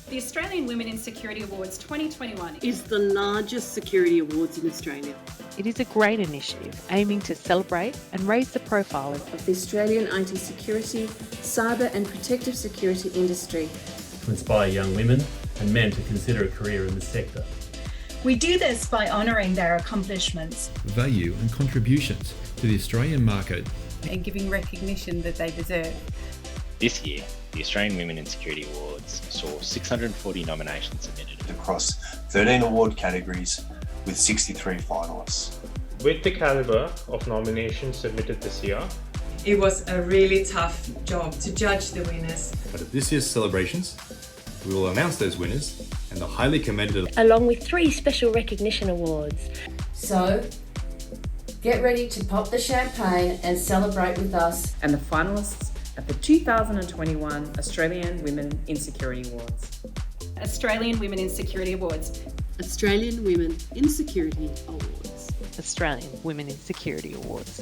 The Australian Women in Security Awards 2021 is the largest security awards in Australia. It is a great initiative aiming to celebrate and raise the profile of the Australian IT security, cyber and protective security industry. To inspire young women and men to consider a career in the sector. We do this by honouring their accomplishments, value and contributions to the Australian market, and giving recognition that they deserve. This year, the Australian Women in Security Awards saw 640 nominations submitted across 13 award categories with 63 finalists. With the calibre of nominations submitted this year, it was a really tough job to judge the winners. But at this year's celebrations, we will announce those winners and the highly commended, along with 3 special recognition awards. So, get ready to pop the champagne and celebrate with us and the finalists at the 2021 Australian Women in Security Awards. Australian Women in Security Awards. Australian Women in Security Awards. Australian Women in Security Awards.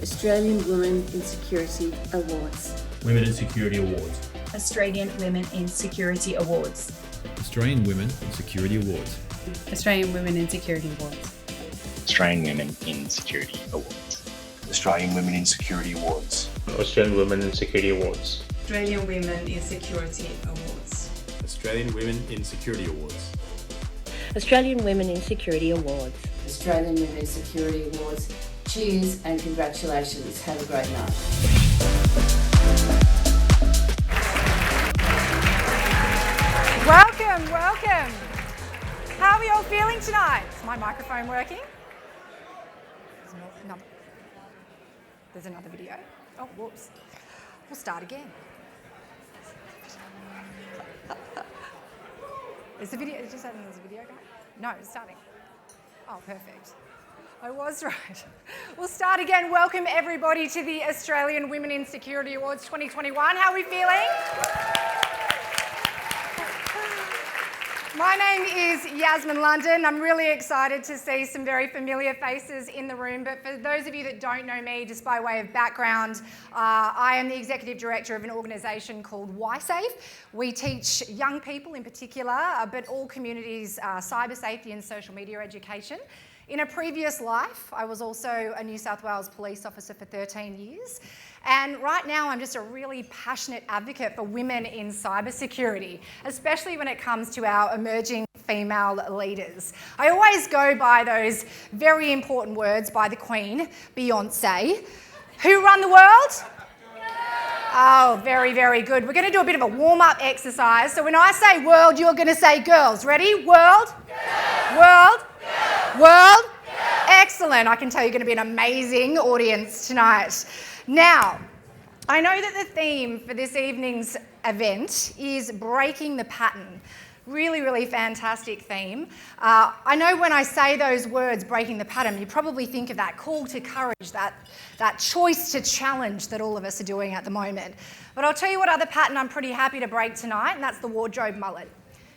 Australian Women in Security Awards. Women in Security Awards. Australian Women in Security Awards. Australian Women in Security Awards. Australian Women in Security Awards. Australian Women in Security Awards. Australian Women in Security Awards. Australian Women in Security Awards. Australian Women in Security Awards. Australian Women in Security Awards. Australian Women in Security Awards. Australian Women in Security Awards. Cheers and congratulations. Have a great night. Welcome, welcome. How are we all feeling tonight? Is my microphone working? There's another video. Oh, whoops. We'll start again. Is the video, just saying there's a video going? No, it's starting. Oh, perfect. I was right. We'll start again. Welcome everybody to the Australian Women in Security Awards 2021. How are we feeling? My name is Yasmin London. I'm really excited to see some very familiar faces in the room, but for those of you that don't know me, just by way of background, I am the Executive Director of an organisation called YSafe. We teach young people in particular, but all communities, cyber safety and social media education. In a previous life, I was also a New South Wales police officer for 13 years. And right now, I'm just a really passionate advocate for women in cybersecurity, especially when it comes to our emerging female leaders. I always go by those very important words by the Queen, Beyonce. Who run the world? Oh, very, very good. We're going to do a bit of a warm-up exercise. So when I say world, you're going to say girls. Ready? World? Girls. World? Girls. World? Girls. Excellent. I can tell you're going to be an amazing audience tonight. Now, I know that the theme for this evening's event is breaking the pattern. Really, really fantastic theme. I know when I say those words, breaking the pattern, you probably think of that call to courage, that choice to challenge that all of us are doing at the moment. But I'll tell you what other pattern I'm pretty happy to break tonight, and that's the wardrobe mullet.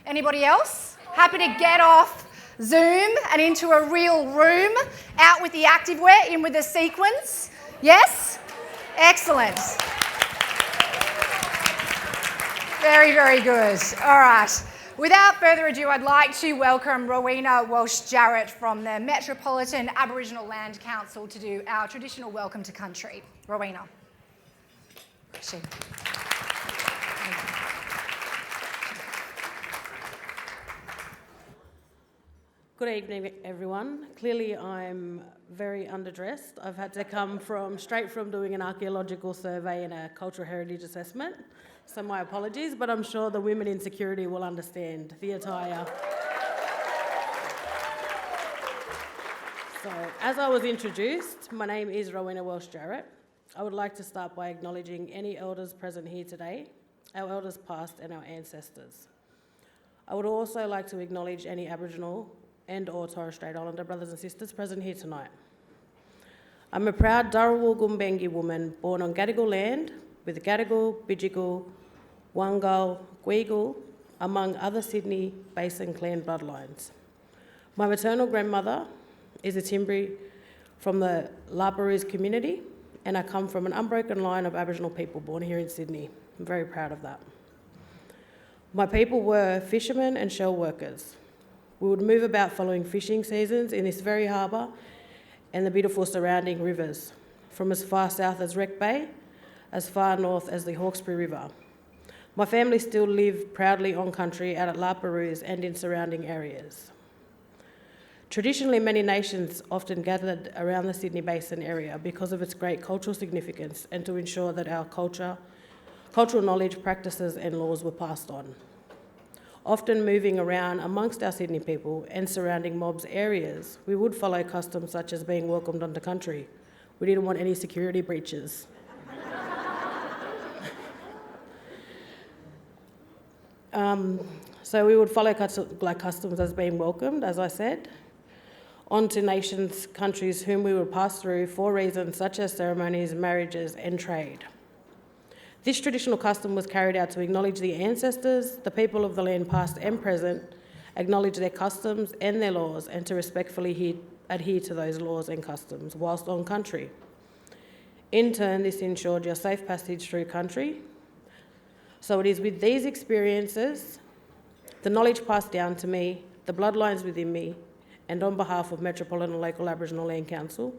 Anybody else? Happy to get off Zoom and into a real room. Out with the activewear, in with the sequins. Yes? Excellent. Very, very good. All right. Without further ado, I'd like to welcome Rowena Walsh-Jarrett from the Metropolitan Aboriginal Land Council to do our traditional welcome to country. Rowena. Good evening, everyone. Clearly, I'm very underdressed. I've had to come straight from doing an archaeological survey and a cultural heritage assessment. So my apologies, but I'm sure the women in security will understand the attire. So, as I was introduced, my name is Rowena Walsh-Jarrett. I would like to start by acknowledging any elders present here today, our elders past and our ancestors. I would also like to acknowledge any Aboriginal and or Torres Strait Islander brothers and sisters present here tonight. I'm a proud Dharawal Gumbaynggirr woman born on Gadigal land with Gadigal, Bidjigal, Wangal, Gweagal, among other Sydney Basin clan bloodlines. My maternal grandmother is a Timbri from the Laparoos community, and I come from an unbroken line of Aboriginal people born here in Sydney. I'm very proud of that. My people were fishermen and shell workers. We would move about following fishing seasons in this very harbour and the beautiful surrounding rivers, from as far south as Wreck Bay, as far north as the Hawkesbury River. My family still live proudly on country out at Laparoos and in surrounding areas. Traditionally, many nations often gathered around the Sydney Basin area because of its great cultural significance and to ensure that our cultural knowledge, practices and laws were passed on. Often moving around amongst our Sydney people and surrounding mobs areas, we would follow customs such as being welcomed onto country. We didn't want any security breaches. So we would follow customs as being welcomed, as I said, onto nations, countries whom we would pass through for reasons such as ceremonies, marriages and trade. This traditional custom was carried out to acknowledge the ancestors, the people of the land past and present, acknowledge their customs and their laws, and to respectfully adhere to those laws and customs whilst on country. In turn, this ensured your safe passage through country. So it is with these experiences, the knowledge passed down to me, the bloodlines within me, and on behalf of Metropolitan and Local Aboriginal Land Council,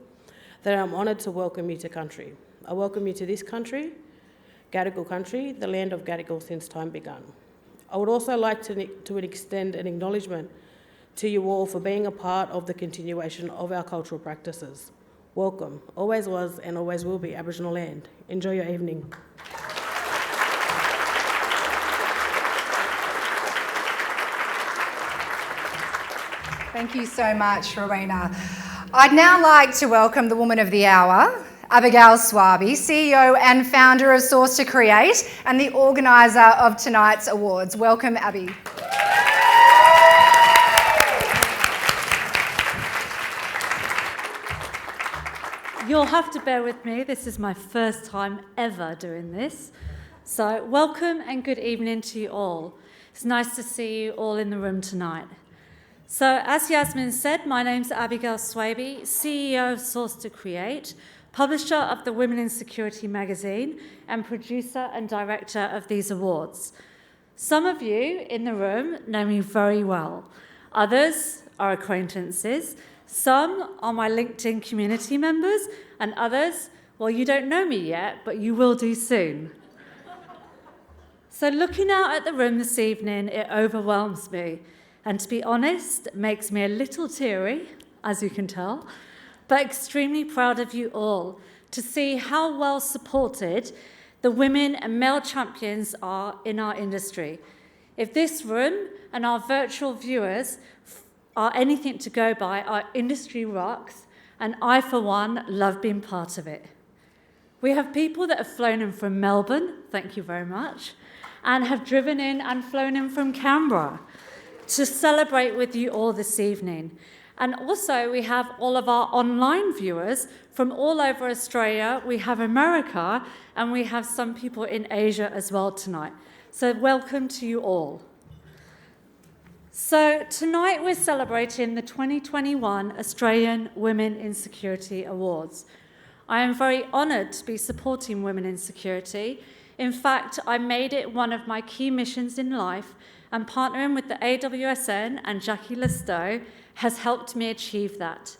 that I'm honoured to welcome you to country. I welcome you to this country, Gadigal country, the land of Gadigal since time begun. I would also like to extend an acknowledgement to you all for being a part of the continuation of our cultural practices. Welcome, always was and always will be Aboriginal land. Enjoy your evening. Thank you so much, Rowena. I'd now like to welcome the woman of the hour, Abigail Swaby, CEO and founder of Source to Create and the organiser of tonight's awards. Welcome, Abby. You'll have to bear with me. This is my first time ever doing this. So welcome and good evening to you all. It's nice to see you all in the room tonight. So as Yasmin said, my name's Abigail Swaby, CEO of Source to Create, publisher of the Women in Security magazine, and producer and director of these awards. Some of you in the room know me very well. Others are acquaintances. Some are my LinkedIn community members, and others, well, you don't know me yet, but you will do soon. So looking out at the room this evening, it overwhelms me. And to be honest, it makes me a little teary, as you can tell, but extremely proud of you all to see how well supported the women and male champions are in our industry. If this room and our virtual viewers are anything to go by, our industry rocks, and I, for one, love being part of it. We have people that have flown in from Melbourne, thank you very much, and have driven in and flown in from Canberra to celebrate with you all this evening. And also we have all of our online viewers from all over Australia, we have America, and we have some people in Asia as well tonight. So welcome to you all. So tonight we're celebrating the 2021 Australian Women in Security Awards. I am very honoured to be supporting women in security. In fact, I made it one of my key missions in life, and partnering with the AWSN and Jackie Listow has helped me achieve that.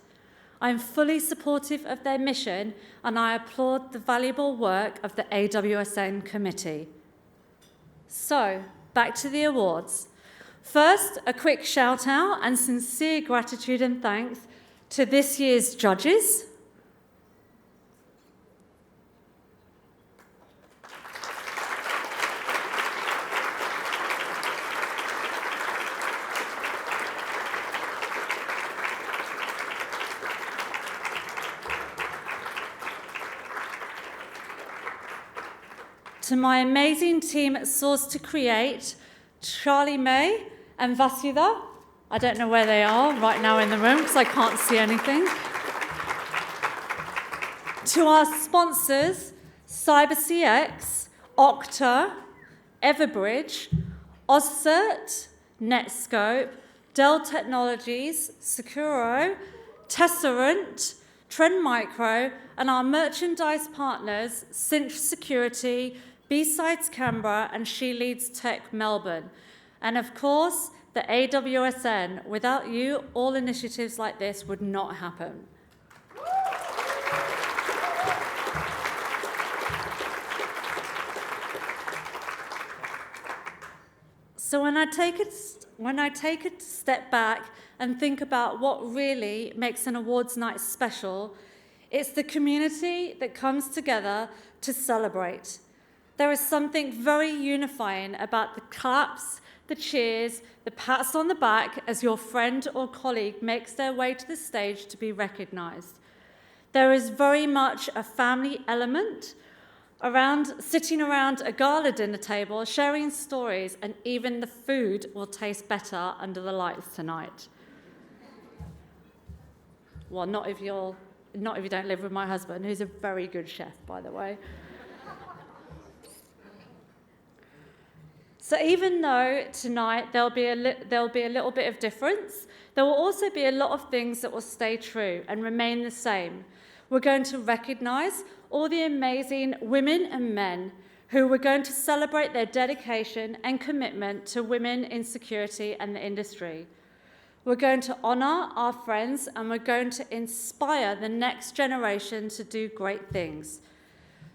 I'm fully supportive of their mission, and I applaud the valuable work of the AWSN committee. So, back to the awards. First, a quick shout out and sincere gratitude and thanks to this year's judges. To my amazing team at Source to Create, Charlie May and Vasudha. I don't know where they are right now in the room because I can't see anything. To our sponsors, CyberCX, Okta, Everbridge, Ozcert, Netscope, Dell Technologies, Securo, Tesserant, Trend Micro, and our merchandise partners, Cinch Security, B-Sides Canberra, and She Leads Tech Melbourne. And of course, the AWSN. Without you, all initiatives like this would not happen. So when I take a step back and think about what really makes an awards night special, it's the community that comes together to celebrate. There is something very unifying about the claps, the cheers, the pats on the back as your friend or colleague makes their way to the stage to be recognised. There is very much a family element sitting around a gala dinner table, sharing stories, and even the food will taste better under the lights tonight. Well, not if you don't live with my husband, who's a very good chef, by the way. So even though tonight there'll be a little bit of difference, there will also be a lot of things that will stay true and remain the same. We're going to recognise all the amazing women and men who we're going to celebrate their dedication and commitment to women in security and the industry. We're going to honour our friends, and we're going to inspire the next generation to do great things.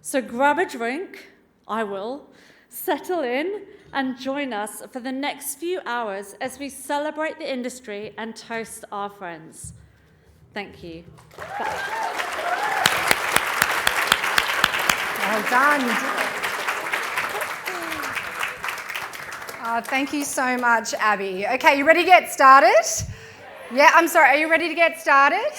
So grab a drink, I will, settle in, and join us for the next few hours as we celebrate the industry and toast our friends. Thank you. Well done. Thank you so much, Abby. Okay, you ready to get started? Yeah, I'm sorry, are you ready to get started?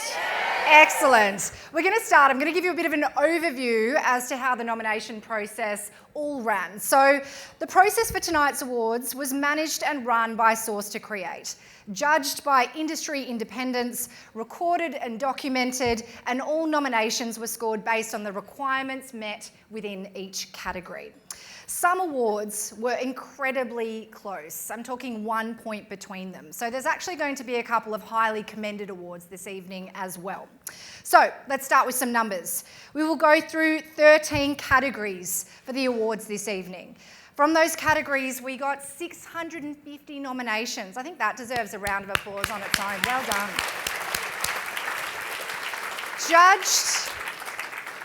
Excellent. We're going to start. I'm going to give you a bit of an overview as to how the nomination process all ran. So the process for tonight's awards was managed and run by Source to Create, judged by industry independents, recorded and documented, and all nominations were scored based on the requirements met within each category. Some awards were incredibly close. I'm talking 1 point between them. So there's actually going to be a couple of highly commended awards this evening as well. So let's start with some numbers. We will go through 13 categories for the awards this evening. From those categories, we got 650 nominations. I think that deserves a round of applause on its own. Well done. Judged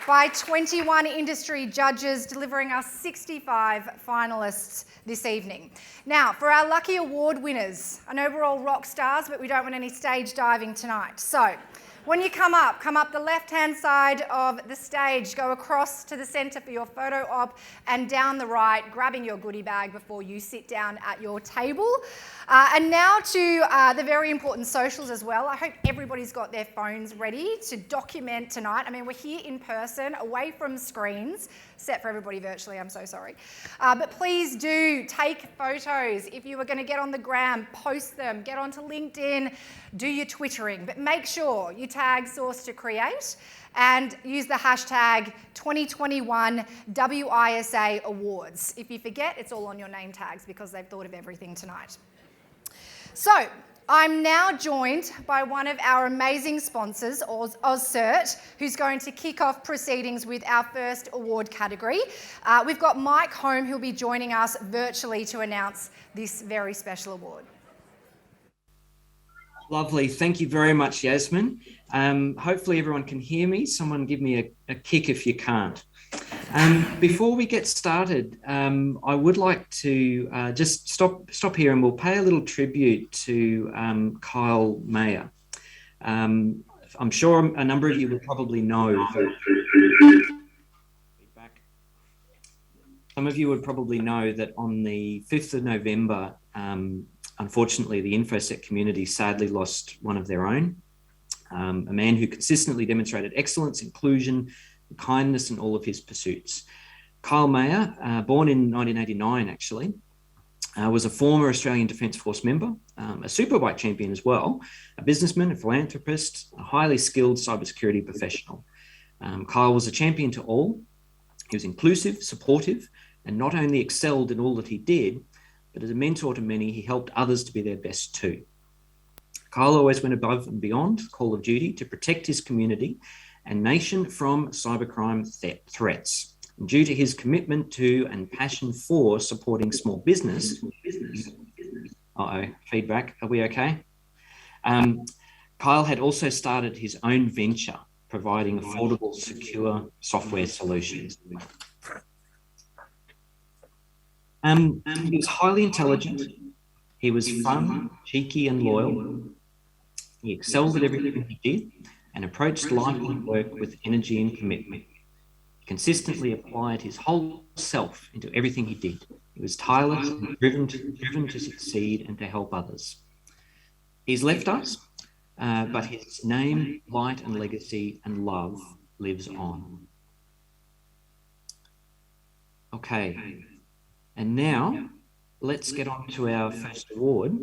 by 21 industry judges, delivering us 65 finalists this evening. Now, for our lucky award winners, I know we're all rock stars, but we don't want any stage diving tonight. So, when you come up the left-hand side of the stage, go across to the centre for your photo op, and down the right, grabbing your goodie bag before you sit down at your table. And now to the very important socials as well. I hope everybody's got their phones ready to document tonight. I mean, we're here in person, away from screens, except for everybody virtually, I'm so sorry. But please do take photos. If you are going to get on the gram, post them, get onto LinkedIn, do your twittering, but make sure you tag Source to Create and use the hashtag 2021 WISA Awards. If you forget, it's all on your name tags because they've thought of everything tonight. So, I'm now joined by one of our amazing sponsors, AWSA, who's going to kick off proceedings with our first award category. We've got Mike Home, who'll be joining us virtually to announce this very special award. Lovely. Thank you very much, Yasmin. Hopefully everyone can hear me. Someone give me a kick if you can't. Before we get started, I would like to just stop here and we'll pay a little tribute to Kyle Mayer. I'm sure a number of you will probably know. Some of you would probably know that on the 5th of November, unfortunately, the InfoSec community sadly lost one of their own, a man who consistently demonstrated excellence, inclusion, and kindness in all of his pursuits. Kyle Mayer, born in 1989 actually, was a former Australian Defence Force member, a superbike champion as well, a businessman, a philanthropist, a highly skilled cybersecurity professional. Kyle was a champion to all. He was inclusive, supportive, and not only excelled in all that he did, but as a mentor to many, he helped others to be their best too. Kyle always went above and beyond the call of duty to protect his community and nation from cybercrime threats. And due to his commitment to and passion for supporting small business, feedback, are we okay? Kyle had also started his own venture, providing affordable, secure software solutions. He was highly intelligent. He was fun, cheeky, and loyal. He excelled at everything he did and approached life and work with energy and commitment. He consistently applied his whole self into everything he did. He was tireless and driven to succeed and to help others. He's left us, but his name, light, and legacy and love lives on. Okay. And now, let's get on to our first award.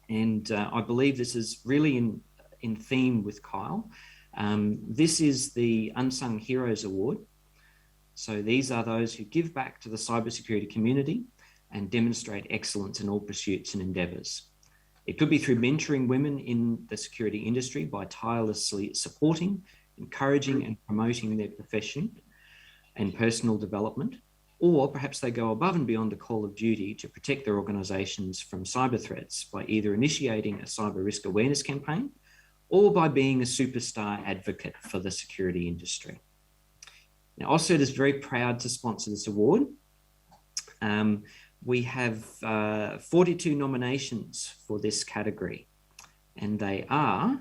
And I believe this is really in theme with Kyle. This is the Unsung Heroes Award. So these are those who give back to the cybersecurity community and demonstrate excellence in all pursuits and endeavours. It could be through mentoring women in the security industry by tirelessly supporting, encouraging and promoting their profession and personal development. Or perhaps they go above and beyond the call of duty to protect their organisations from cyber threats by either initiating a cyber risk awareness campaign or by being a superstar advocate for the security industry. Now, AWSA is very proud to sponsor this award. We have 42 nominations for this category, and they are,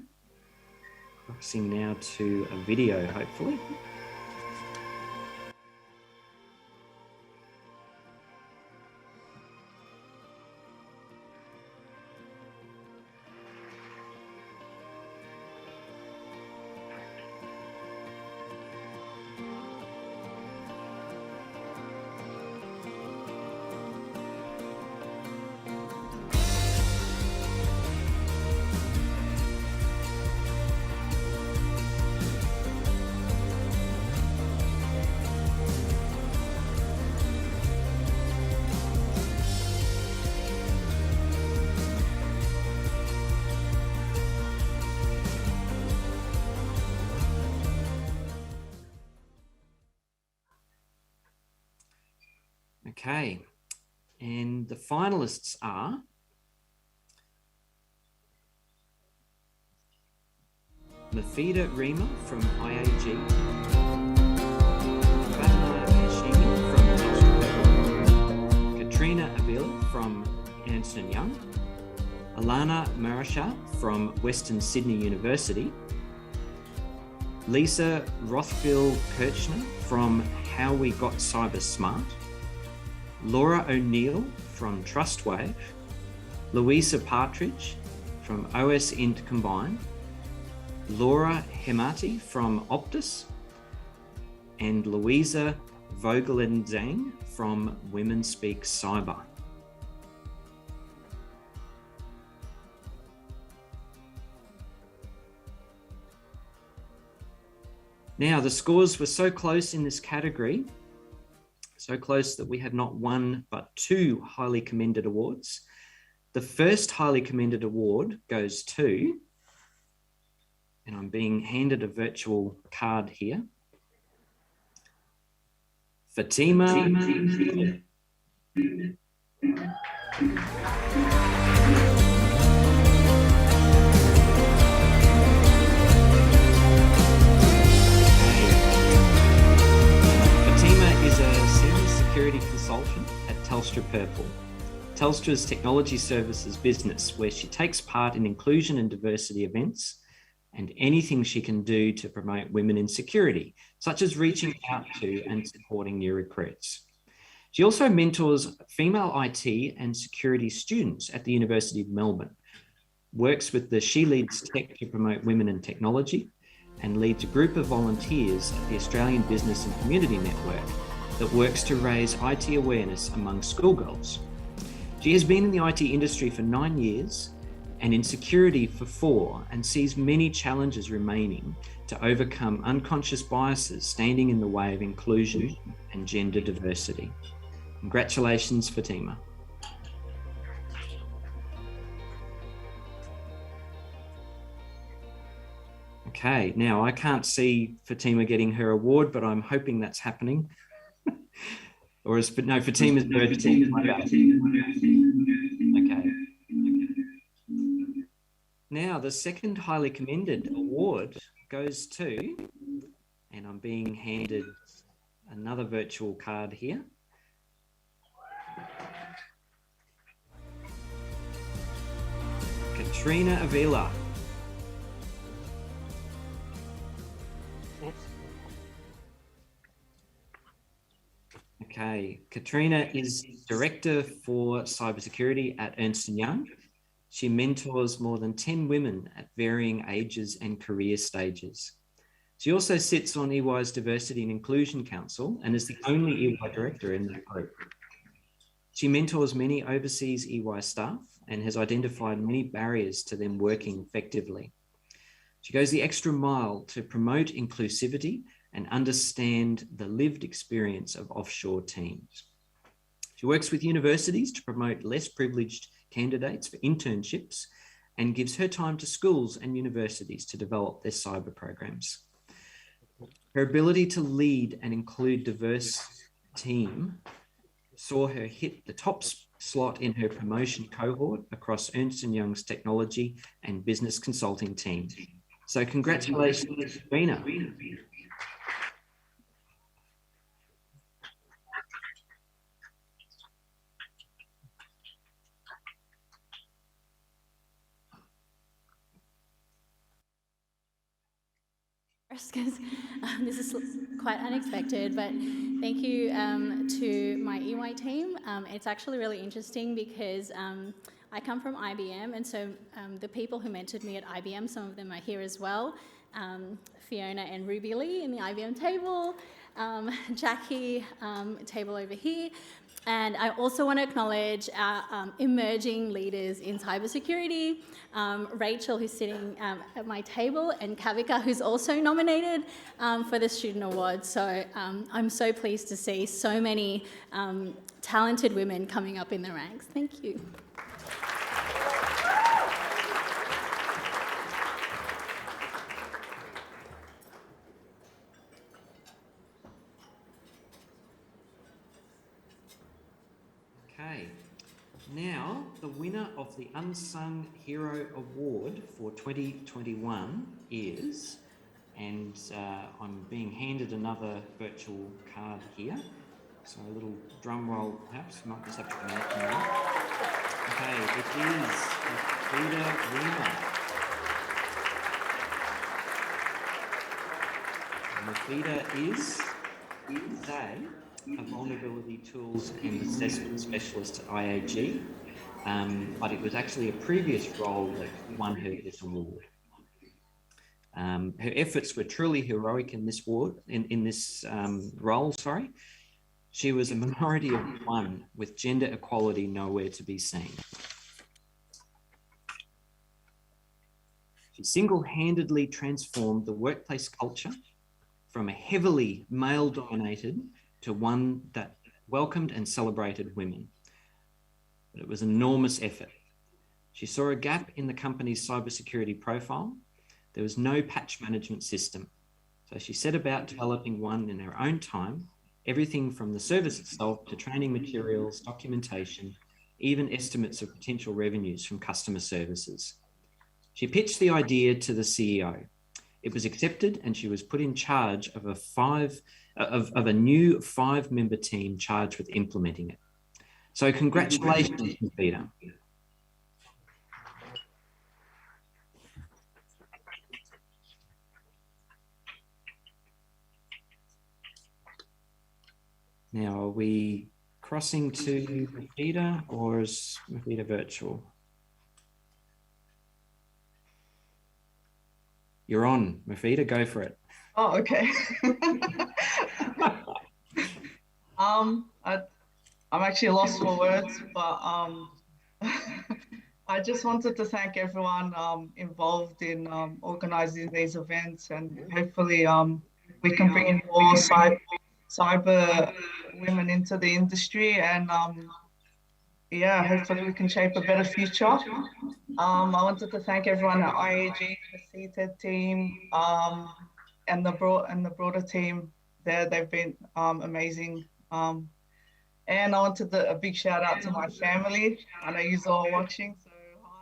crossing now to a video, hopefully. Okay, and the finalists are Mafida Rima from IAG, Fatima Hashimi from Katrina Abil from Ernst & Young, Alana Marasha from Western Sydney University, Lisa Rothfield-Kirchner from How We Got Cyber Smart, Laura O'Neill from Trustwave, Louisa Partridge from OS Int Combine, Laura Hemati from Optus, and Louisa Vogelenzang from Women Speak Cyber. Now, the scores were so close in this category, so close that we have not one but two highly commended awards. The first highly commended award goes to, and I'm being handed a virtual card here, Fatima. Is a senior security consultant at Telstra Purple, Telstra's technology services business, where she takes part in inclusion and diversity events and anything she can do to promote women in security, such as reaching out to and supporting new recruits. She also mentors female IT and security students at the University of Melbourne, works with the She Leads Tech to promote women in technology, and leads a group of volunteers at the Australian Business and Community Network that works to raise IT awareness among schoolgirls. She has been in the IT industry for 9 years and in security for 4, and sees many challenges remaining to overcome unconscious biases standing in the way of inclusion and gender diversity. Congratulations, Fatima. Okay, now I can't see Fatima getting her award, but I'm hoping that's happening. Or is Fatima's birthday? Okay. Now the second highly commended award goes to, and I'm being handed another virtual card here. Katrina Avila. Okay, Katrina is Director for Cybersecurity at Ernst & Young. She mentors more than 10 women at varying ages and career stages. She also sits on EY's Diversity and Inclusion Council and is the only EY director in that group. She mentors many overseas EY staff and has identified many barriers to them working effectively. She goes the extra mile to promote inclusivity and understand the lived experience of offshore teams. She works with universities to promote less privileged candidates for internships and gives her time to schools and universities to develop their cyber programs. Her ability to lead and include diverse team saw her hit the top slot in her promotion cohort across Ernst & Young's technology and business consulting team. So congratulations, Sabrina. Because this is quite unexpected, but thank you to my EY team. It's actually really interesting because I come from IBM, and so the people who mentored me at IBM, some of them are here as well. Fiona and Ruby Lee in the IBM table, Jackie table over here. And I also want to acknowledge our emerging leaders in cybersecurity, Rachel, who's sitting at my table, and Kavika, who's also nominated for the Student Award. So I'm so pleased to see so many talented women coming up in the ranks. Thank you. Okay, now the winner of the Unsung Hero Award for 2021 is, and I'm being handed another virtual card here, so a little drum roll perhaps, might just have to come out now. Okay, it is Frida Rima. And Frida is a vulnerability tools and assessment specialist at IAG, but it was actually a previous role that won her this award. Her efforts were truly heroic in this role. She was a minority of one, with gender equality nowhere to be seen. She single-handedly transformed the workplace culture from a heavily male-dominated to one that welcomed and celebrated women. But it was an enormous effort. She saw a gap in the company's cybersecurity profile. There was no patch management system. So she set about developing one in her own time, everything from the service itself to training materials, documentation, even estimates of potential revenues from customer services. She pitched the idea to the CEO. It was accepted and she was put in charge of a new 5-member team charged with implementing it. So congratulations, Peter. Now, are we crossing to Mafida, or is Mafida virtual? You're on, Mafida, go for it. Oh, okay. I'm actually lost for words, but I just wanted to thank everyone involved in organizing these events, and hopefully we can bring in more cyber women into the industry, and yeah, hopefully we can shape a better future. I wanted to thank everyone at IAG, the CTED team, and the broader team there. They've been amazing. And I wanted a big shout out to my family. I know you all are watching, so hi.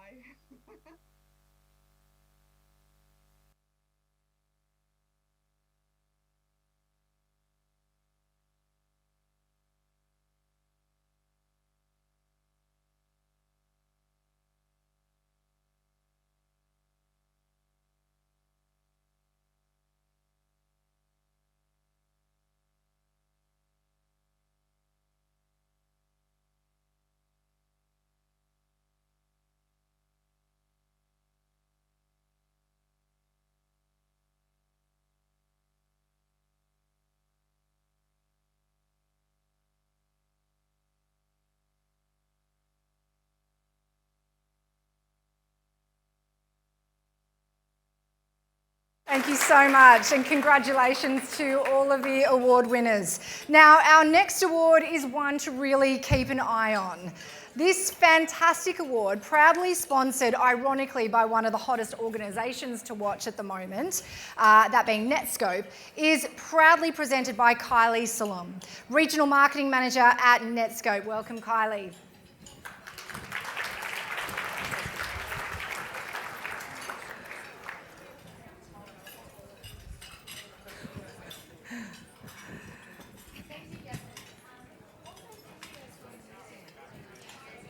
Thank you so much, and congratulations to all of the award winners. Now, our next award is one to really keep an eye on. This fantastic award, proudly sponsored, ironically, by one of the hottest organisations to watch at the moment, that being Netscope, is proudly presented by Kylie Salom, Regional Marketing Manager at Netscope. Welcome, Kylie.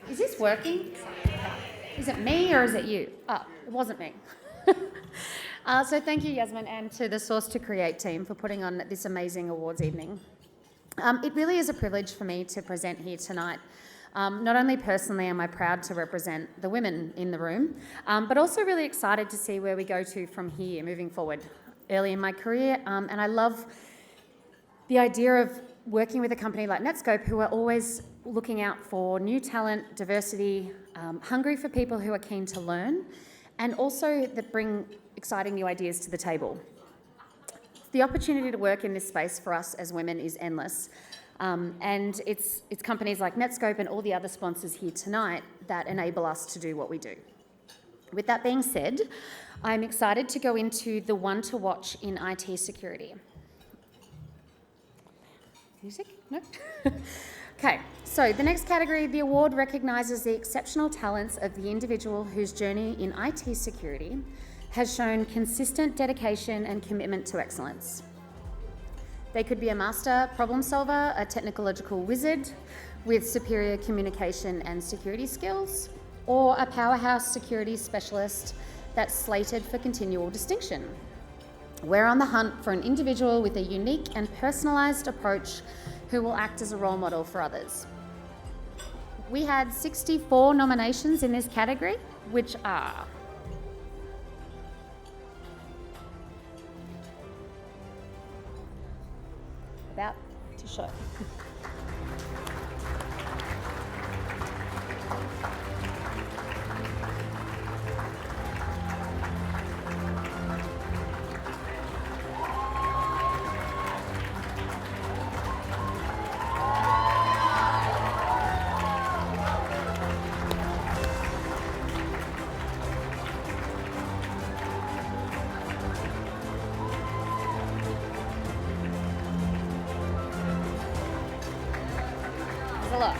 Is this working? Is it me or is it you? Oh, it wasn't me. So thank you, Yasmin, and to the Source to Create team for putting on this amazing awards evening. It really is a privilege for me to present here tonight. Not only personally am I proud to represent the women in the room, but also really excited to see where we go to from here moving forward. Early in my career, and I love the idea of working with a company like Netscope, who are always looking out for new talent, diversity, hungry for people who are keen to learn, and also that bring exciting new ideas to the table. The opportunity to work in this space for us as women is endless, and it's companies like Netscope and all the other sponsors here tonight that enable us to do what we do. With that being said, I'm excited to go into the one to watch in IT security. Music? No? Okay, so the next category, the award recognises the exceptional talents of the individual whose journey in IT security has shown consistent dedication and commitment to excellence. They could be a master problem solver, a technological wizard with superior communication and security skills, or a powerhouse security specialist that's slated for continual distinction. We're on the hunt for an individual with a unique and personalised approach who will act as a role model for others. We had 64 nominations in this category, which are about to show. lot.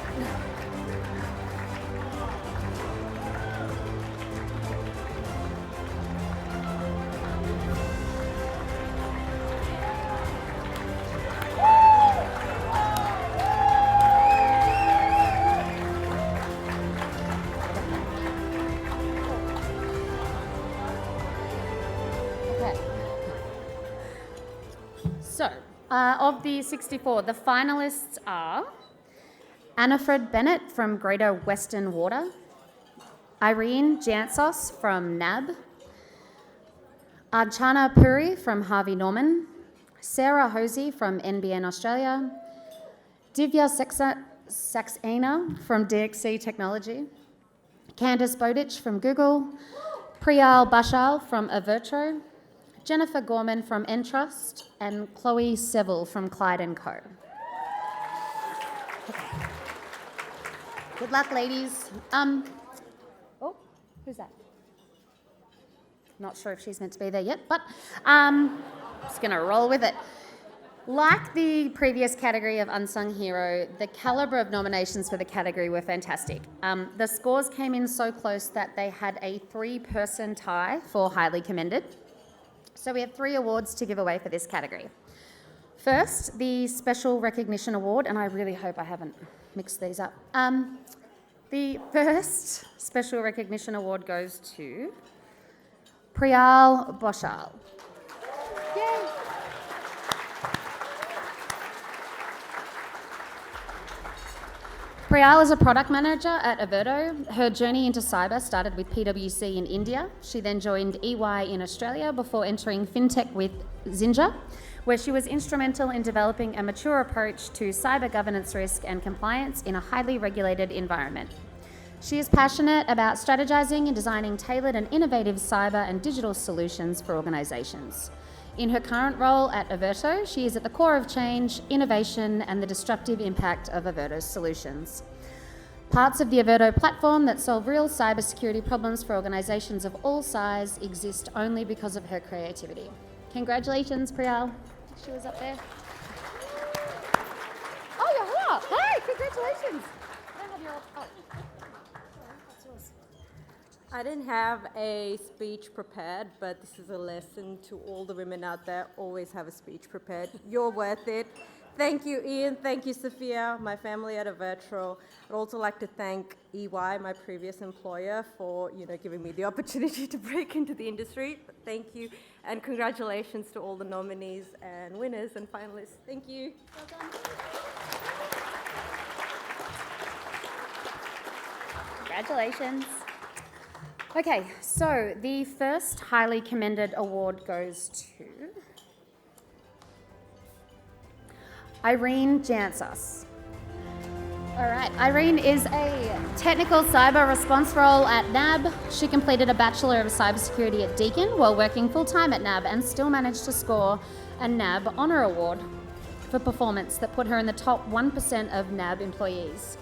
So, of the 64, the finalists are Annafred Bennett from Greater Western Water, Irene Jantsos from NAB, Archana Puri from Harvey Norman, Sarah Hosey from NBN Australia, Divya Saxena from DXC Technology, Candice Bowditch from Google, Priyal Bashal from Avertro, Jennifer Gorman from Entrust, and Chloe Seville from Clyde & Co. Okay. Good luck, ladies. Oh, who's that? Not sure if she's meant to be there yet, but just going to roll with it. Like the previous category of Unsung Hero, the calibre of nominations for the category were fantastic. The scores came in so close that they had a 3-person tie for Highly Commended. So we have 3 awards to give away for this category. First, the Special Recognition Award, and I really hope I haven't mixed these up. The first Special Recognition Award goes to Priyal Bashal. Yay! Priyal is a product manager at Averto. Her journey into cyber started with PwC in India. She then joined EY in Australia before entering fintech with Zinja, where she was instrumental in developing a mature approach to cyber governance risk and compliance in a highly regulated environment. She is passionate about strategizing and designing tailored and innovative cyber and digital solutions for organizations. In her current role at Averto, she is at the core of change, innovation, and the disruptive impact of Averto's solutions. Parts of the Averto platform that solve real cybersecurity problems for organizations of all size exist only because of her creativity. Congratulations, Priyal. She was up there. Oh, you're here. Hi, congratulations. I don't have your... Oh. That's yours. I didn't have a speech prepared, but this is a lesson to all the women out there. Always have a speech prepared. You're worth it. Thank you, Ian. Thank you, Sophia, my family at Avertro. I'd also like to thank EY, my previous employer, for giving me the opportunity to break into the industry. Thank you, and congratulations to all the nominees and winners and finalists. Thank you. Well done. Congratulations. Okay, so the first Highly Commended Award goes to Irene Jantsos. All right, Irene is a technical cyber response role at NAB. She completed a Bachelor of Cybersecurity at Deakin while working full-time at NAB and still managed to score a NAB Honour Award for performance that put her in the top 1% of NAB employees.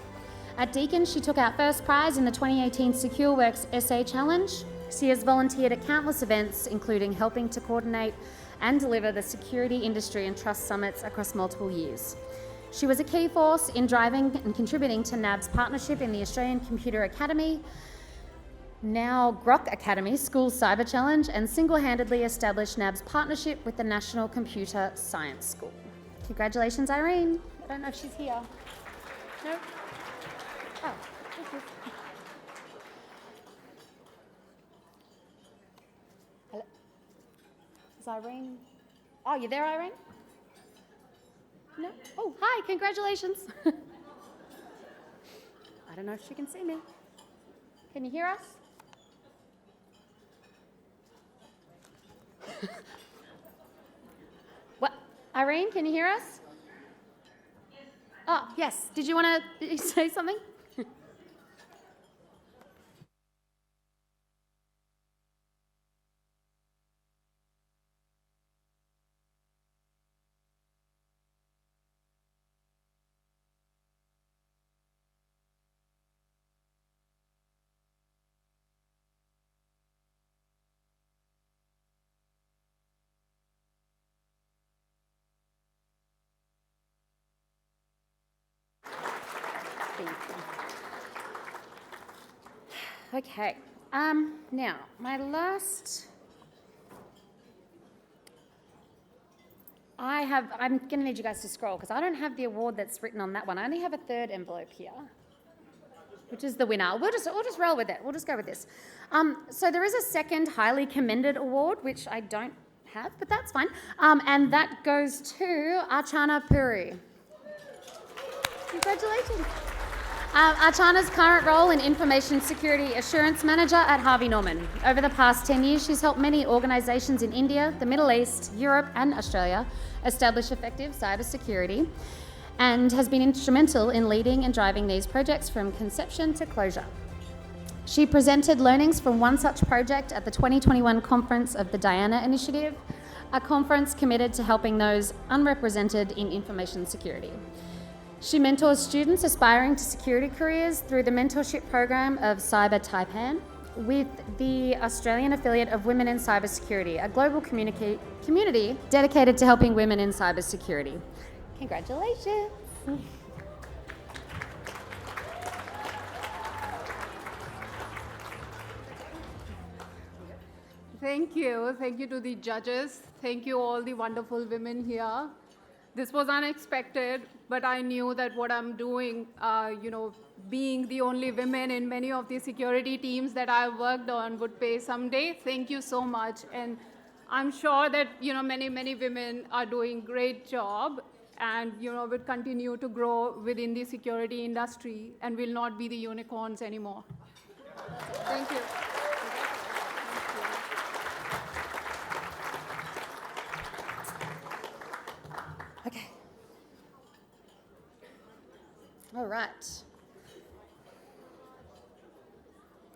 At Deakin, she took out first prize in the 2018 SecureWorks SA Challenge. She has volunteered at countless events, including helping to coordinate and deliver the security industry and trust summits across multiple years. She was a key force in driving and contributing to NAB's partnership in the Australian Computer Academy, now Grok Academy School Cyber Challenge, and single-handedly established NAB's partnership with the National Computer Science School. Congratulations, Irene. I don't know if she's here. No? Oh, thank you. Hello? Is Irene? Oh, you there, Irene? No? Oh, hi, congratulations. I don't know if she can see me. Can you hear us? What? Irene, can you hear us? Oh, yes. Did you want to say something? Thank you. Okay. Now, my last... I'm going to need you guys to scroll because I don't have the award that's written on that one. I only have a third envelope here, which is the winner. We'll just roll with it. We'll just go with this. So there is a second highly commended award, which I don't have, but that's fine. And that goes to Archana Puri. Congratulations. Archana's current role in Information Security Assurance Manager at Harvey Norman. Over the past 10 years, she's helped many organisations in India, the Middle East, Europe and Australia establish effective cybersecurity and has been instrumental in leading and driving these projects from conception to closure. She presented learnings from one such project at the 2021 conference of the Diana Initiative, a conference committed to helping those unrepresented in information security. She mentors students aspiring to security careers through the mentorship program of Cyber Taipan with the Australian affiliate of Women in Cybersecurity, a global community dedicated to helping women in cybersecurity. Congratulations. Thank you. Thank you to the judges. Thank you all the wonderful women here. This was unexpected, but I knew that what I'm doing, being the only women in many of the security teams that I worked on would pay someday. Thank you so much. And I'm sure that, many, many women are doing great job and, will continue to grow within the security industry and will not be the unicorns anymore. Thank you. Okay. All right.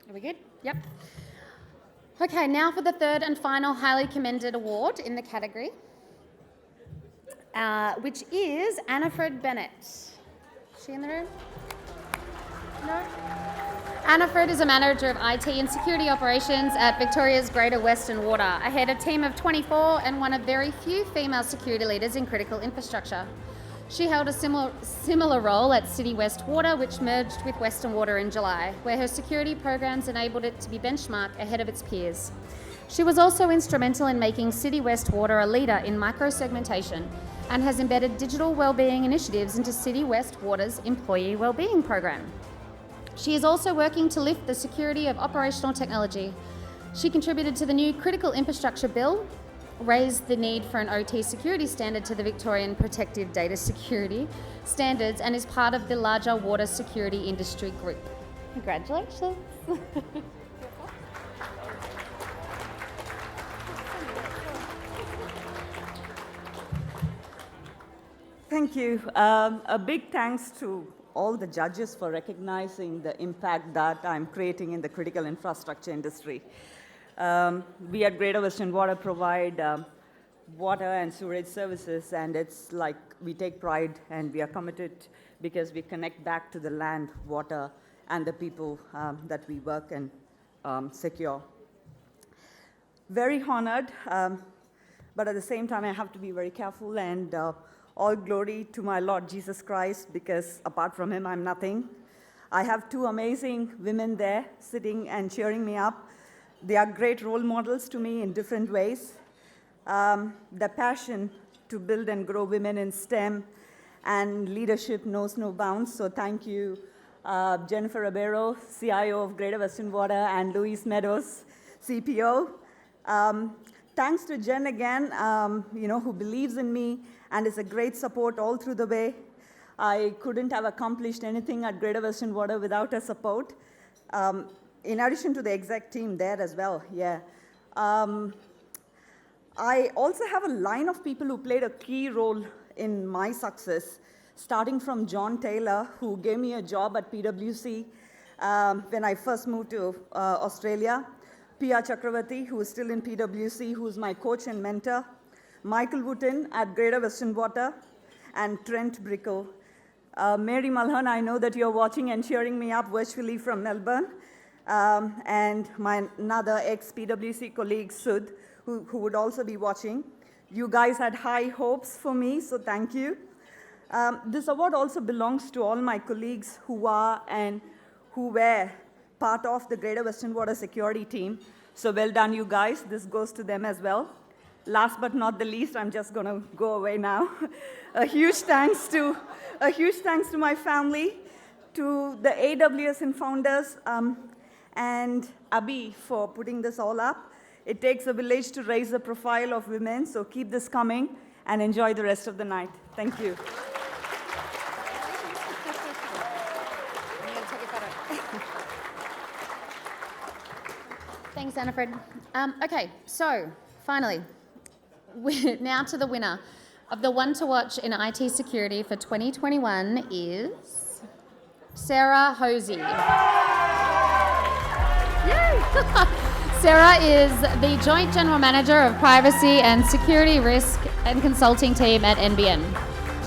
Are we good? Yep. Okay, now for the third and final highly commended award in the category, which is Annafred Bennett. Is she in the room? No? Annafred is a manager of IT and security operations at Victoria's Greater Western Water, a head of team of 24 and one of very few female security leaders in critical infrastructure. She held a similar role at City West Water, which merged with Western Water in July, where her security programs enabled it to be benchmarked ahead of its peers. She was also instrumental in making City West Water a leader in micro-segmentation and has embedded digital wellbeing initiatives into City West Water's employee wellbeing program. She is also working to lift the security of operational technology. She contributed to the new Critical Infrastructure Bill, raised the need for an OT security standard to the Victorian Protective Data Security Standards, and is part of the larger water security industry group. Congratulations. Thank you. A big thanks to all the judges for recognizing the impact that I'm creating in the critical infrastructure industry. We at Greater Western Water provide water and sewerage services, and it's like we take pride and we are committed because we connect back to the land, water, and the people that we work and secure. Very honored, but at the same time I have to be very careful, and all glory to my Lord Jesus Christ, because apart from him I'm nothing. I have two amazing women there sitting and cheering me up. They are great role models to me in different ways. The passion to build and grow women in STEM and leadership knows no bounds. So thank you, Jennifer Ribeiro, CIO of Greater Western Water, and Luis Meadows, CPO. Thanks to Jen again, who believes in me and is a great support all through the way. I couldn't have accomplished anything at Greater Western Water without her support. In addition to the exec team there as well, yeah. I also have a line of people who played a key role in my success, starting from John Taylor, who gave me a job at PwC when I first moved to Australia. Pia Chakravarti, who is still in PwC, who is my coach and mentor. Michael Wooten at Greater Western Water, and Trent Brickle. Mary Mulhern, I know that you're watching and cheering me up virtually from Melbourne. And my another ex-PwC colleague, Sud, who would also be watching. You guys had high hopes for me, so thank you. This award also belongs to all my colleagues who are and who were part of the Greater Western Water Security team. So well done, you guys. This goes to them as well. Last but not the least, I'm just going to go away now. A huge thanks to my family, to the AWSA founders, and Abhi for putting this all up. It takes a village to raise the profile of women, so keep this coming and enjoy the rest of the night. Thank you. Thanks, Annafred. Okay, so finally, we're now to the winner of the One to Watch in IT Security for 2021 is Sarah Hosey. Yay! Sarah is the Joint General Manager of Privacy and Security Risk and Consulting Team at NBN.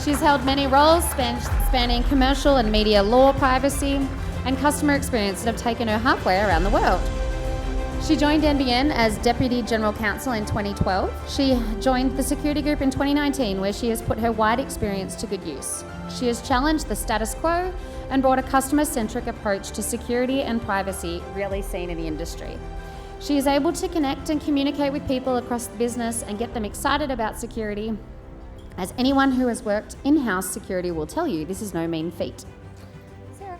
She's held many roles spanning commercial and media law, privacy, and customer experience that have taken her halfway around the world. She joined NBN as Deputy General Counsel in 2012. She joined the security group in 2019, where she has put her wide experience to good use. She has challenged the status quo and brought a customer-centric approach to security and privacy rarely seen in the industry. She is able to connect and communicate with people across the business and get them excited about security. As anyone who has worked in-house security will tell you, this is no mean feat. Sarah.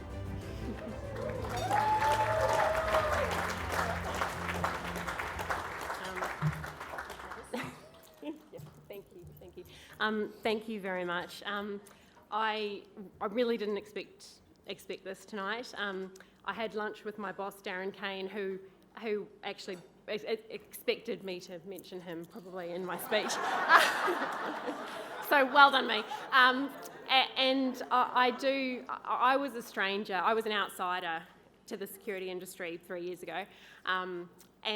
Thank you very much. I really didn't expect this tonight. I had lunch with my boss, Darren Kane, who actually expected me to mention him probably in my speech. So well done me. And I was a stranger. I was an outsider to the security industry 3 years ago. And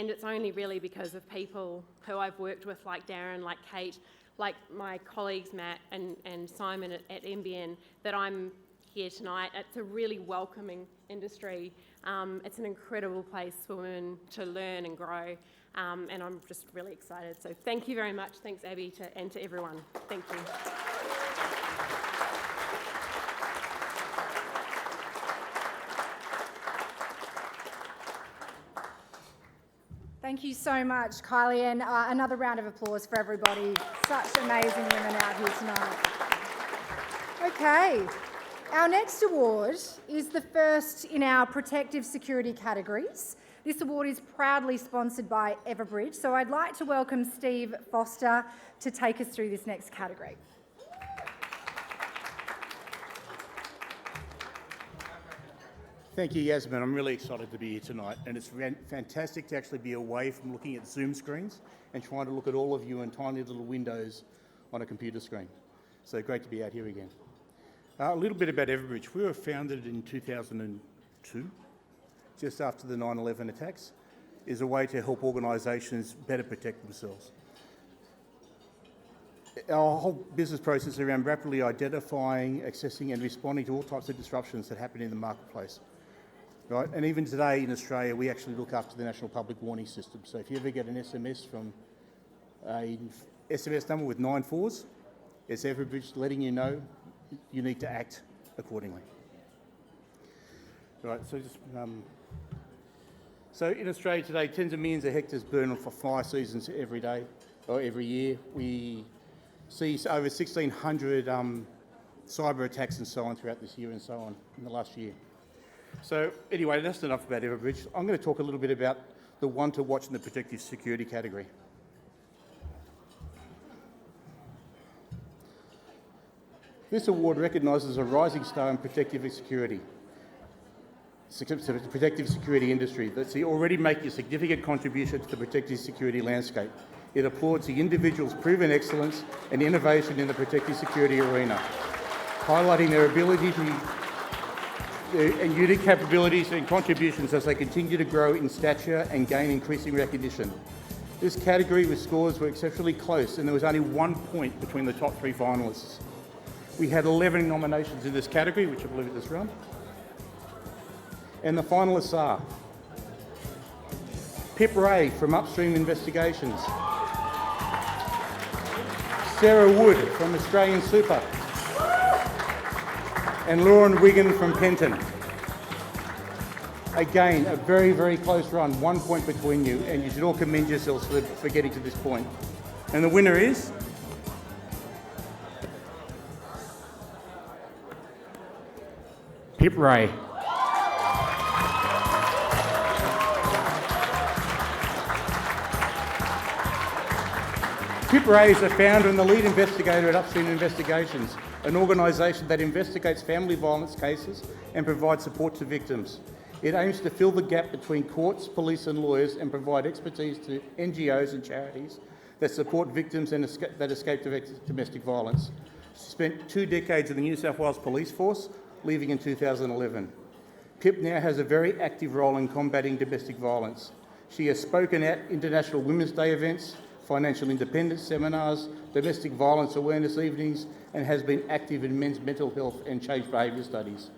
it's only really because of people who I've worked with, like Darren, like Kate, like my colleagues Matt and Simon at NBN, that I'm here tonight. It's a really welcoming industry. It's an incredible place for women to learn and grow, and I'm just really excited. So thank you very much. Thanks, Abby, and to everyone. Thank you. Thank you so much, Kylie, and another round of applause for everybody. Such amazing women out here tonight. Okay, our next award is the first in our protective security categories. This award is proudly sponsored by Everbridge, so I'd like to welcome Steve Foster to take us through this next category. Thank you, Yasmin. I'm really excited to be here tonight, and it's fantastic to actually be away from looking at Zoom screens and trying to look at all of you in tiny little windows on a computer screen. So great to be out here again. A little bit about Everbridge. We were founded in 2002, just after the 9/11 attacks, is a way to help organisations better protect themselves. Our whole business process is around rapidly identifying, accessing and responding to all types of disruptions that happen in the marketplace. Right? And even today in Australia, we actually look after the National Public Warning System. So if you ever get an SMS from an SMS number with 9 4s, it's Everbridge letting you know you need to act accordingly. Right, so in Australia today, tens of millions of hectares burn for fire seasons every day, or every year. We see over 1,600 cyber attacks and so on throughout this year and so on in the last year. So anyway, that's enough about Everbridge. I'm going to talk a little bit about the one to watch in the protective security category. This award recognises a rising star in protective security. The protective security industry that's already making a significant contribution to the protective security landscape. It applauds the individual's proven excellence and innovation in the protective security arena, highlighting their ability and unique capabilities and contributions as they continue to grow in stature and gain increasing recognition. This category with scores were exceptionally close, and there was only 1 point between the top 3 finalists. We had 11 nominations in this category, which I believe is this round. And the finalists are Pip Ray from Upstream Investigations, Sarah Wood from Australian Super, and Lauren Wigan from Penton. Again, a very, very close run, 1 point between you, and you should all commend yourselves for getting to this point. And the winner is Pip Ray. Pip Ray is the founder and the lead investigator at Upstream Investigations, an organisation that investigates family violence cases and provides support to victims. It aims to fill the gap between courts, police and lawyers and provide expertise to NGOs and charities that support victims and that escape domestic violence. She spent 2 decades in the New South Wales Police Force, leaving in 2011. Pip now has a very active role in combating domestic violence. She has spoken at International Women's Day events, financial independence seminars, domestic violence awareness evenings, and has been active in men's mental health and change behaviour studies.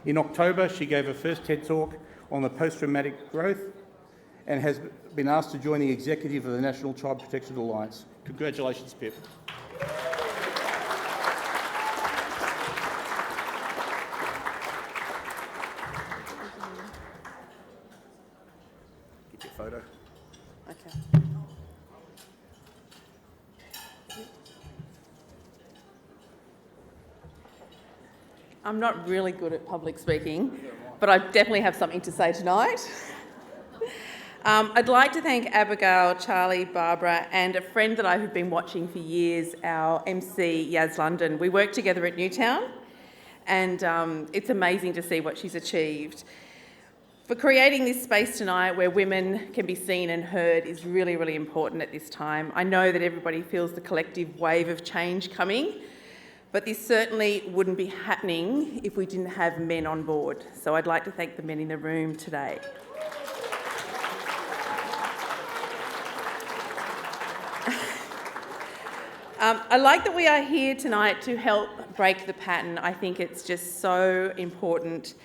In October, she gave her first TED Talk on the post-traumatic growth and has been asked to join the executive of the National Child Protection Alliance. Congratulations, Pip. Get your photo. Okay. I'm not really good at public speaking, but I definitely have something to say tonight. I'd like to thank Abigail, Charlie, Barbara, and a friend that I've been watching for years, our MC, Yaz London. We work together at Newtown, and it's amazing to see what she's achieved. For creating this space tonight where women can be seen and heard is really, really important at this time. I know that everybody feels the collective wave of change coming, but this certainly wouldn't be happening if we didn't have men on board. So I'd like to thank the men in the room today. I like that we are here tonight to help break the pattern. I think it's just so important.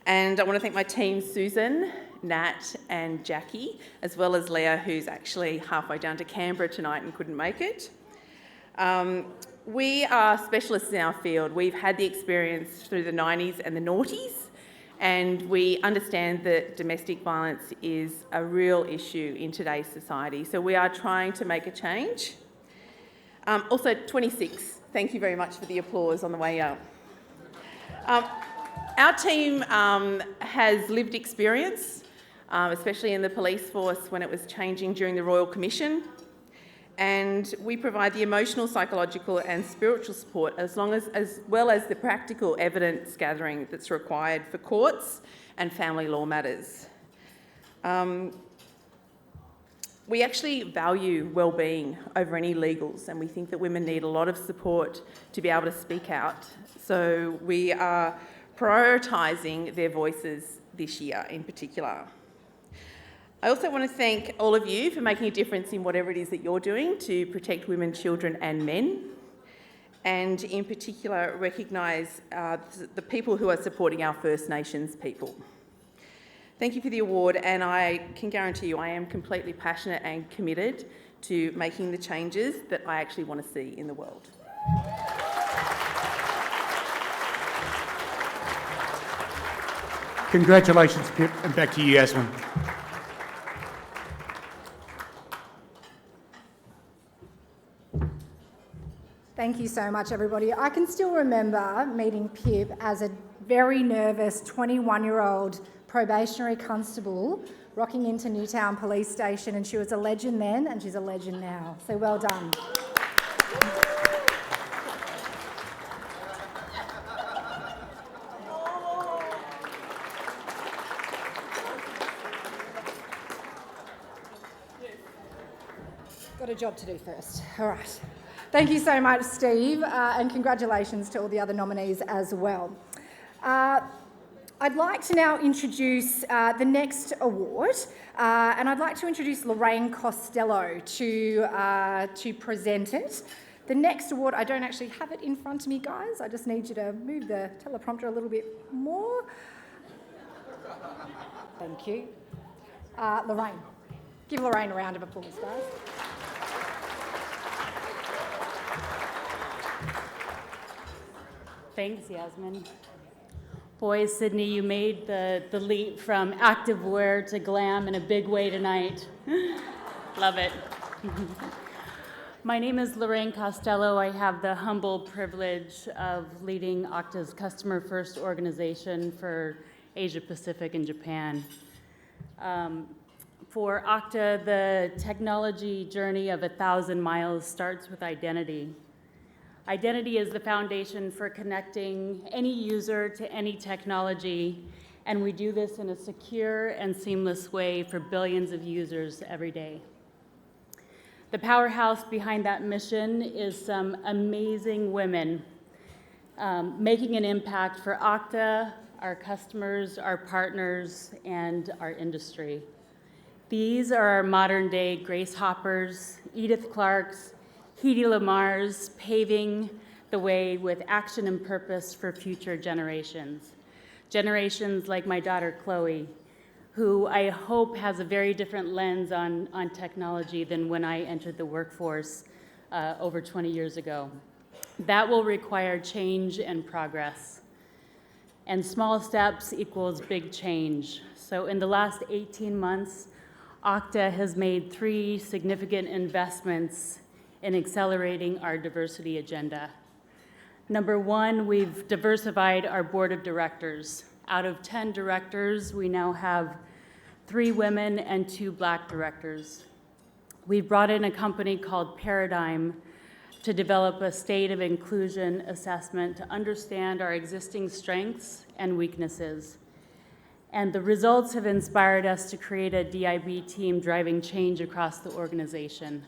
And I want to thank my team, Susan, Nat and Jackie, as well as Leah, who's actually halfway down to Canberra tonight and couldn't make it. We are specialists in our field. We've had the experience through the 90s and the noughties, and we understand that domestic violence is a real issue in today's society. So we are trying to make a change. Also, 26, thank you very much for the applause on the way up. Our team has lived experience, especially in the police force when it was changing during the Royal Commission. And we provide the emotional, psychological and spiritual support as well as the practical evidence gathering that's required for courts and family law matters. We actually value well-being over any legals, and we think that women need a lot of support to be able to speak out. So we are prioritising their voices this year in particular. I also want to thank all of you for making a difference in whatever it is that you're doing to protect women, children and men, and in particular recognise the people who are supporting our First Nations people. Thank you for the award, and I can guarantee you I am completely passionate and committed to making the changes that I actually want to see in the world. Congratulations, Pip, and back to you, Yasmin. Thank you so much, everybody. I can still remember meeting Pip as a very nervous 21-year-old probationary constable rocking into Newtown Police Station, and she was a legend then and she's a legend now. So well done. Got a job to do first. All right. Thank you so much, Steve, and congratulations to all the other nominees as well. I'd like to now introduce the next award, and I'd like to introduce Lorraine Costello to present it. The next award, I don't actually have it in front of me, guys. I just need you to move the teleprompter a little bit more. Thank you. Lorraine. Give Lorraine a round of applause, guys. Thanks, Yasmin. Boy, Sydney, you made the leap from activewear to glam in a big way tonight. Love it. My name is Lorraine Costello. I have the humble privilege of leading AWSA's Customer First organization for Asia Pacific and Japan. For AWSA, the technology journey of 1,000 miles starts with identity. Identity is the foundation for connecting any user to any technology, and we do this in a secure and seamless way for billions of users every day. The powerhouse behind that mission is some amazing women making an impact for AWSA, our customers, our partners, and our industry. These are our modern-day Grace Hoppers, Edith Clarks, Hedy Lamar's, paving the way with action and purpose for future generations. Generations like my daughter, Chloe, who I hope has a very different lens on technology than when I entered the workforce over 20 years ago. That will require change and progress. And small steps equals big change. So in the last 18 months, AWSA has made 3 significant investments in accelerating our diversity agenda. Number 1, we've diversified our board of directors. Out of 10 directors, we now have 3 women and 2 Black directors. We brought in a company called Paradigm to develop a state of inclusion assessment to understand our existing strengths and weaknesses. And the results have inspired us to create a DIB team driving change across the organization.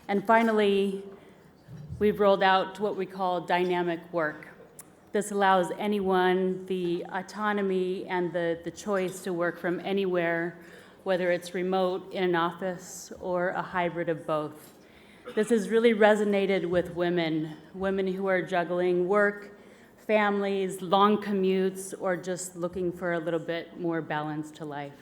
And finally, we've rolled out what we call dynamic work. This allows anyone the autonomy and the choice to work from anywhere, whether it's remote, in an office, or a hybrid of both. This has really resonated with women who are juggling work, families, long commutes, or just looking for a little bit more balance to life.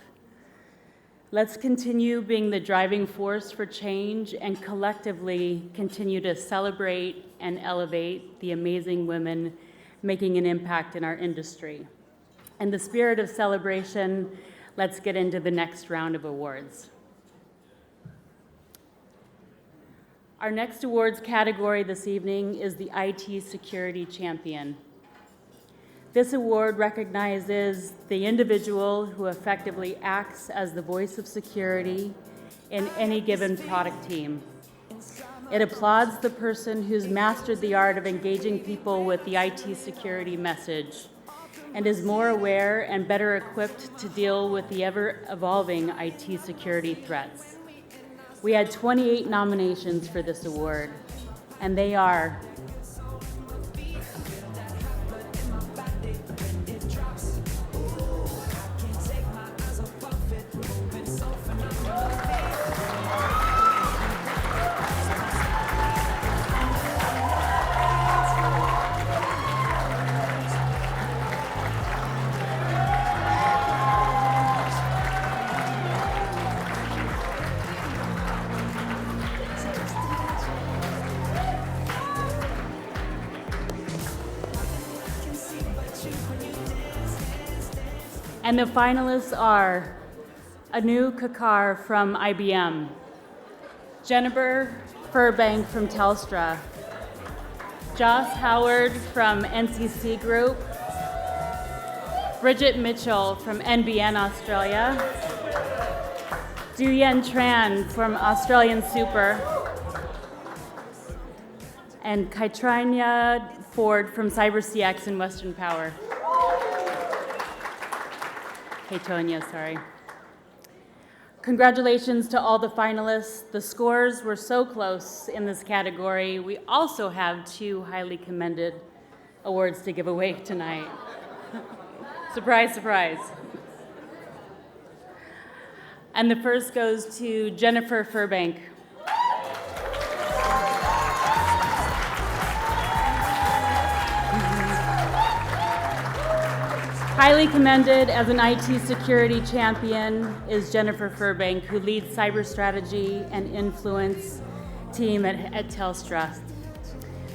Let's continue being the driving force for change and collectively continue to celebrate and elevate the amazing women making an impact in our industry. In the spirit of celebration, let's get into the next round of awards. Our next awards category this evening is the IT Security Champion. This award recognizes the individual who effectively acts as the voice of security in any given product team. It applauds the person who's mastered the art of engaging people with the IT security message and is more aware and better equipped to deal with the ever-evolving IT security threats. We had 28 nominations for this award, and they are and the finalists are Anu Kakar from IBM, Jennifer Furbank from Telstra, Joss Howard from NCC Group, Bridget Mitchell from NBN Australia, Duyen Tran from Australian Super, and Kaitrania Ford from CyberCX and Western Power. Tonya, sorry. Congratulations to all the finalists. The scores were so close in this category. We also have 2 highly commended awards to give away tonight. Surprise, surprise. And the first goes to Jennifer Furbank. Highly commended as an IT security champion is Jennifer Furbank, who leads cyber strategy and influence team at Telstra.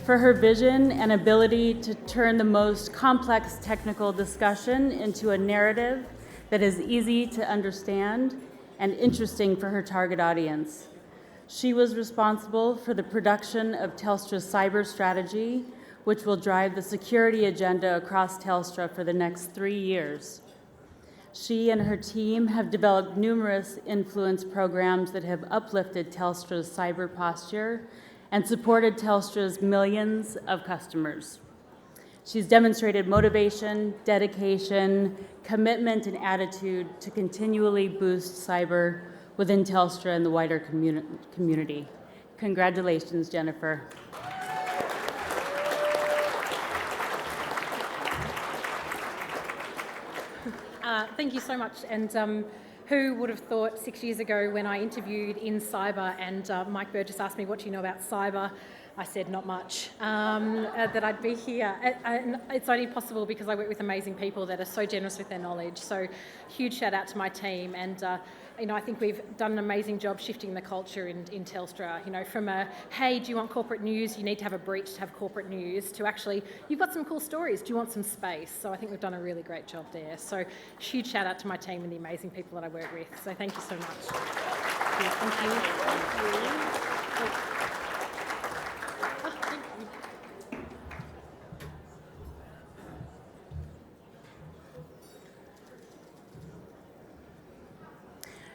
for her vision and ability to turn the most complex technical discussion into a narrative that is easy to understand and interesting for her target audience. She was responsible for the production of Telstra's cyber strategy, which will drive the security agenda across Telstra for the next 3 years. She and her team have developed numerous influence programs that have uplifted Telstra's cyber posture and supported Telstra's millions of customers. She's demonstrated motivation, dedication, commitment, and attitude to continually boost cyber within Telstra and the wider community. Congratulations, Jennifer. Thank you so much. And who would have thought 6 years ago when I interviewed in cyber and Mike Burgess asked me, what do you know about cyber? I said not much, that I'd be here. And it's only possible because I work with amazing people that are so generous with their knowledge. So huge shout out to my team. And I think we've done an amazing job shifting the culture in Telstra, from a, hey, do you want corporate news? You need to have a breach to have corporate news, to actually, you've got some cool stories. Do you want some space? So I think we've done a really great job there. So huge shout out to my team and the amazing people that I work with. So thank you so much. Yeah, thank you. Thank you.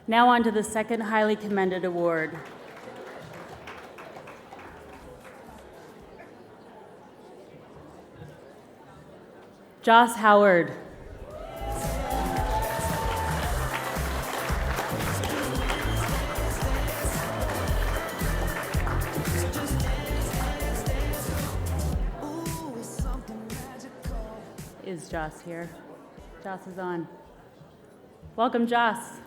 Now on to the second highly commended award. Joss Howard. Is Joss here? Joss is on. Welcome, Joss.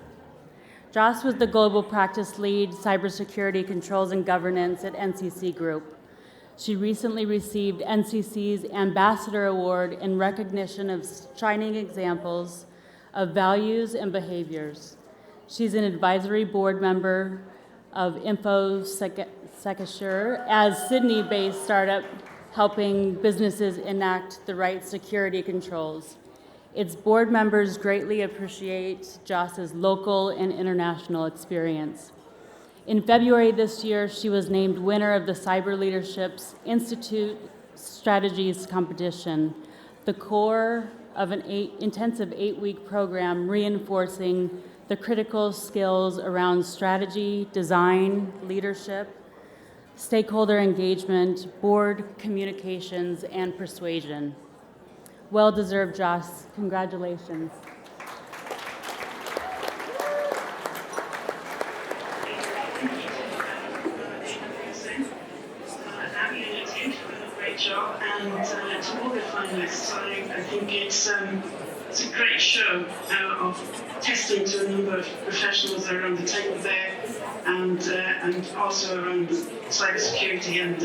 Joss was the Global Practice Lead, Cybersecurity Controls and Governance at NCC Group. She recently received NCC's Ambassador Award in recognition of shining examples of values and behaviors. She's an advisory board member of InfoSecure, as Sydney-based startup helping businesses enact the right security controls. Its board members greatly appreciate Joss's local and international experience. In February this year, she was named winner of the Cyber Leadership's Institute Strategies Competition, the core of an intensive 8-week program reinforcing the critical skills around strategy, design, leadership, stakeholder engagement, board communications, and persuasion. Well-deserved, Joss. Congratulations. Great job, and to all the finalists, I think it's a great show of testing to a number of professionals that are on the table there, and also around cybersecurity. And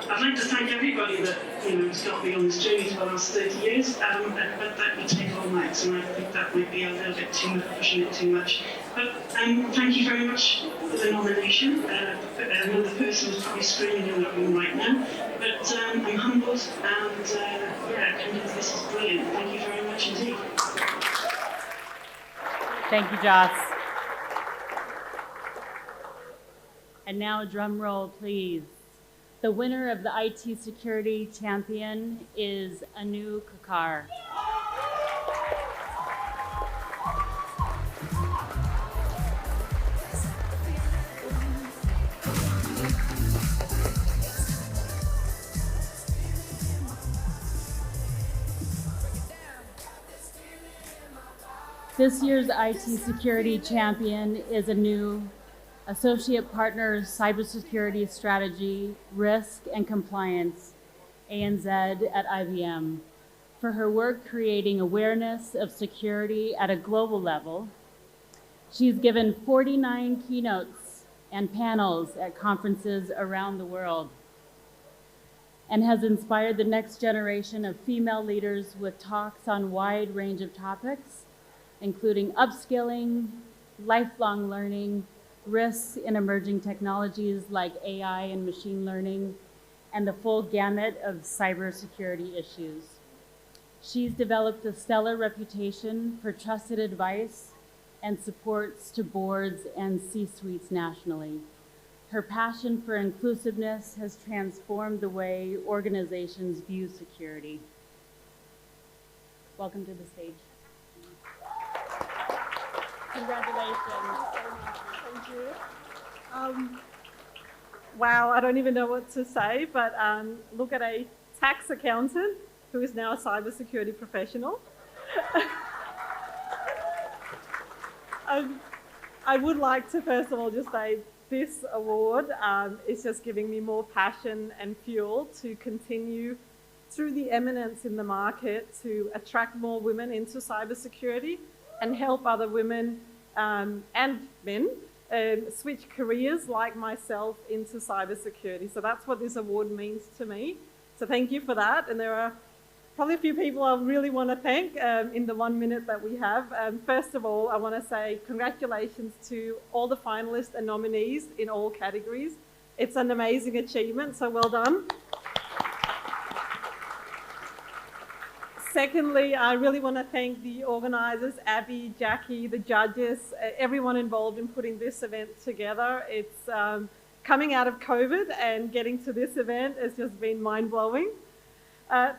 I'd like to thank everybody that has got me on this journey for the last 30 years. But that would take all night, so I think that might be a little bit too much, pushing it too much. But thank you very much for the nomination. Another person is probably screaming in that room right now. But I'm humbled, and this is brilliant. Thank you very much indeed. Thank you, Joss. And now, drum roll, please. The winner of the IT Security Champion is Anu Kakar. This year's IT Security Champion is Anu, Associate Partner, Cybersecurity Strategy, Risk and Compliance, ANZ at IBM, for her work creating awareness of security at a global level. She's given 49 keynotes and panels at conferences around the world, and has inspired the next generation of female leaders with talks on a wide range of topics, including upskilling, lifelong learning, risks in emerging technologies like AI and machine learning, and the full gamut of cybersecurity issues. She's developed a stellar reputation for trusted advice and supports to boards and C-suites nationally. Her passion for inclusiveness has transformed the way organizations view security. Welcome to the stage. Congratulations. Thank you. Wow, I don't even know what to say, but look at a tax accountant who is now a cybersecurity professional. I would like to first of all just say this award is just giving me more passion and fuel to continue through the eminence in the market to attract more women into cybersecurity and help other women and men switch careers like myself into cybersecurity. So that's what this award means to me. So thank you for that. And there are probably a few people I really want to thank in the 1 minute that we have. First of all, I want to say congratulations to all the finalists and nominees in all categories. It's an amazing achievement, so well done. Secondly, I really want to thank the organisers, Abby, Jackie, the judges, everyone involved in putting this event together. It's coming out of COVID and getting to this event has just been mind-blowing.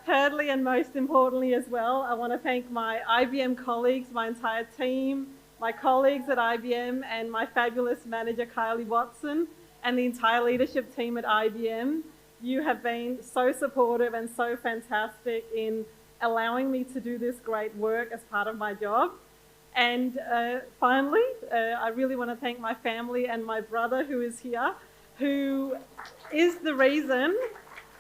Thirdly, and most importantly as well, I want to thank my IBM colleagues, my entire team, my colleagues at IBM and my fabulous manager, Kylie Watson, and the entire leadership team at IBM. You have been so supportive and so fantastic in allowing me to do this great work as part of my job. And finally, I really want to thank my family and my brother who is here, who is the reason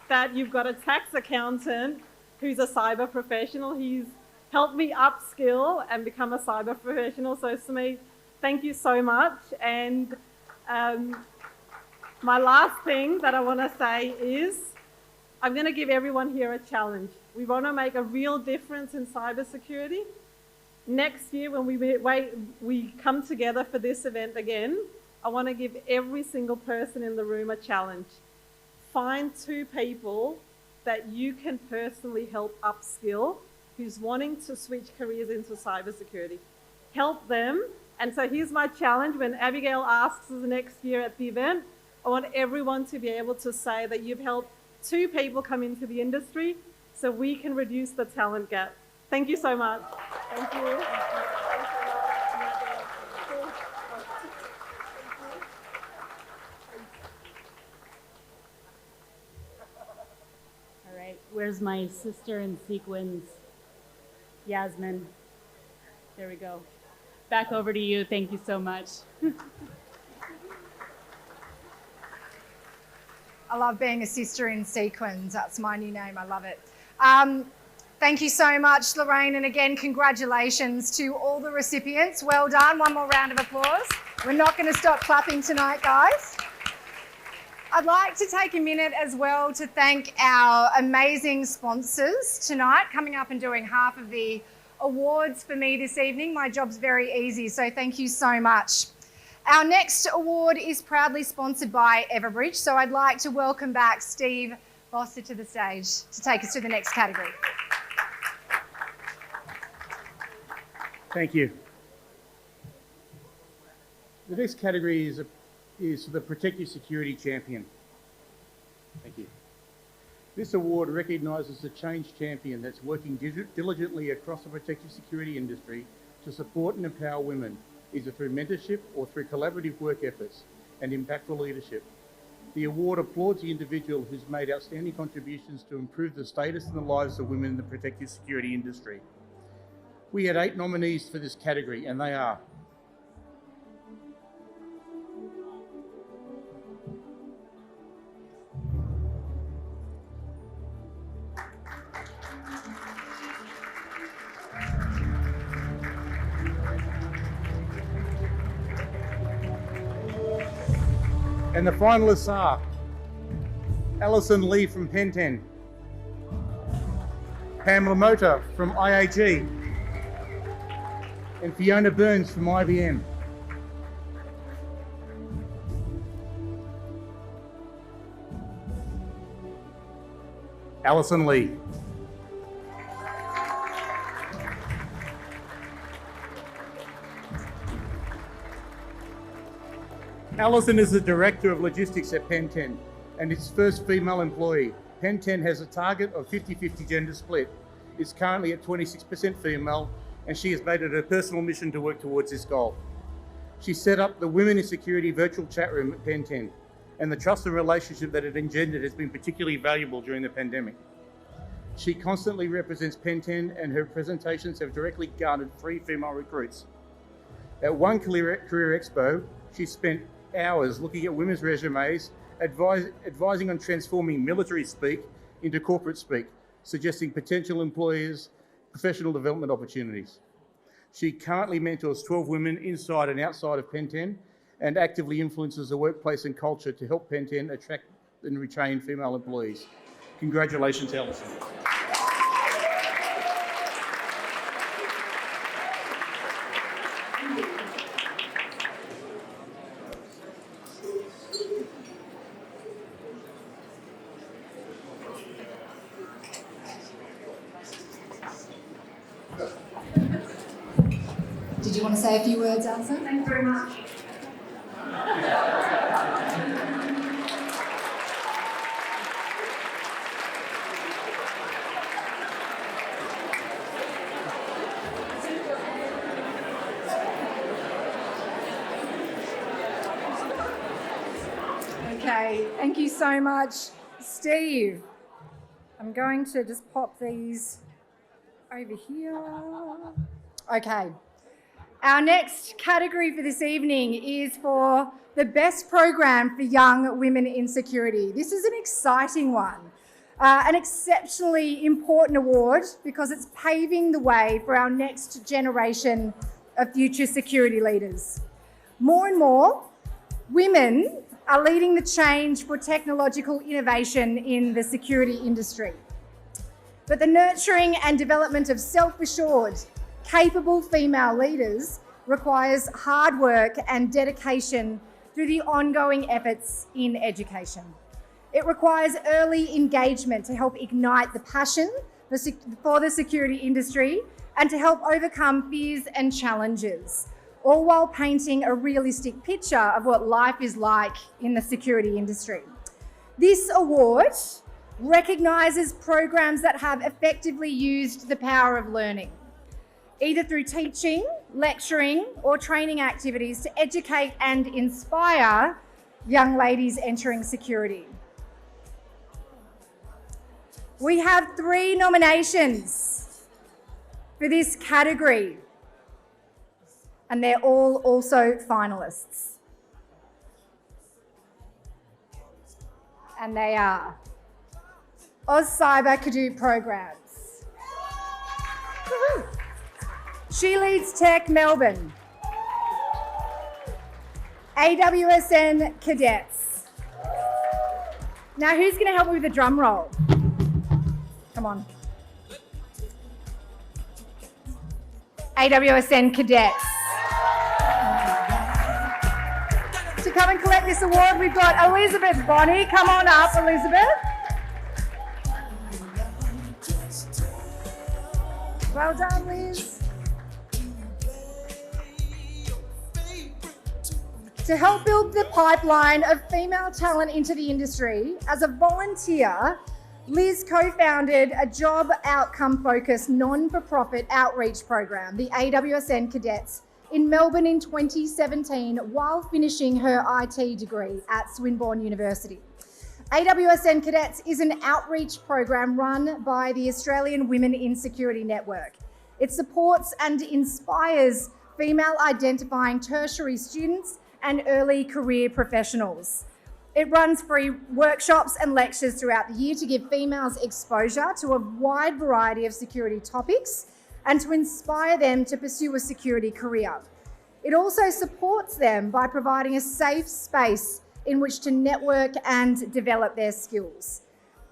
that you've got a tax accountant who's a cyber professional. He's helped me upskill and become a cyber professional. So Smeet, thank you so much. And my last thing that I want to say is I'm going to give everyone here a challenge. We want to make a real difference in cybersecurity. Next year, when we come together for this event again, I want to give every single person in the room a challenge. Find 2 people that you can personally help upskill who's wanting to switch careers into cybersecurity. Help them. And so here's my challenge. When Abigail asks us next year at the event, I want everyone to be able to say that you've helped 2 people come into the industry so we can reduce the talent gap. Thank you so much. Thank you. All right, where's my sister in sequins? Yasmin. There we go. Back over to you. Thank you so much. I love being a sister in sequins. That's my new name. I love it. Thank you so much, Lorraine. And again, congratulations to all the recipients. Well done. One more round of applause. We're not going to stop clapping tonight, guys. I'd like to take a minute as well to thank our amazing sponsors tonight, coming up and doing half of the awards for me this evening. My job's very easy, so thank you so much. Our next award is proudly sponsored by Everbridge, so I'd like to welcome back Steve Boster to the stage to take us to the next category. Thank you. The next category is the Protective Security Champion. Thank you. This award recognises the change champion that's working diligently across the protective security industry to support and empower women, either through mentorship or through collaborative work efforts and impactful leadership. The award applauds the individual who's made outstanding contributions to improve the status and the lives of women in the protective security industry. We had 8 nominees for this category, and they are and the finalists are Alison Lee from Penten, Pamela Mota from IAG, and Fiona Burns from IBM. Alison Lee. Alison is the Director of Logistics at Pen 10 and its first female employee. Pen 10 has a target of 50-50 gender split. It's currently at 26% female, and she has made it her personal mission to work towards this goal. She set up the Women in Security virtual chat room at Pen 10, and the trust and relationship that it engendered has been particularly valuable during the pandemic. She constantly represents Pen 10, and her presentations have directly garnered 3 female recruits. At one career expo, she spent hours looking at women's resumes, advising on transforming military speak into corporate speak, suggesting potential employers professional development opportunities. She currently mentors 12 women inside and outside of Pen 10 and actively influences the workplace and culture to help Pen 10 attract and retain female employees. Congratulations, Alison. Did you want to say a few words, Alison? Thanks very much. Okay, thank you so much, Steve. I'm going to just pop these over here. Okay. Our next category for this evening is for the best program for young women in security. This is an exciting one, an exceptionally important award because it's paving the way for our next generation of future security leaders. More and more, women are leading the change for technological innovation in the security industry. But the nurturing and development of self-assured, capable female leaders requires hard work and dedication through the ongoing efforts in education. It requires early engagement to help ignite the passion for the security industry and to help overcome fears and challenges, all while painting a realistic picture of what life is like in the security industry. This award recognises programs that have effectively used the power of learning, either through teaching, lecturing, or training activities to educate and inspire young ladies entering security. We have 3 nominations for this category, and they're all also finalists. And they are AusCyber Cadoot programs. Woo-hoo. She Leads Tech Melbourne, AWSN Cadets. Now who's going to help me with the drum roll? Come on. AWSN Cadets. To come and collect this award, we've got Elizabeth Bonney. Come on up, Elizabeth. Well done, Liz. To help build the pipeline of female talent into the industry, as a volunteer, Liz co-founded a job outcome-focused non-for-profit outreach program, the AWSN Cadets, in Melbourne in 2017 while finishing her IT degree at Swinburne University. AWSN Cadets is an outreach program run by the Australian Women in Security Network. It supports and inspires female identifying tertiary students and early career professionals. It runs free workshops and lectures throughout the year to give females exposure to a wide variety of security topics and to inspire them to pursue a security career. It also supports them by providing a safe space in which to network and develop their skills.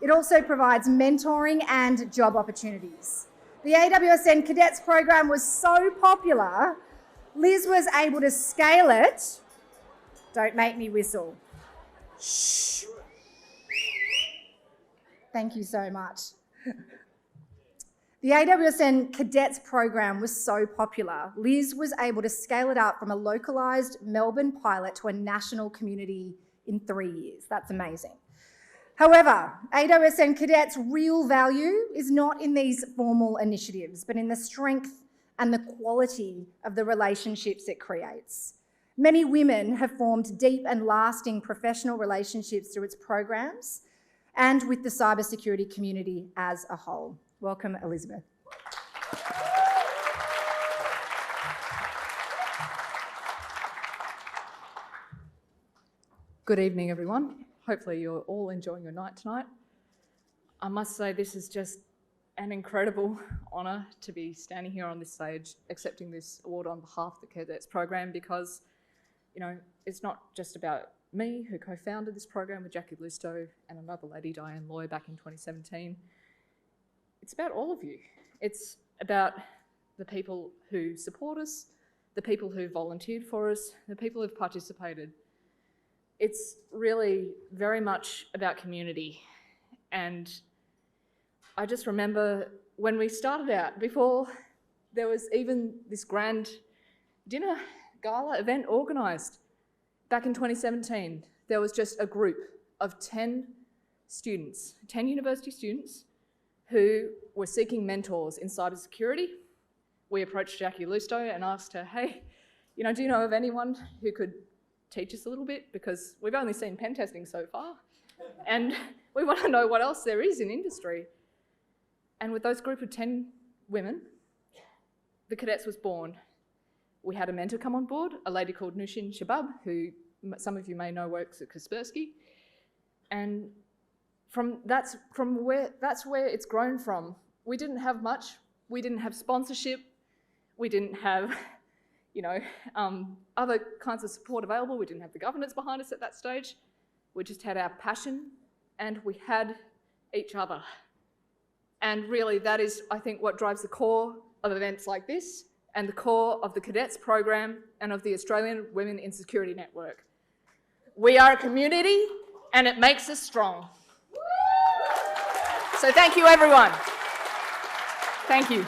It also provides mentoring and job opportunities. The AWSN Cadets program was so popular, Liz was able to scale it. Don't make me whistle. Shh. Thank you so much. The AWSN Cadets program was so popular, Liz was able to scale it up from a localised Melbourne pilot to a national community in 3 years. That's amazing. However, AWSN Cadets' real value is not in these formal initiatives, but in the strength and the quality of the relationships it creates. Many women have formed deep and lasting professional relationships through its programs and with the cybersecurity community as a whole. Welcome, Elizabeth. Good evening, everyone. Hopefully you're all enjoying your night tonight. I must say this is just an incredible honour to be standing here on this stage accepting this award on behalf of the Cadets program because, you know, it's not just about me who co-founded this program with Jackie Lustow and another lady, Diane Loy, back in 2017. It's about all of you. It's about the people who support us, the people who volunteered for us, the people who've participated. It's really very much about community. And I just remember when we started out, before there was even this grand dinner gala event organised back in 2017, there was just a group of 10 students, 10 university students who were seeking mentors in cybersecurity. We approached Jackie Lustow and asked her, hey, you know, do you know of anyone who could teach us a little bit? Because we've only seen pen testing so far. And we want to know what else there is in industry. And with those group of 10 women, the Cadets was born. We had a mentor come on board, a lady called Nushin Shabab, who some of you may know works at Kaspersky. And that's where it's grown from. We didn't have much. We didn't have sponsorship. We didn't have, you know, other kinds of support available. We didn't have the governance behind us at that stage. We just had our passion and we had each other. And really that is, I think, what drives the core of events like this and the core of the Cadets program and of the Australian Women in Security Network. We are a community and it makes us strong. So thank you, everyone. Thank you.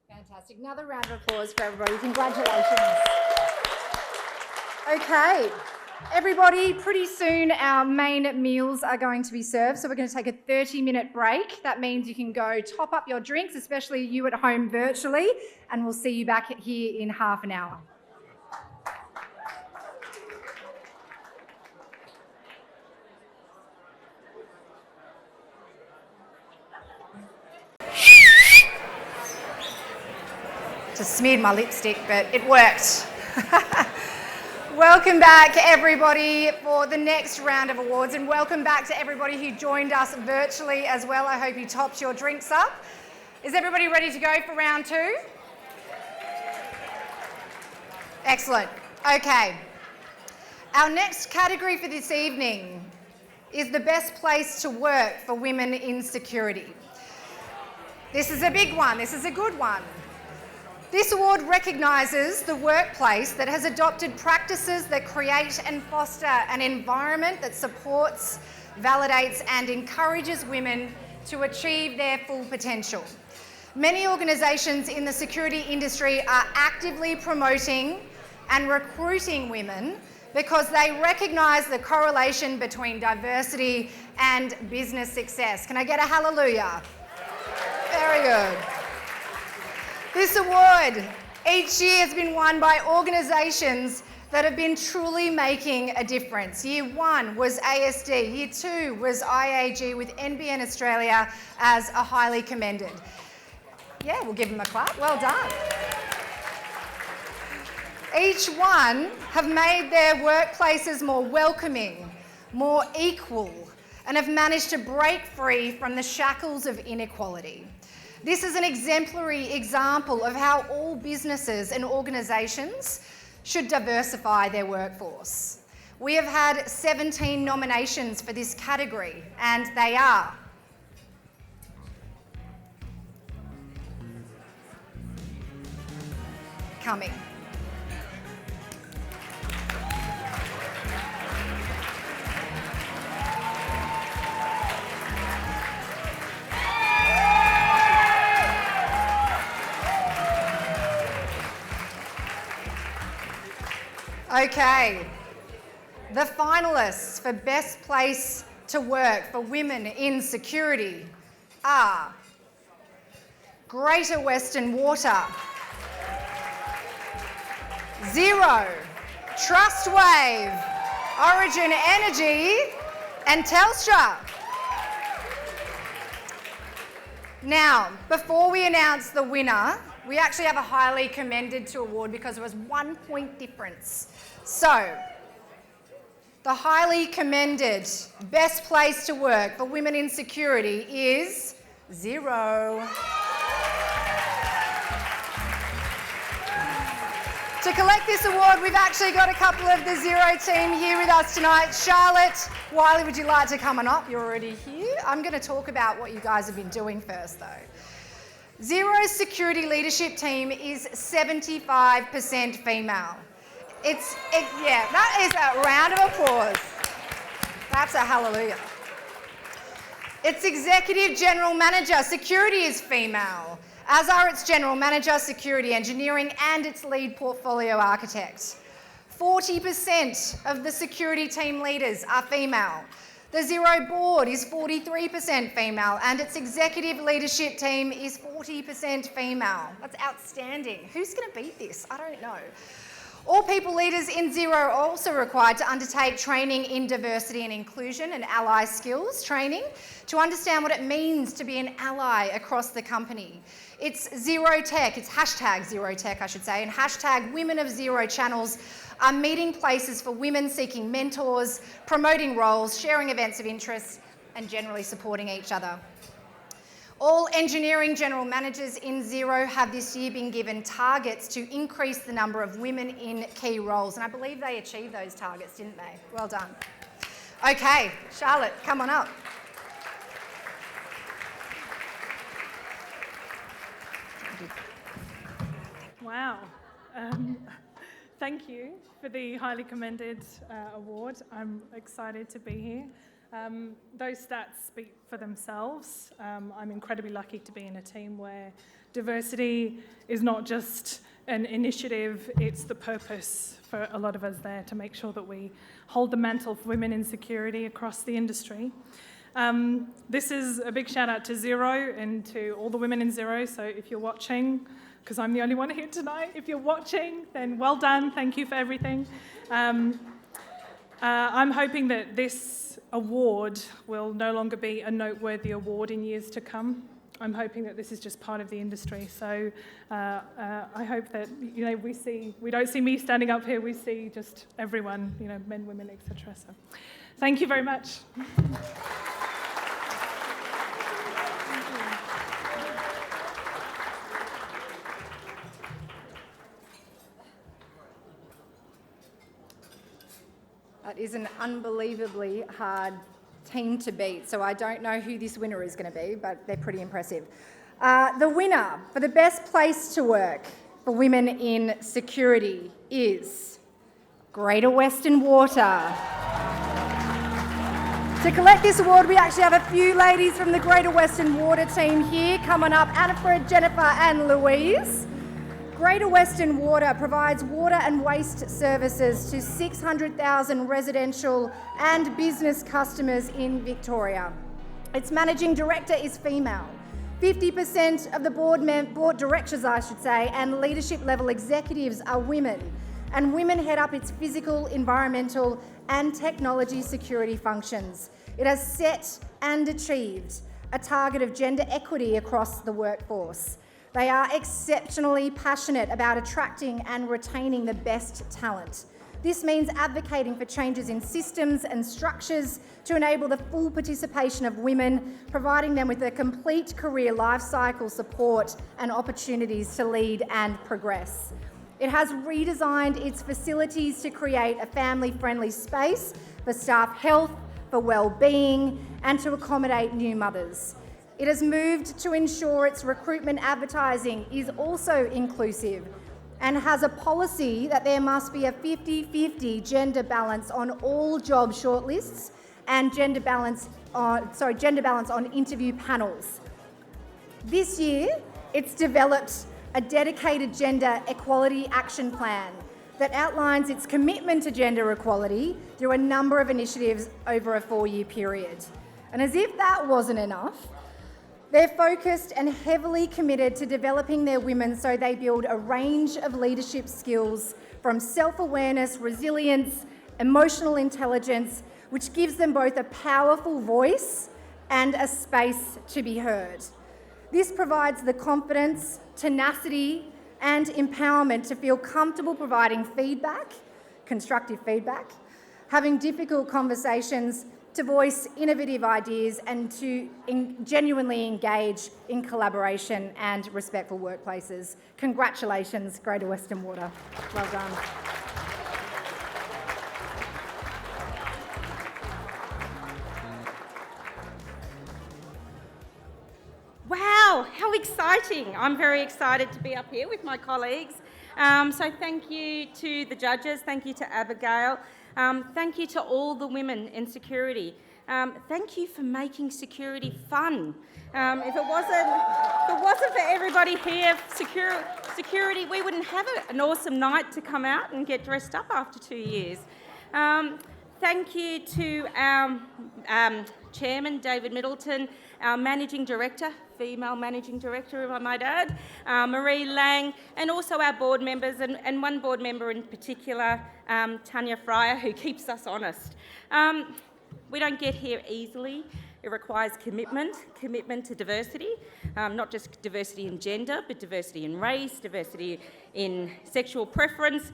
Fantastic. Another round of applause for everybody. Congratulations. Okay. Everybody, pretty soon our main meals are going to be served, so we're going to take a 30-minute break. That means you can go top up your drinks, especially you at home virtually, and we'll see you back here in half an hour. Just smeared my lipstick, but it worked. Welcome back, everybody, for the next round of awards, and welcome back to everybody who joined us virtually as well. I hope you topped your drinks up. Is everybody ready to go for round two? Excellent. Okay. Our next category for this evening is the best place to work for women in security. This is a big one. This is a good one. This award recognises the workplace that has adopted practices that create and foster an environment that supports, validates and encourages women to achieve their full potential. Many organisations in the security industry are actively promoting and recruiting women because they recognise the correlation between diversity and business success. Can I get a hallelujah? Very good. This award each year has been won by organisations that have been truly making a difference. Year 1 was ASD, Year 2 was IAG, with NBN Australia as a highly commended. Yeah, we'll give them a clap. Well done. Each one have made their workplaces more welcoming, more equal, and have managed to break free from the shackles of inequality. This is an exemplary example of how all businesses and organisations should diversify their workforce. We have had 17 nominations for this category, and they are coming. Okay, the finalists for Best Place to Work for Women in Security are Greater Western Water, Xero, Trustwave, Origin Energy and Telstra. Now, before we announce the winner, we actually have a highly commended to award because there was 1 point difference. So, the highly commended Best Place to Work for Women in Security is Xero. To collect this award, we've actually got a couple of the Xero team here with us tonight. Charlotte, Wiley, would you like to come on up? You're already here. I'm going to talk about what you guys have been doing first, though. Xero's security leadership team is 75% female. Yeah, that is a round of applause. That's a hallelujah. Its executive general manager, security, is female, as are its general manager, security engineering, and its lead portfolio architect. 40% of the security team leaders are female. The Xero board is 43% female, and its executive leadership team is 40% female. That's outstanding. Who's going to beat this? I don't know. All people leaders in Xero are also required to undertake training in diversity and inclusion and ally skills training to understand what it means to be an ally across the company. It's Xero Tech, it's hashtag Xero Tech, I should say, and hashtag Women of Xero channels are meeting places for women seeking mentors, promoting roles, sharing events of interest, and generally supporting each other. All engineering general managers in Xero have this year been given targets to increase the number of women in key roles, and I believe they achieved those targets, didn't they? Well done. Okay, Charlotte, come on up. Wow. Thank you for the highly commended award. I'm excited to be here. Those stats speak for themselves. I'm incredibly lucky to be in a team where diversity is not just an initiative, it's the purpose for a lot of us there to make sure that we hold the mantle for women in security across the industry. This is a big shout out to Xero and to all the women in Xero, so if you're watching, because I'm the only one here tonight, if you're watching, then well done, thank you for everything. I'm hoping that this award will no longer be a noteworthy award in years to come. I'm hoping that this is just part of the industry. So I hope that we don't see me standing up here. We see just everyone, men, women, etc. So thank you very much. That is an unbelievably hard team to beat, so I don't know who this winner is going to be, but they're pretty impressive. The winner for the Best Place to Work for Women in Security is Greater Western Water. To collect this award, we actually have a few ladies from the Greater Western Water team here. Coming up, Annafred, Jennifer and Louise. Greater Western Water provides water and waste services to 600,000 residential and business customers in Victoria. Its managing director is female. 50% of the board directors, I should say, and leadership level executives are women. And women head up its physical, environmental and technology security functions. It has set and achieved a target of gender equity across the workforce. They are exceptionally passionate about attracting and retaining the best talent. This means advocating for changes in systems and structures to enable the full participation of women, providing them with a complete career life cycle support and opportunities to lead and progress. It has redesigned its facilities to create a family-friendly space for staff health, for well-being, and to accommodate new mothers. It has moved to ensure its recruitment advertising is also inclusive, and has a policy that there must be a 50-50 gender balance on all job shortlists and gender balance on interview panels. This year, it's developed a dedicated gender equality action plan that outlines its commitment to gender equality through a number of initiatives over a 4-year period. And as if that wasn't enough, they're focused and heavily committed to developing their women so they build a range of leadership skills from self-awareness, resilience, emotional intelligence, which gives them both a powerful voice and a space to be heard. This provides the confidence, tenacity, and empowerment to feel comfortable providing feedback, constructive feedback, having difficult conversations, to voice innovative ideas and to genuinely engage in collaboration and respectful workplaces. Congratulations, Greater Western Water. Well done. Wow, how exciting. I'm very excited to be up here with my colleagues. So thank you to the judges, thank you to Abigail, thank you to all the women in security. Thank you for making security fun. If it wasn't for everybody here, security, we wouldn't have an awesome night to come out and get dressed up after 2 years. Thank you to our Chairman, David Middleton, our Managing Director, female Managing Director, if I might add, Marie Lang, and also our board members, and one board member in particular, Tanya Fryer, who keeps us honest. We don't get here easily. It requires commitment to diversity, not just diversity in gender, but diversity in race, diversity in sexual preference,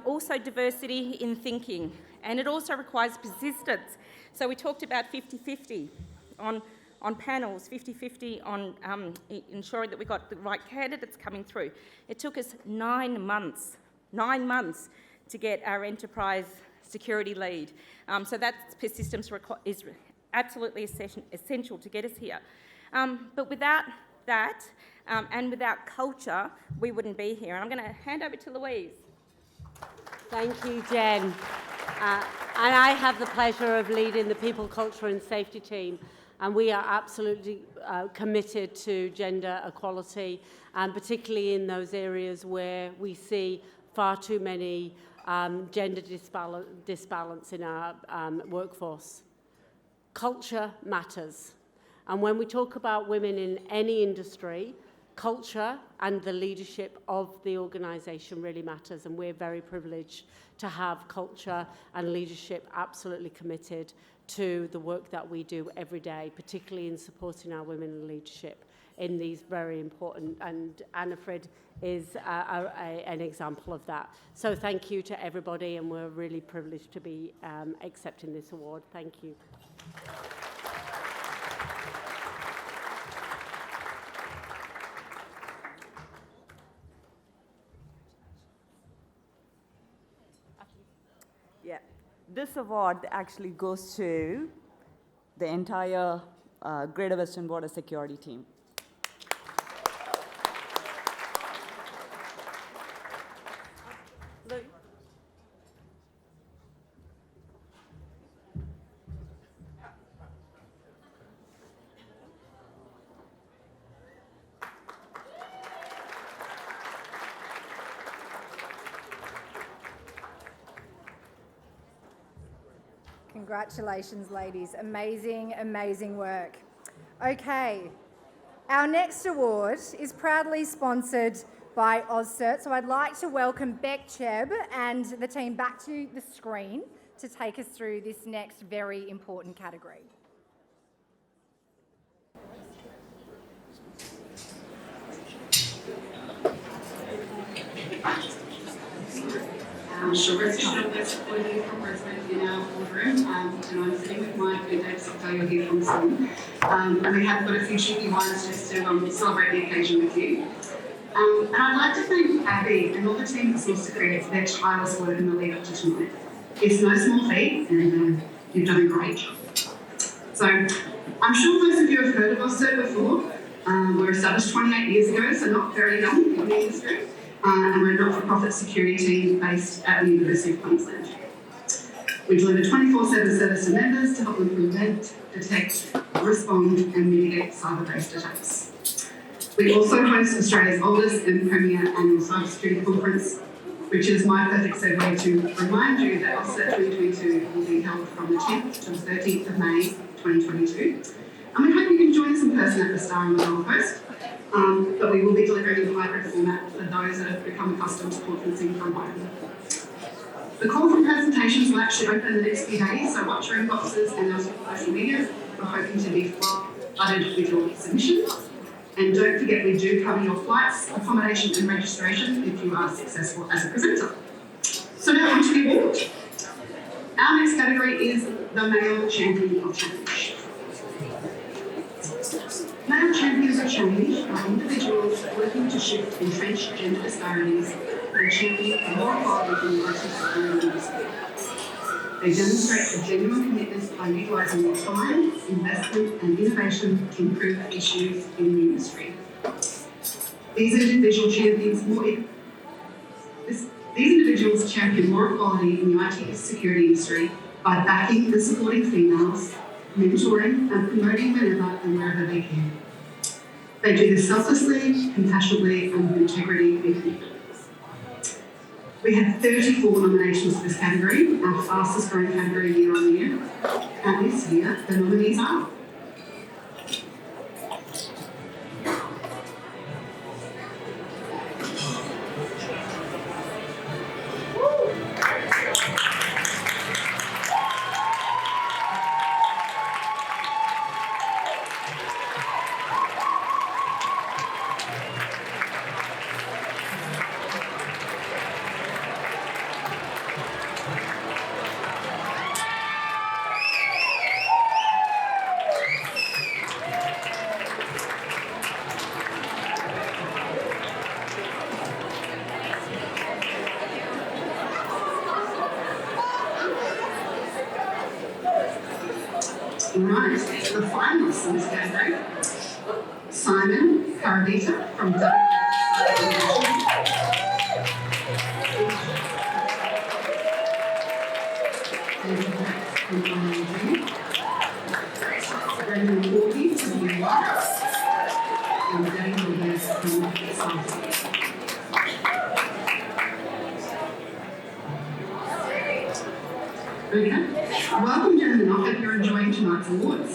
also diversity in thinking. And it also requires persistence. So we talked about 50-50 on panels, 50-50 on ensuring that we got the right candidates coming through. It took us 9 months to get our enterprise security lead. So that persistence is absolutely essential to get us here. But without that and without culture, we wouldn't be here. And I'm going to hand over to Louise. Thank you, Jen. And I have the pleasure of leading the People, Culture and Safety team. And we are absolutely committed to gender equality, and particularly in those areas where we see far too many gender disbalance in our workforce. Culture matters. And when we talk about women in any industry, culture and the leadership of the organisation really matters, and we're very privileged to have culture and leadership absolutely committed to the work that we do every day, particularly in supporting our women in leadership in these very important, and Annafrid is an example of that. So thank you to everybody, and we're really privileged to be accepting this award. Thank you. Yeah, this award actually goes to the entire Greater Western Border Security team. Congratulations, ladies. Amazing, amazing work. Okay, our next award is proudly sponsored by AWSA. So I'd like to welcome Beck Chebb and the team back to the screen to take us through this next very important category. Sure, it's Charlotte West from Brisbane in our boardroom, and I'm sitting with my good neighbour Octavio here from Sydney. And we have got a few cheeky wines just to celebrate the occasion with you. And I'd like to thank Abby and all the team at Source to Create for their tireless work in the lead up to tonight. It's no small feat, and you've done a great job. So, I'm sure most of you have heard of AWSA before. We're established 28 years ago, so not very young in the industry. and we're a not-for-profit security team based at the University of Queensland. We deliver 24/7 service to members to help them prevent, detect, respond and mitigate cyber-based attacks. We also host Australia's oldest and premier annual cybersecurity conference, which is my perfect segue to remind you that AWSA 2022 will be held from the 10th to the 13th of May 2022. And we hope you can join us in person at the Star on the Gold Coast, but we will be delivering in a hybrid format for those that have become accustomed to conferencing from home. The call for presentations will actually open in the next few days, so watch your inboxes and our social media. We're hoping to be flooded with your submissions. And don't forget, we do cover your flights, accommodation and registration if you are successful as a presenter. So now on to the award. Our next category is the Male Champion of Change. Male champions of change are individuals working to shift entrenched gender disparities and champion for more equality in the IT security industry. They demonstrate a genuine commitment by utilising their time, investment and innovation to improve issues in the industry. These individuals champion more equality in the IT security industry by backing and supporting females, mentoring and promoting whenever and wherever they can. They do this selflessly, compassionately and with integrity and commitment. We had 34 nominations for this category, our fastest growing category year on year. And this year, the nominees are right, the finalists in this category. Simon Paravita from AWSA. Brendan Corby from the US. And Daniel Lewis from South. Okay. Welcome, gentlemen. I hope you're enjoying tonight's awards.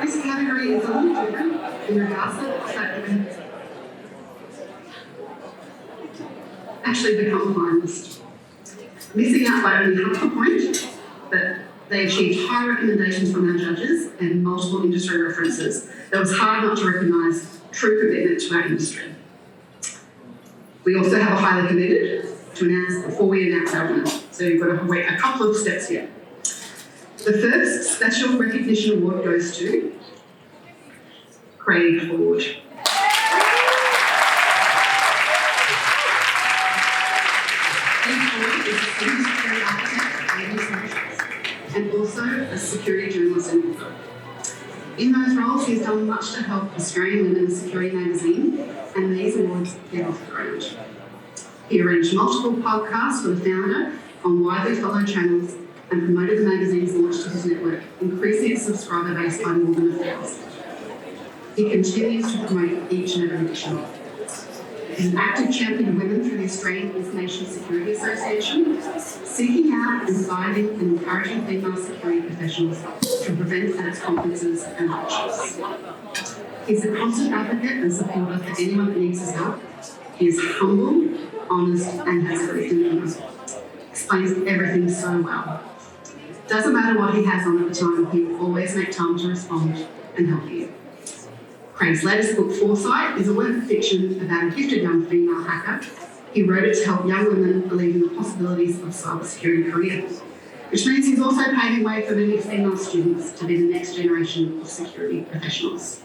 This category is a little different in regards to the fact that we actually become a finalist. Missing out by only half a point, but they achieved high recommendations from our judges and multiple industry references. It was hard not to recognise true commitment to our industry. We also have a highly committed to announce before we announce our winner. So you've got to wait a couple of steps here. The first special recognition award goes to Craig Ford. Craig Ford is a senior security architect at AWSA and also a security journalist and author. In those roles, he's done much to help Australian Women in Security magazine, and these awards get off the ground. He arranged multiple podcasts for the founder on widely followed channels and promoted the magazine's launch to his network, increasing its subscriber base by more than 1,000. He continues to promote each and every edition. He's an active champion of women through the Australian Information Security Association, seeking out and finding and encouraging female security professionals to prevent at its conferences and workshops. He's a constant advocate and supporter for anyone that needs his help. He is humble, honest, and has faith in humour. Explains everything so well. Doesn't matter what he has on at the time, he will always make time to respond and help you. Craig's latest book, Foresight, is a work of fiction about a gifted young female hacker. He wrote it to help young women believe in the possibilities of cybersecurity careers, which means he's also paving way for many female students to be the next generation of security professionals.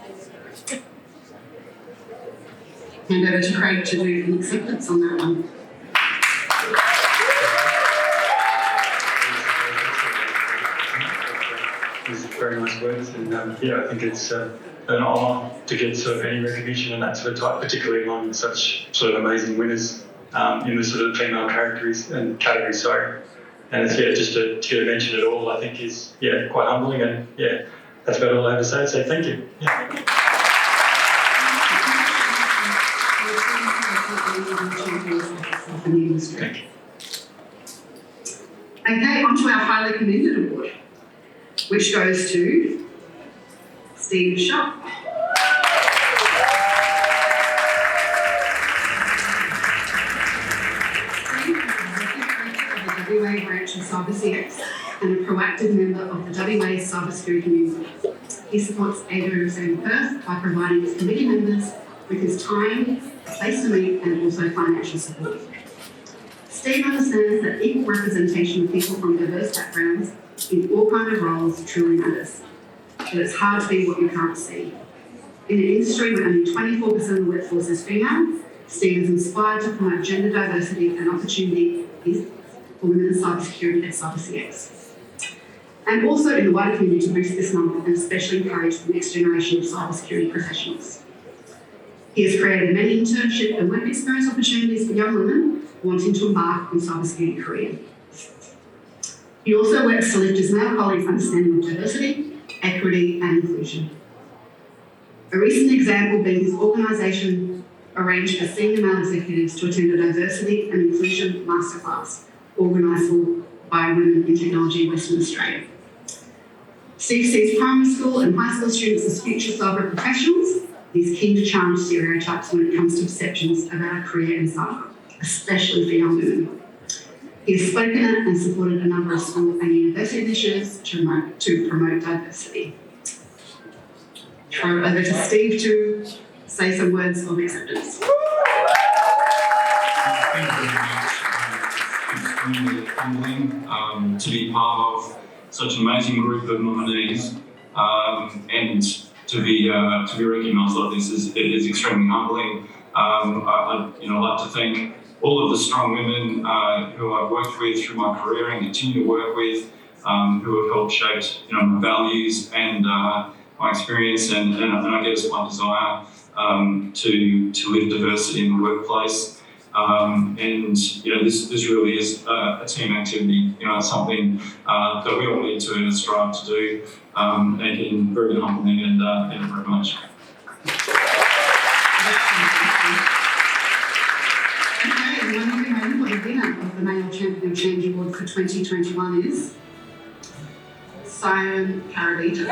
Hand over to Craig to do an acceptance on that one. These are very nice words, and yeah, I think it's an honour to get sort of any recognition and that sort of type, particularly among such sort of amazing winners in the sort of female categories. Sorry. And it's, just to mention it all, I think is quite humbling, and that's about all I have to say. So thank you. Thank you. Okay, on to our highly commended award, which goes to Steve Sharp. WA branch of CyberCX and a proactive member of the WA cybersecurity community. He supports AWSA in Perth by providing its committee members with his time, place to meet, and also financial support. Steve understands that equal representation of people from diverse backgrounds in all kinds of roles truly matters, but it's hard to be what you can't see. In an industry where only 24% of the workforce is female, Steve is inspired to promote gender diversity and opportunity for women in cybersecurity at CyberCX. And also in the wider community to boost this number and especially encourage the next generation of cybersecurity professionals. He has created many internship and work experience opportunities for young women wanting to embark on cybersecurity career. He also works to lift his male colleagues' understanding of diversity, equity and inclusion. A recent example being his organisation arranged for senior male executives to attend a diversity and inclusion masterclass organised by Women in Technology Western Australia. Steve sees primary school and high school students as future cyber professionals. He's keen to challenge stereotypes when it comes to perceptions about a career in cyber, especially for young women. He has spoken at and supported a number of school and university initiatives to promote diversity. Throw it over to Steve to say some words of acceptance. Thank you very much. It's extremely humbling to be part of such an amazing group of nominees, and to be recognised like this is extremely humbling. I'd like to thank all of the strong women who I've worked with through my career and continue to work with, who have helped shape my values and my experience, and I guess my desire to live diversity in the workplace. This really is a team activity. It's something that we all need to strive to do. Again, very humbling, and thank you very much. Okay, and one thing I know what the winner of the Male Champion of Change Award for 2021 is Simon Carabita.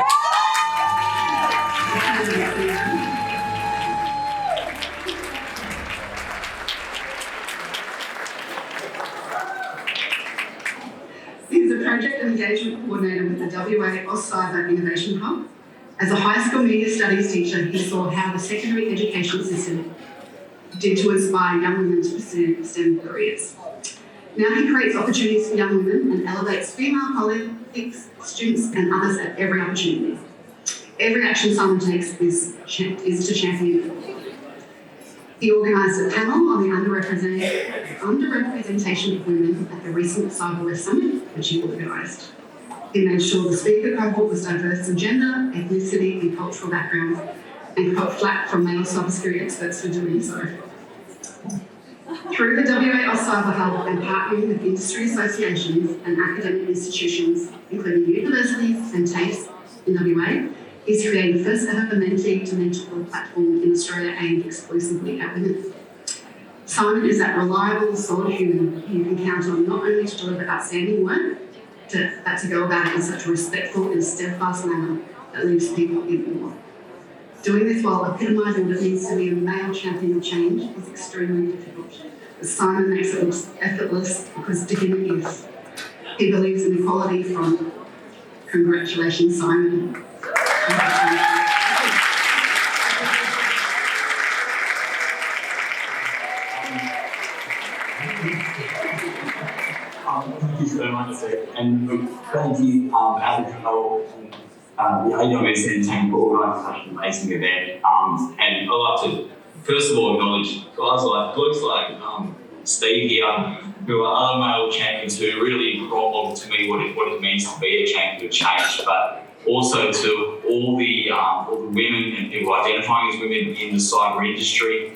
He's a project and engagement coordinator with the WA AWSA Innovation Hub. As a high school media studies teacher, he saw how the secondary education system did to inspire young women to pursue STEM careers. Now he creates opportunities for young women and elevates female colleagues, students and others at every opportunity. Every action Simon takes is to champion equality. He organised a panel on the underrepresentation of women at the recent Cyber West Summit, which he organised. He made sure the speaker cohort was diverse in gender, ethnicity and cultural background, and got flack from male cybersecurity experts for doing so. Through the WA Cyber Hub and partnering with industry associations and academic institutions, including universities and TAFEs in WA, he's created the first ever mentee-to-mentor platform in Australia aimed exclusively at women. Simon is that reliable, solid human who you can count on not only to deliver outstanding work, but to go about it in such a respectful and steadfast manner that leaves people in awe. Doing this while epitomising what it means to be a male champion of change is extremely difficult. But Simon makes it look effortless because to him it is. He believes in equality from congratulations, Simon. Thank you so much, and thank you, Abigail and the AWSA team for organising such an amazing event. And I'd like to first of all acknowledge guys like blokes like Steve here, who are other male champions who really role model to me what it means to be a champion of change. But Also to all the women and people identifying as women in the cyber industry.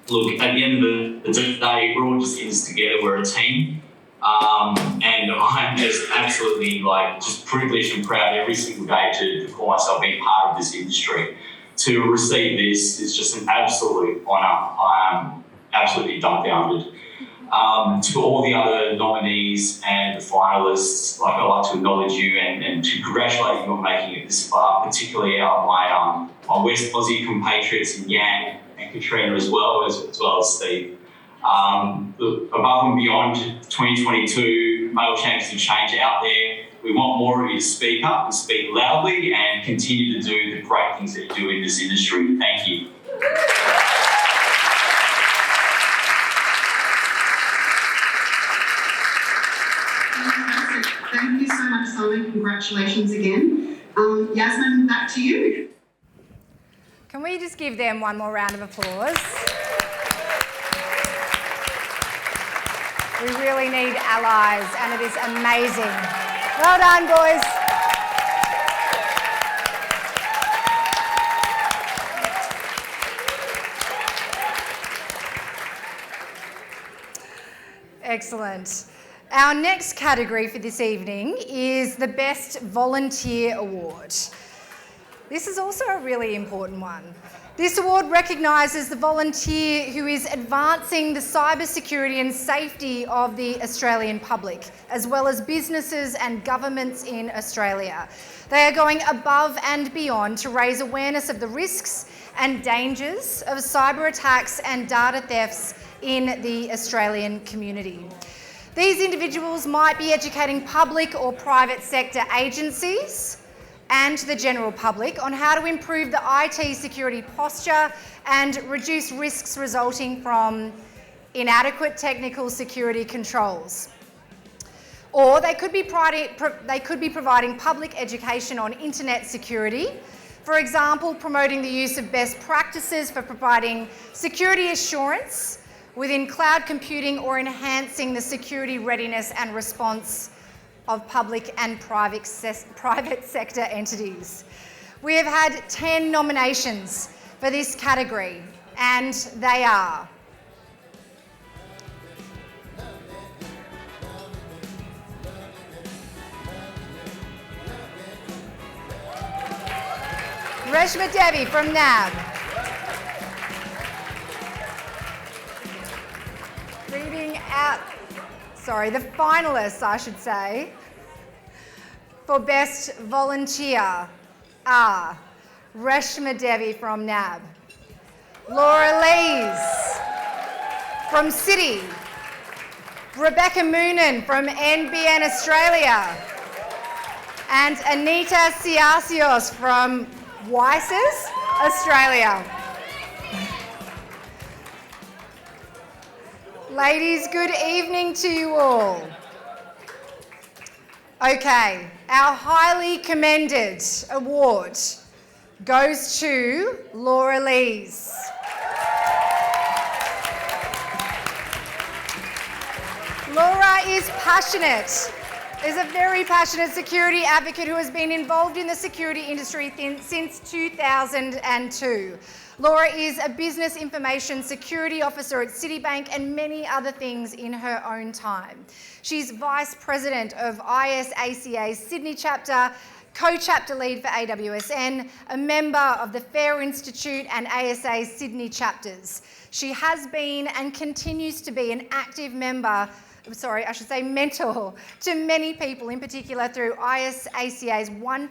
Look, at the end of the day, we're all just in this together. We're a team. And I'm just absolutely just privileged and proud every single day to call myself being part of this industry. To receive this is just an absolute honour. I am absolutely dumbfounded. To all the other nominees and the finalists, I'd like to acknowledge you and to congratulate you on making it this far, particularly my West Aussie compatriots in Yan and Katrina as well as Steve. Above and beyond 2022, male champions of change out there. We want more of you to speak up and speak loudly and continue to do the great things that you do in this industry. Thank you. Fantastic. Thank you so much, Simon. Congratulations again. Yasmin, back to you. Can we just give them one more round of applause? We really need allies, and it is amazing. Well done, boys. Excellent. Our next category for this evening is the Best Volunteer Award. This is also a really important one. This award recognises the volunteer who is advancing the cybersecurity and safety of the Australian public, as well as businesses and governments in Australia. They are going above and beyond to raise awareness of the risks and dangers of cyber attacks and data thefts in the Australian community. These individuals might be educating public or private sector agencies and the general public on how to improve the IT security posture and reduce risks resulting from inadequate technical security controls. Or they could be providing public education on internet security, for example, promoting the use of best practices for providing security assurance within cloud computing or enhancing the security readiness and response of public and private sector entities. We have had 10 nominations for this category, and they are Reshma Devi from NAB. Reading out, the finalists, I should say, for Best Volunteer are Reshma Devi from NAB, Laura Lees from Citi, Rebecca Moonen from NBN Australia, and Anita Siasios from Weiss's Australia. Ladies, good evening to you all. Okay, our highly commended award goes to Laura Lees. Laura is passionate, is a very passionate security advocate who has been involved in the security industry since 2002. Laura is a business information security officer at Citibank and many other things in her own time. She's Vice President of AWSA's Sydney chapter, co-chapter lead for AWSN, a member of the FAIR Institute and ASA's Sydney chapters. She has been and continues to be an active mentor to many people, in particular through AWSA's One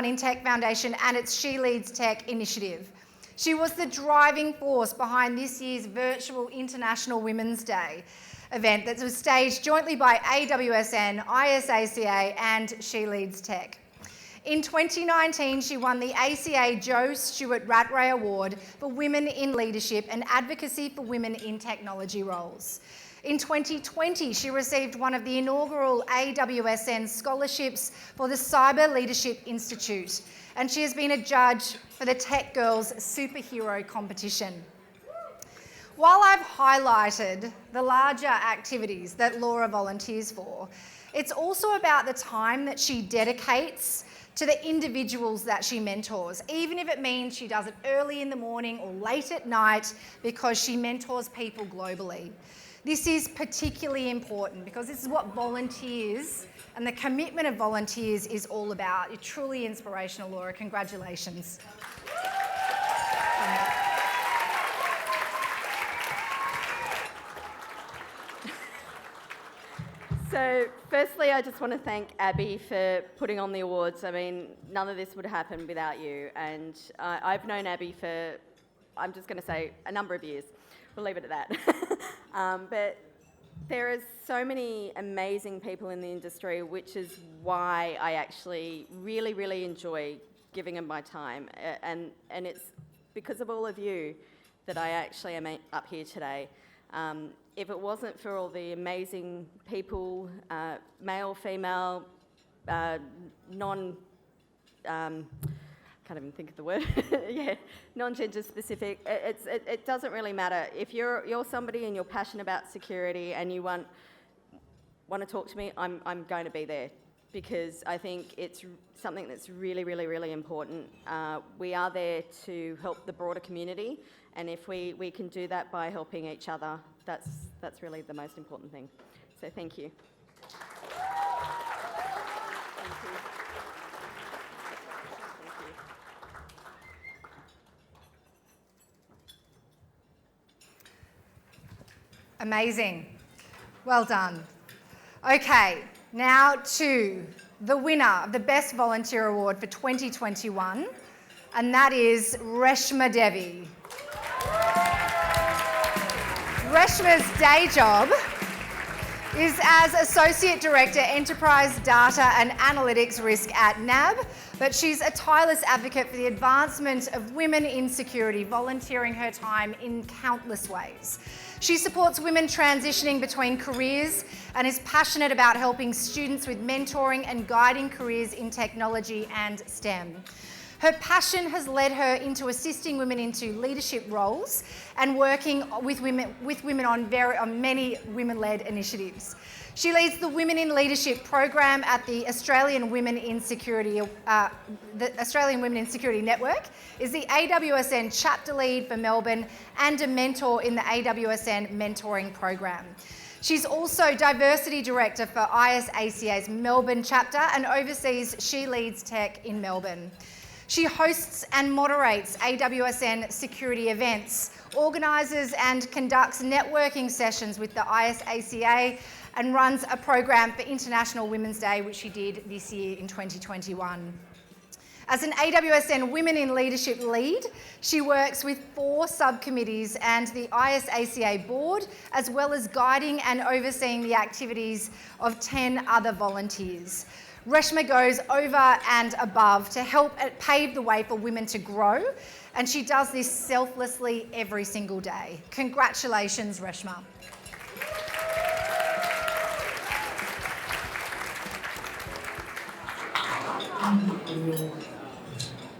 in Tech Foundation and its She Leads Tech initiative. She was the driving force behind this year's virtual International Women's Day event that was staged jointly by AWSN, AWSA and She Leads Tech. In 2019, she won the ACA Joe Stewart Rattray Award for Women in Leadership and Advocacy for Women in Technology Roles. In 2020, she received one of the inaugural AWSN scholarships for the Cyber Leadership Institute, and she has been a judge for the Tech Girls Superhero Competition. While I've highlighted the larger activities that Laura volunteers for, It's also about the time that she dedicates to the individuals that she mentors, even if it means she does it early in the morning or late at night, because she mentors people globally. This is particularly important because this is what volunteers and the commitment of volunteers is all about. You're truly inspirational, Laura. Congratulations. So firstly, I just want to thank Abby for putting on the awards. I mean, none of this would happen without you. And I've known Abby for, I'm just going to say, a number of years. We'll leave it at that. But there are so many amazing people in the industry, which is why I actually really, really enjoy giving them my time. And it's because of all of you that I actually am up here today. If it wasn't for all the amazing people, male, female, can't even think of the word, yeah, non-gender specific, it doesn't really matter. If you're somebody and you're passionate about security and you want to talk to me, I'm going to be there, because I think it's something that's really, really, really important. We are there to help the broader community, and if we can do that by helping each other, that's really the most important thing. So thank you. Amazing. Well done. Okay, now to the winner of the Best Volunteer Award for 2021, and that is Reshma Devi. Reshma's day job is as Associate Director, Enterprise Data and Analytics Risk at NAB, but she's a tireless advocate for the advancement of women in security, volunteering her time in countless ways. She supports women transitioning between careers and is passionate about helping students with mentoring and guiding careers in technology and STEM. Her passion has led her into assisting women into leadership roles and working with women on many women-led initiatives. She leads the Women in Leadership program at the Australian Women in Security Network, is the AWSN chapter lead for Melbourne, and a mentor in the AWSN mentoring program. She's also Diversity Director for ISACA's Melbourne chapter and oversees She Leads Tech in Melbourne. She hosts and moderates AWSN security events, organises and conducts networking sessions with the ISACA, and runs a program for International Women's Day, which she did this year in 2021. As an AWSN Women in Leadership lead, she works with 4 subcommittees and the ISACA board, as well as guiding and overseeing the activities of 10 other volunteers. Reshma goes over and above to help pave the way for women to grow, and she does this selflessly every single day. Congratulations, Reshma.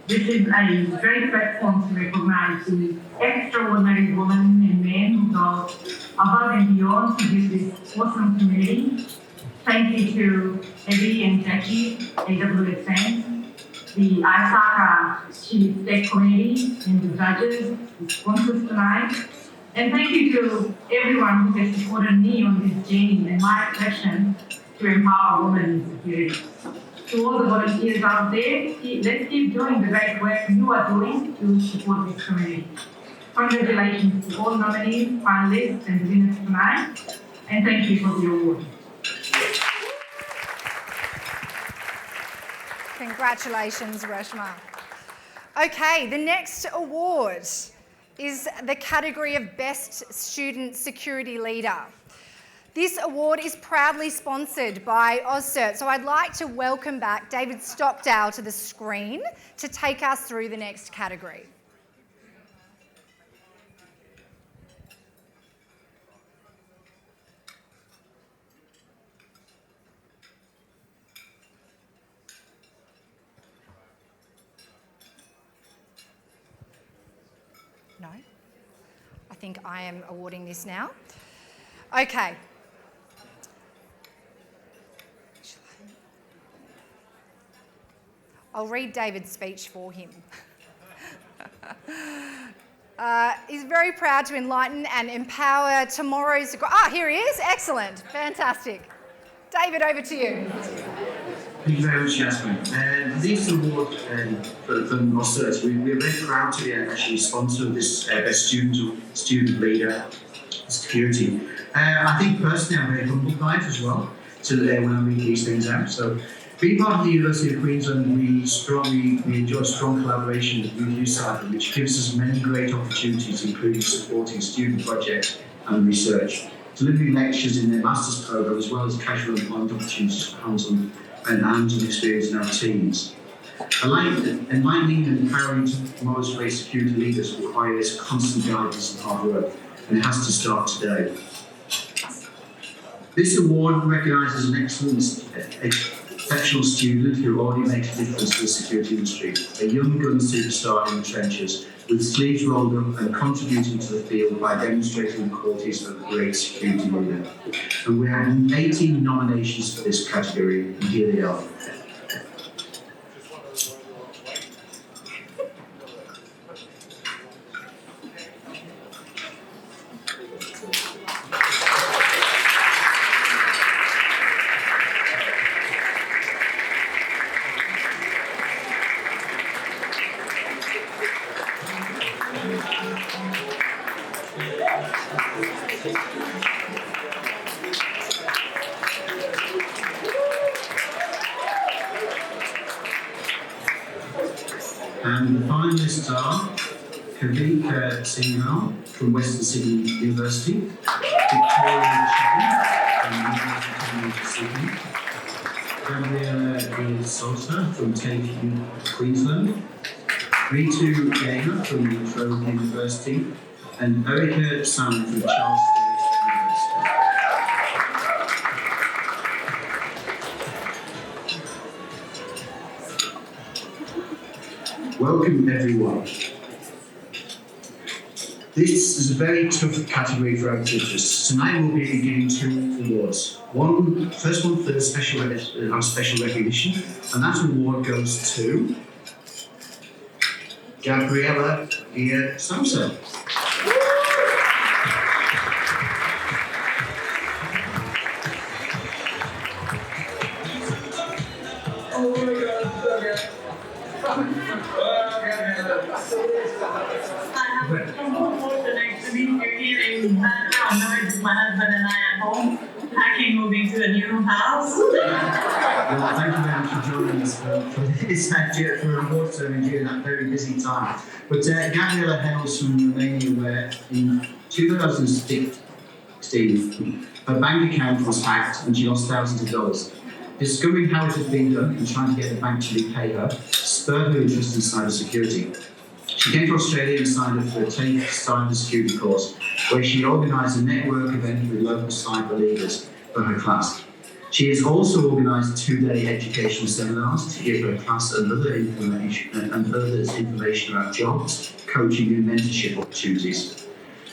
This is a great platform to recognise the extraordinary women and men who go above and beyond to give this awesome community. Thank you to Abby and Jackie, AWSN, the ISACA Chief Tech Committee, and the judges, the sponsors tonight. And thank you to everyone who has supported me on this journey and my passion to empower women in security. To all the volunteers out there, let's keep doing the great work you are doing to support this community. Congratulations to all nominees, finalists, and winners tonight, and thank you for the award. Congratulations, Reshma. Okay, the next award is the category of Best Student Security Leader. This award is proudly sponsored by AWSA, so I'd like to welcome back David Stockdale to the screen to take us through the next category. No? I think I am awarding this now. Okay. I'll read David's speech for him. He's very proud to enlighten and empower tomorrow's... here he is. Excellent. Fantastic. David, over to you. Thank you very much, Jasmine. This award from AWSA, we're very proud to be actually sponsor of this Best Student Leader Security. I think personally I'm very humbled by it as well, when I read these things out. So, being part of the University of Queensland, we enjoy strong collaboration with AWSA, which gives us many great opportunities, including supporting student projects and research, delivering lectures in their master's program, as well as casual employment opportunities for hands-on experience in our teams. Enlightening and empowering tomorrow's great security leaders requires constant guidance and hard work, and it has to start today. This award recognises an excellent, exceptional student who already makes a difference to the security industry, a young gun superstar in the trenches, with sleeves rolled up and contributing to the field by demonstrating the qualities of a great security leader. And we have 18 nominations for this category, and here they are. And the finalists are Kavika Singhal from Western Sydney University, Victoria Chen from University of Sydney, Gabriella Sosa from TAFE Queensland, Ritu Gaynor from La Trobe University, and Erika Sam from Charles Sturt University. Welcome everyone. This is a very tough category for our judges. Tonight we'll be giving 2 awards. First one for our special recognition, and that award goes to Gabriella Sosa. My husband and I at home, packing, moving to a new house. Well, thank you very much for joining us for this for award ceremony during that very busy time. But Gabriella hails from Romania, where in 2016 her bank account was hacked and she lost thousands of dollars. Discovering how it had been done and trying to get the bank to repay her spurred her interest in cybersecurity. She came to Australia and signed up for a TAFE cybersecurity course, where she organised a network event with local cyber leaders for her class. She has also organised 2-day educational seminars to give her class and others information about jobs, coaching and mentorship opportunities.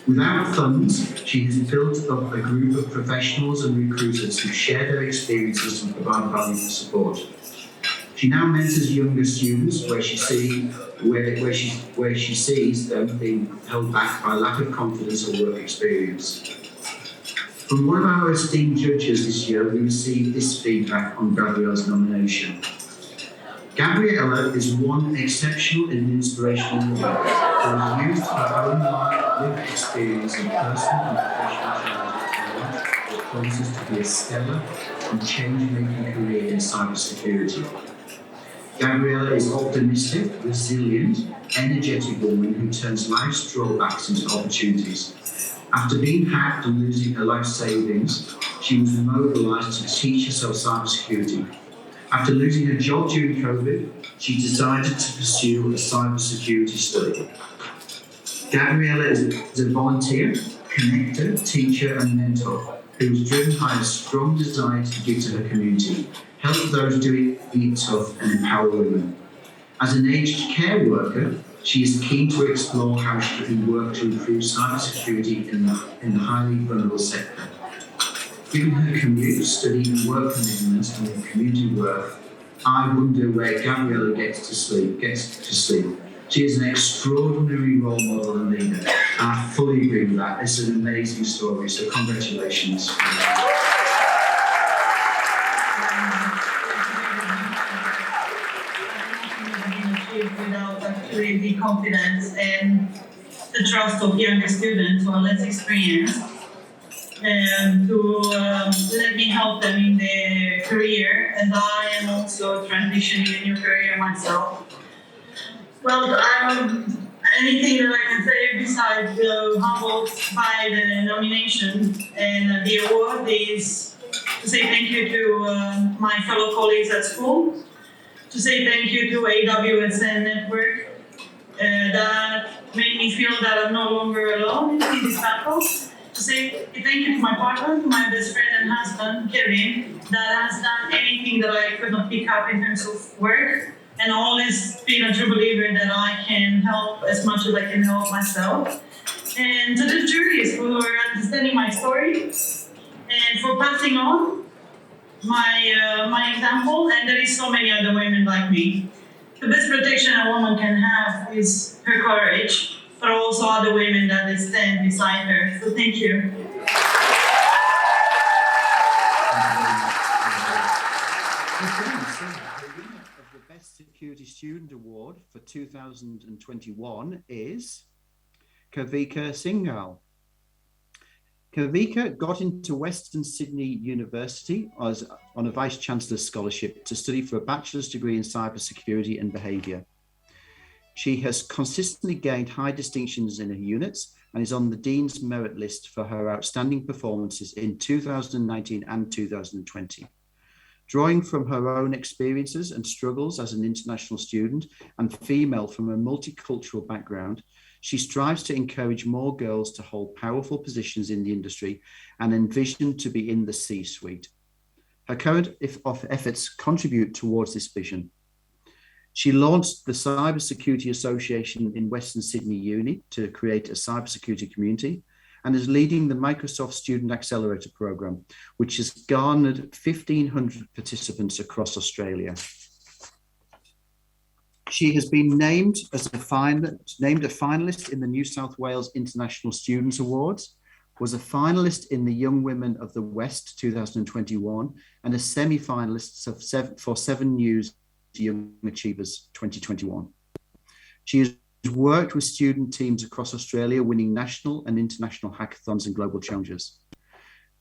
Without funds, she has built up a group of professionals and recruiters who share their experiences and provide valuable support. She now mentors younger students where she sees them being held back by lack of confidence or work experience. From one of our esteemed judges this year, we received this feedback on Gabriella's nomination. Gabriella is one exceptional and inspirational woman who has used her own lived experience and personal and professional challenges that promises to be a stellar and change-making career in cybersecurity. Gabriella is optimistic, resilient, energetic woman who turns life's drawbacks into opportunities. After being hacked and losing her life savings, she was mobilised to teach herself cybersecurity. After losing her job during COVID, she decided to pursue a cybersecurity study. Gabriella is a volunteer, connector, teacher and mentor who is driven by a strong desire to give to her community, help those doing it tough and empower women. As an aged care worker, she is keen to explore how she can work to improve cybersecurity in the highly vulnerable sector. Given her commute, study and work commitments and her community work, I wonder where Gabriella gets to sleep. She is an extraordinary role model and leader, and I fully agree with that. It's an amazing story, so congratulations. Without actually the confidence and the trust of younger students who are less experienced, to let me help them in their career, as I am also transitioning a new career myself. Well, anything that I can say besides humbled by the nomination and the award is to say thank you to my fellow colleagues at school, to say thank you to AWSA network that made me feel that I'm no longer alone in this battle. To say thank you to my partner, to my best friend and husband, Kevin, that has done anything that I could not pick up in terms of work, and always been a true believer that I can help as much as I can help myself. And to the juries for understanding my story and for passing on my example, and there is so many other women like me. The best protection a woman can have is her courage, but also other women that they stand beside her. So thank you. The winner of the Best Security Student Award for 2021 is Kavika Singhal. Kavika got into Western Sydney University on a Vice Chancellor's scholarship to study for a bachelor's degree in cybersecurity and behaviour. She has consistently gained high distinctions in her units and is on the Dean's Merit List for her outstanding performances in 2019 and 2020. Drawing from her own experiences and struggles as an international student and female from a multicultural background, she strives to encourage more girls to hold powerful positions in the industry and envision to be in the C-suite. Her current efforts contribute towards this vision. She launched the Cybersecurity Association in Western Sydney Uni to create a cybersecurity community, and is leading the Microsoft Student Accelerator Program, which has garnered 1,500 participants across Australia. She has been named a finalist in the New South Wales International Students Awards, was a finalist in the Young Women of the West 2021, and a semi-finalist for 7 News Young Achievers 2021. She has worked with student teams across Australia, winning national and international hackathons and global challenges.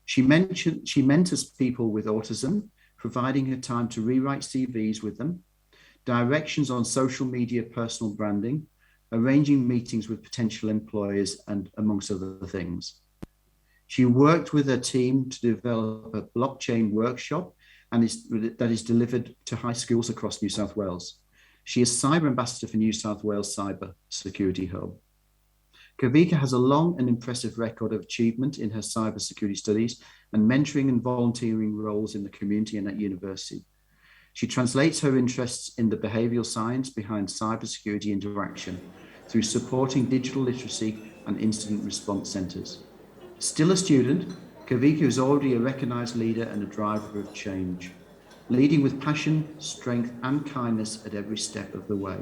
She mentors people with autism, providing her time to rewrite CVs with them, directions on social media personal branding, arranging meetings with potential employers, and amongst other things. She worked with her team to develop a blockchain workshop that is delivered to high schools across New South Wales. She is Cyber Ambassador for New South Wales Cyber Security Hub. Kavika has a long and impressive record of achievement in her cybersecurity studies and mentoring and volunteering roles in the community and at university. She translates her interests in the behavioural science behind cybersecurity interaction through supporting digital literacy and incident response centres. Still a student, Kavika is already a recognised leader and a driver of change, leading with passion, strength and kindness at every step of the way.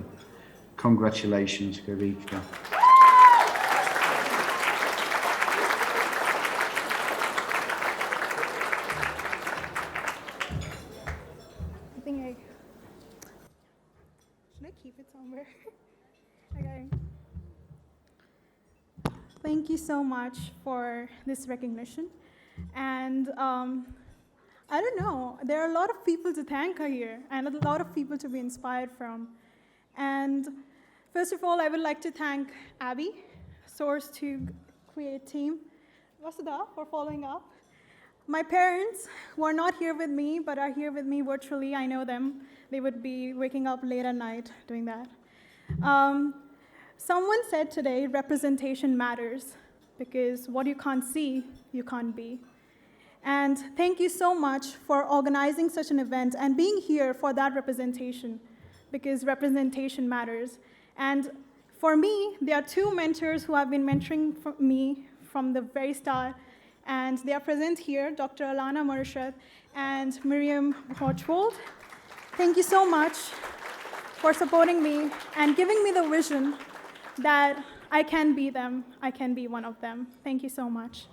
Congratulations, Kavika. Should I keep it somewhere? Okay. Thank you so much for this recognition. And I don't know, there are a lot of people to thank here and a lot of people to be inspired from. And first of all, I would like to thank Abby, Source to Create team, Vasudha for following up. My parents, who are not here with me, but are here with me virtually, I know them. They would be waking up late at night doing that. Someone said today, representation matters, because what you can't see, you can't be. And thank you so much for organizing such an event and being here for that representation, because representation matters. And for me, there are 2 mentors who have been mentoring me from the very start, and they are present here, Dr. Alana Murshid and Miriam Hochwold. Thank you so much for supporting me and giving me the vision that I can be them, I can be one of them. Thank you so much.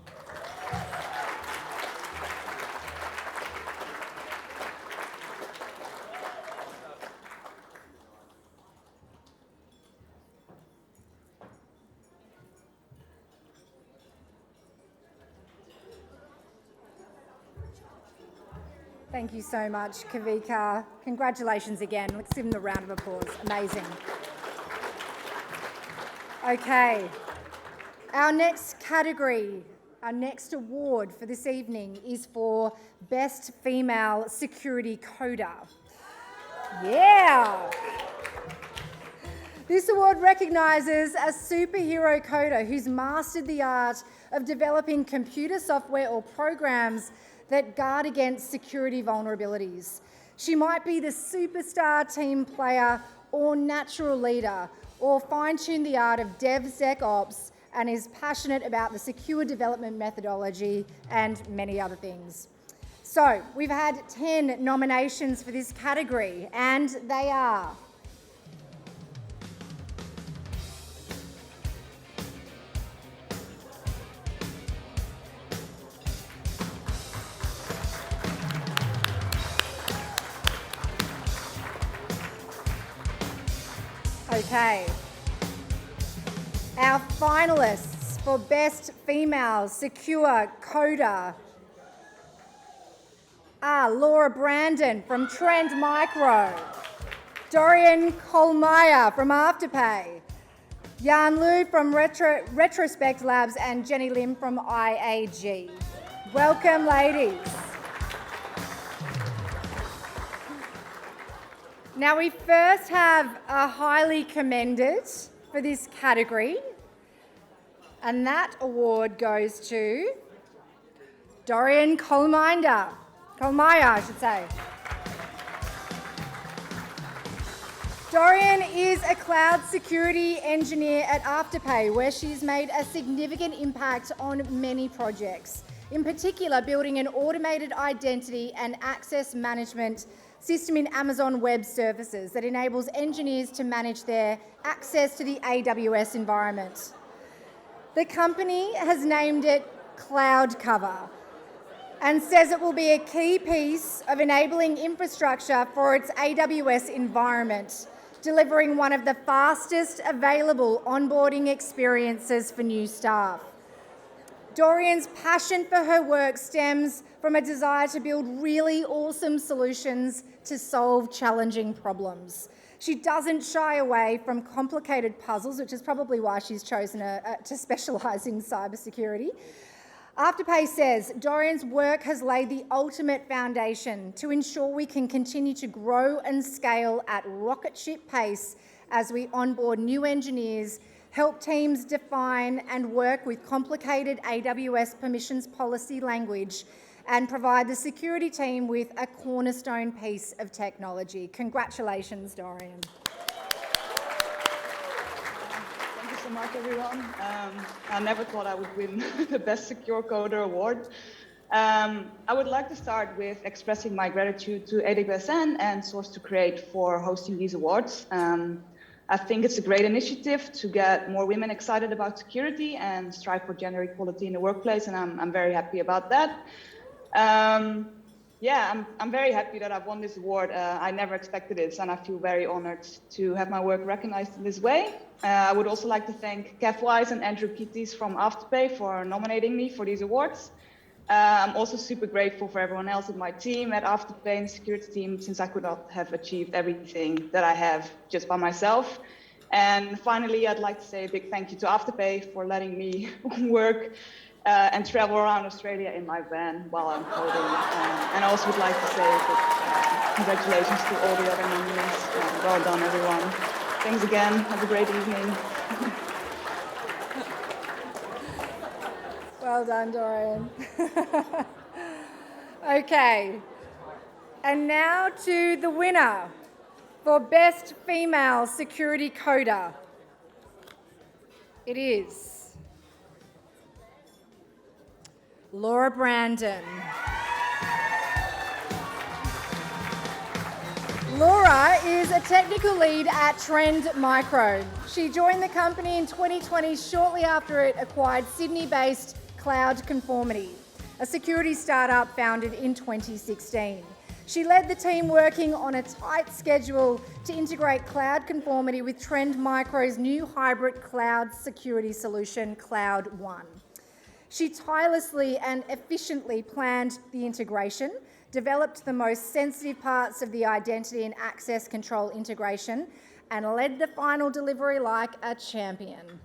Thank you so much, Kavika. Congratulations again. Let's give them a round of applause. Amazing. Okay. Our next category, our next award for this evening is for Best Female Security Coder. Yeah. This award recognises a superhero coder who's mastered the art of developing computer software or programs that guard against security vulnerabilities. She might be the superstar team player or natural leader, or fine-tune the art of DevSecOps and is passionate about the secure development methodology and many other things. So we've had 10 nominations for this category, and they are: okay. Our finalists for Best Female Secure Coder are Laura Brandon from Trend Micro, Dorian Kolmeyer from Afterpay, Yan Lu from Retrospect Labs, and Jenny Lim from IAG. Welcome, ladies. Now, we first have a highly commended for this category, and that award goes to Dorian Kolmeyer, I should say. Dorian is a cloud security engineer at Afterpay, where she's made a significant impact on many projects, in particular building an automated identity and access management system in Amazon Web Services that enables engineers to manage their access to the AWS environment. The company has named it Cloud Cover and says it will be a key piece of enabling infrastructure for its AWS environment, delivering one of the fastest available onboarding experiences for new staff. Dorian's passion for her work stems from a desire to build really awesome solutions to solve challenging problems. She doesn't shy away from complicated puzzles, which is probably why she's chosen to specialise in cybersecurity. Afterpay says Dorian's work has laid the ultimate foundation to ensure we can continue to grow and scale at rocket ship pace as we onboard new engineers, help teams define and work with complicated AWS permissions policy language, and provide the security team with a cornerstone piece of technology. Congratulations, Dorian. Thank you so much, everyone. I never thought I would win the Best Secure Coder award. I would like to start with expressing my gratitude to AWSN and Source to Create for hosting these awards. I think it's a great initiative to get more women excited about security and strive for gender equality in the workplace, and I'm very happy about that. Yeah, I'm very happy that I've won this award. I never expected it, and I feel very honored to have my work recognized in this way. I would also like to thank Kev Wise and Andrew Kitties from Afterpay for nominating me for these awards. I'm also super grateful for everyone else in my team at Afterpay and the security team, since I could not have achieved everything that I have just by myself. And finally, I'd like to say a big thank you to Afterpay for letting me work and travel around Australia in my van while I'm coding. And I also would like to say that, congratulations to all the other nominees. Well done, everyone. Thanks again. Have a great evening. Well done, Dorian. Okay. And now to the winner for Best Female Security Coder. It is Laura Brandon. Laura is a technical lead at Trend Micro. She joined the company in 2020 shortly after it acquired Sydney-based Cloud Conformity, a security startup founded in 2016. She led the team working on a tight schedule to integrate Cloud Conformity with Trend Micro's new hybrid cloud security solution, Cloud One. She tirelessly and efficiently planned the integration, developed the most sensitive parts of the identity and access control integration, and led the final delivery like a champion.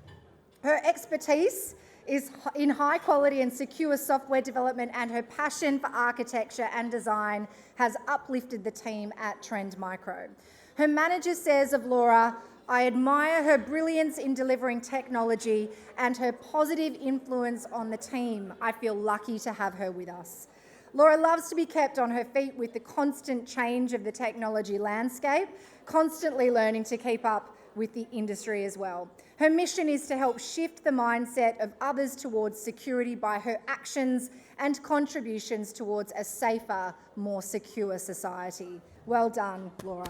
Her expertise is in high quality and secure software development, and her passion for architecture and design has uplifted the team at Trend Micro. Her manager says of Laura, "I admire her brilliance in delivering technology and her positive influence on the team. I feel lucky to have her with us." Laura loves to be kept on her feet with the constant change of the technology landscape, constantly learning to keep up with the industry as well. Her mission is to help shift the mindset of others towards security by her actions and contributions towards a safer, more secure society. Well done, Laura.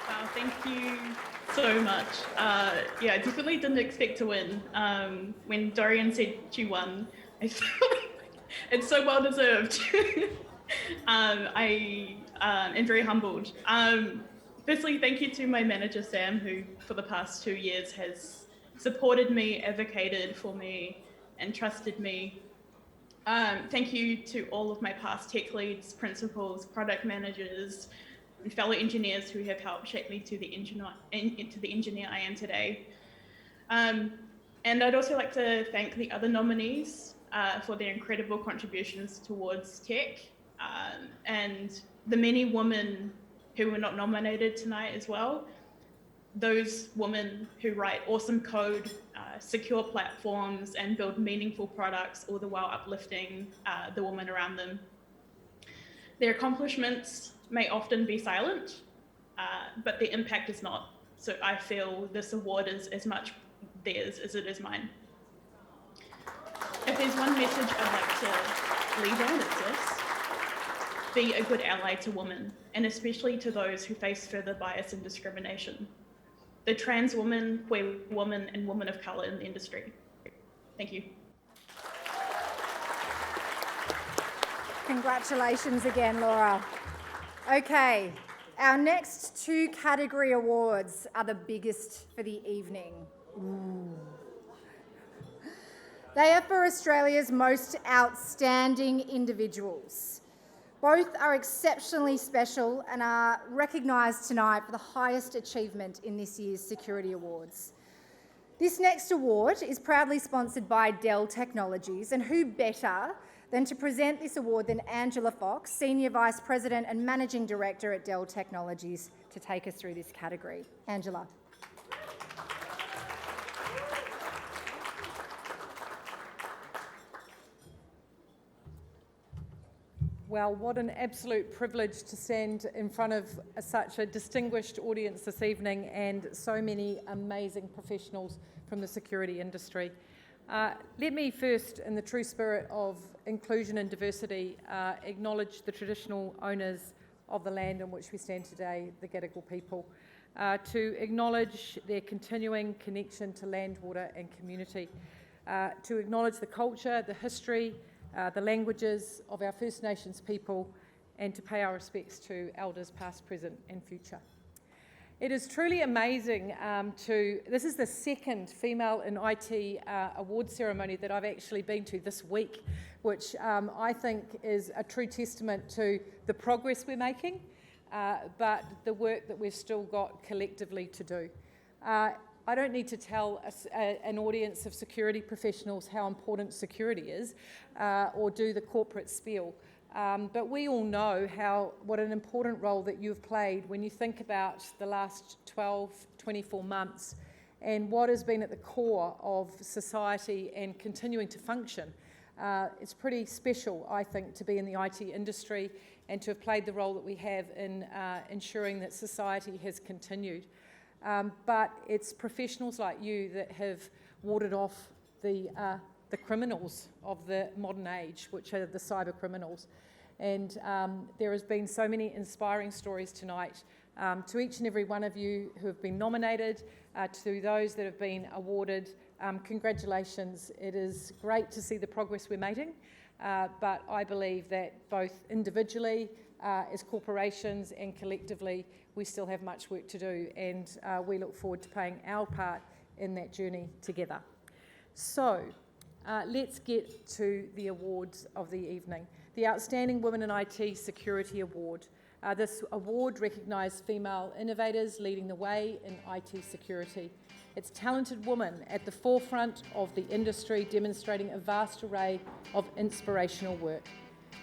Wow, thank you so much. Yeah, I definitely didn't expect to win. When Dorian said she won, I thought it's so well deserved. I am very humbled. Firstly, thank you to my manager, Sam, who for the past 2 years has supported me, advocated for me, and trusted me. Thank you to all of my past tech leads, principals, product managers, and fellow engineers who have helped shape me to the engineer I am today. And I'd also like to thank the other nominees for their incredible contributions towards tech, and the many women who were not nominated tonight as well. Those women who write awesome code, secure platforms, and build meaningful products, all the while uplifting the women around them. Their accomplishments may often be silent, but the impact is not. So I feel this award is as much theirs as it is mine. If there's one message I'd like to leave on, it's this: be a good ally to women, and especially to those who face further bias and discrimination. The trans woman, queer woman, and women of colour in the industry. Thank you. Congratulations again, Laura. Okay, our next 2 category awards are the biggest for the evening. Ooh. They are for Australia's most outstanding individuals. Both are exceptionally special and are recognised tonight for the highest achievement in this year's Security Awards. This next award is proudly sponsored by Dell Technologies, and who better than to present this award than Angela Fox, Senior Vice President and Managing Director at Dell Technologies, to take us through this category. Angela. Well, what an absolute privilege to stand in front of such a distinguished audience this evening and so many amazing professionals from the security industry. Let me first, in the true spirit of inclusion and diversity, acknowledge the traditional owners of the land on which we stand today, the Gadigal people, to acknowledge their continuing connection to land, water and community, to acknowledge the culture, the history, the languages of our First Nations people, and to pay our respects to elders past, present and future. It is truly amazing this is the second Female in IT award ceremony that I've actually been to this week, which I think is a true testament to the progress we're making, but the work that we've still got collectively to do. I don't need to tell an audience of security professionals how important security is, or do the corporate spiel. But we all know what an important role that you've played when you think about the last 12, 24 months and what has been at the core of society and continuing to function. It's pretty special, I think, to be in the IT industry and to have played the role that we have in ensuring that society has continued. But it's professionals like you that have warded off the criminals of the modern age, which are the cyber criminals. And there has been so many inspiring stories tonight. To each and every one of you who have been nominated, to those that have been awarded, congratulations. It is great to see the progress we're making, but I believe that both individually, as corporations and collectively, we still have much work to do, and we look forward to playing our part in that journey together. So let's get to the awards of the evening. The Outstanding Women in IT Security Award. This award recognised female innovators leading the way in IT security. It's talented women at the forefront of the industry, demonstrating a vast array of inspirational work.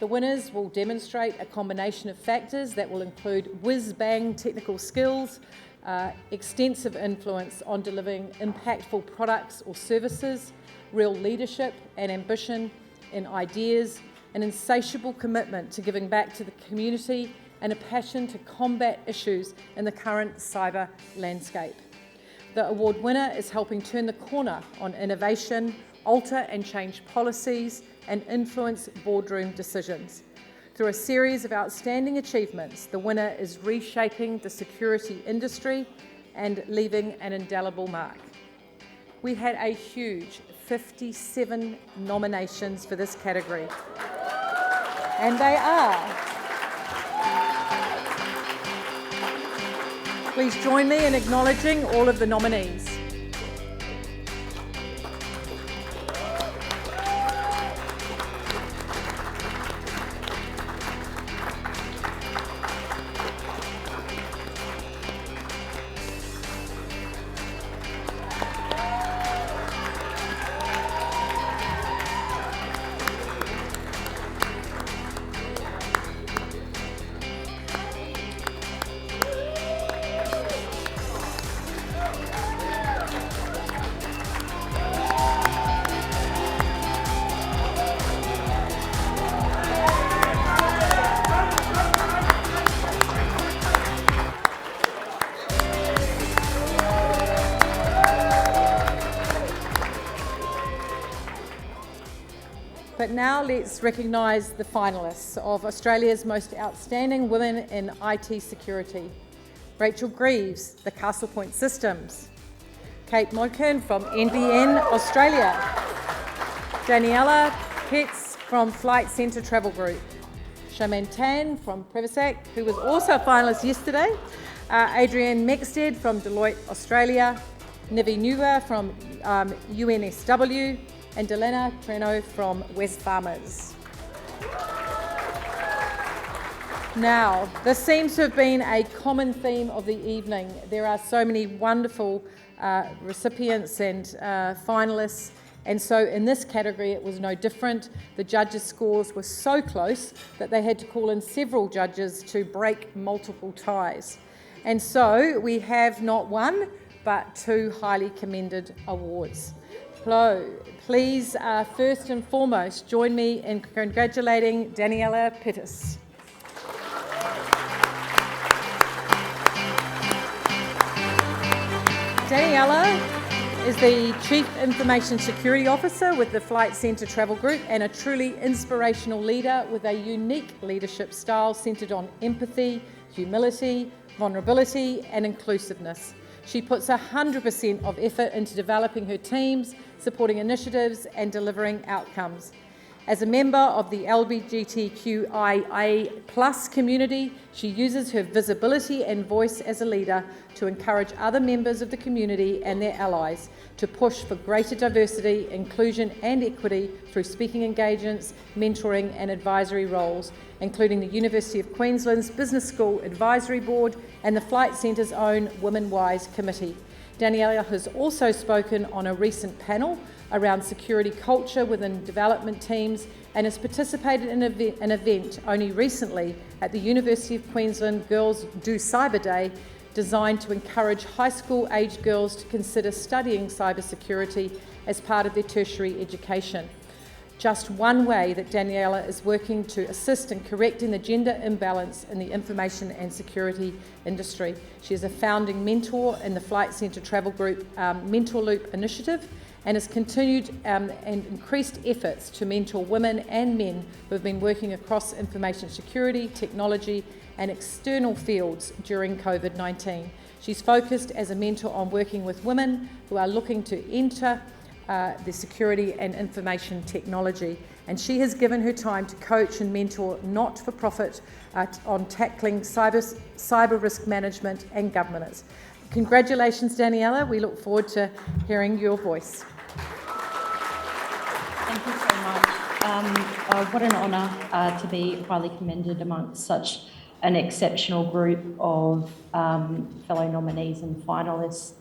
The winners will demonstrate a combination of factors that will include whiz-bang technical skills, extensive influence on delivering impactful products or services, real leadership and ambition in ideas, an insatiable commitment to giving back to the community, and a passion to combat issues in the current cyber landscape. The award winner is helping turn the corner on innovation, alter and change policies, and influence boardroom decisions. Through a series of outstanding achievements, the winner is reshaping the security industry and leaving an indelible mark. We had a huge 57 nominations for this category, and they are... Please join me in acknowledging all of the nominees. But now let's recognise the finalists of Australia's Most Outstanding Women in IT Security. Rachel Greaves, the Castle Point Systems. Kate Moken from NBN Australia. Daniela Pitts from Flight Centre Travel Group. Shaman Tan from Previsac, who was also a finalist yesterday. Adrienne Mexted from Deloitte Australia. Nivi Nuga from UNSW. And Delena Treno from Wesfarmers. Now, this seems to have been a common theme of the evening. There are so many wonderful recipients and finalists, and so in this category it was no different. The judges' scores were so close that they had to call in several judges to break multiple ties. And so we have not one, but two highly commended awards. Please, first and foremost, join me in congratulating Daniela Pittis. Daniela is the Chief Information Security Officer with the Flight Centre Travel Group and a truly inspirational leader with a unique leadership style centred on empathy, humility, vulnerability and inclusiveness. She puts 100% of effort into developing her teams, supporting initiatives and delivering outcomes. As a member of the LGBTQIA+ community, she uses her visibility and voice as a leader to encourage other members of the community and their allies to push for greater diversity, inclusion and equity through speaking engagements, mentoring and advisory roles, including the University of Queensland's Business School Advisory Board and the Flight Centre's own Women Wise Committee. Daniela has also spoken on a recent panel around security culture within development teams and has participated in an event only recently at the University of Queensland Girls Do Cyber Day, designed to encourage high school aged girls to consider studying cybersecurity as part of their tertiary education. just one way that Daniela is working to assist in correcting the gender imbalance in the information and security industry. She is a founding mentor in the Flight Centre Travel Group Mentor Loop initiative and has continued and increased efforts to mentor women and men who have been working across information security, technology and external fields during COVID-19. She's focused as a mentor on working with women who are looking to enter the security and information technology, and she has given her time to coach and mentor not-for-profit on tackling cyber risk management and governance. Congratulations, Daniela. We look forward to hearing your voice. Thank you so much. What an honour to be highly commended amongst such an exceptional group of fellow nominees and finalists.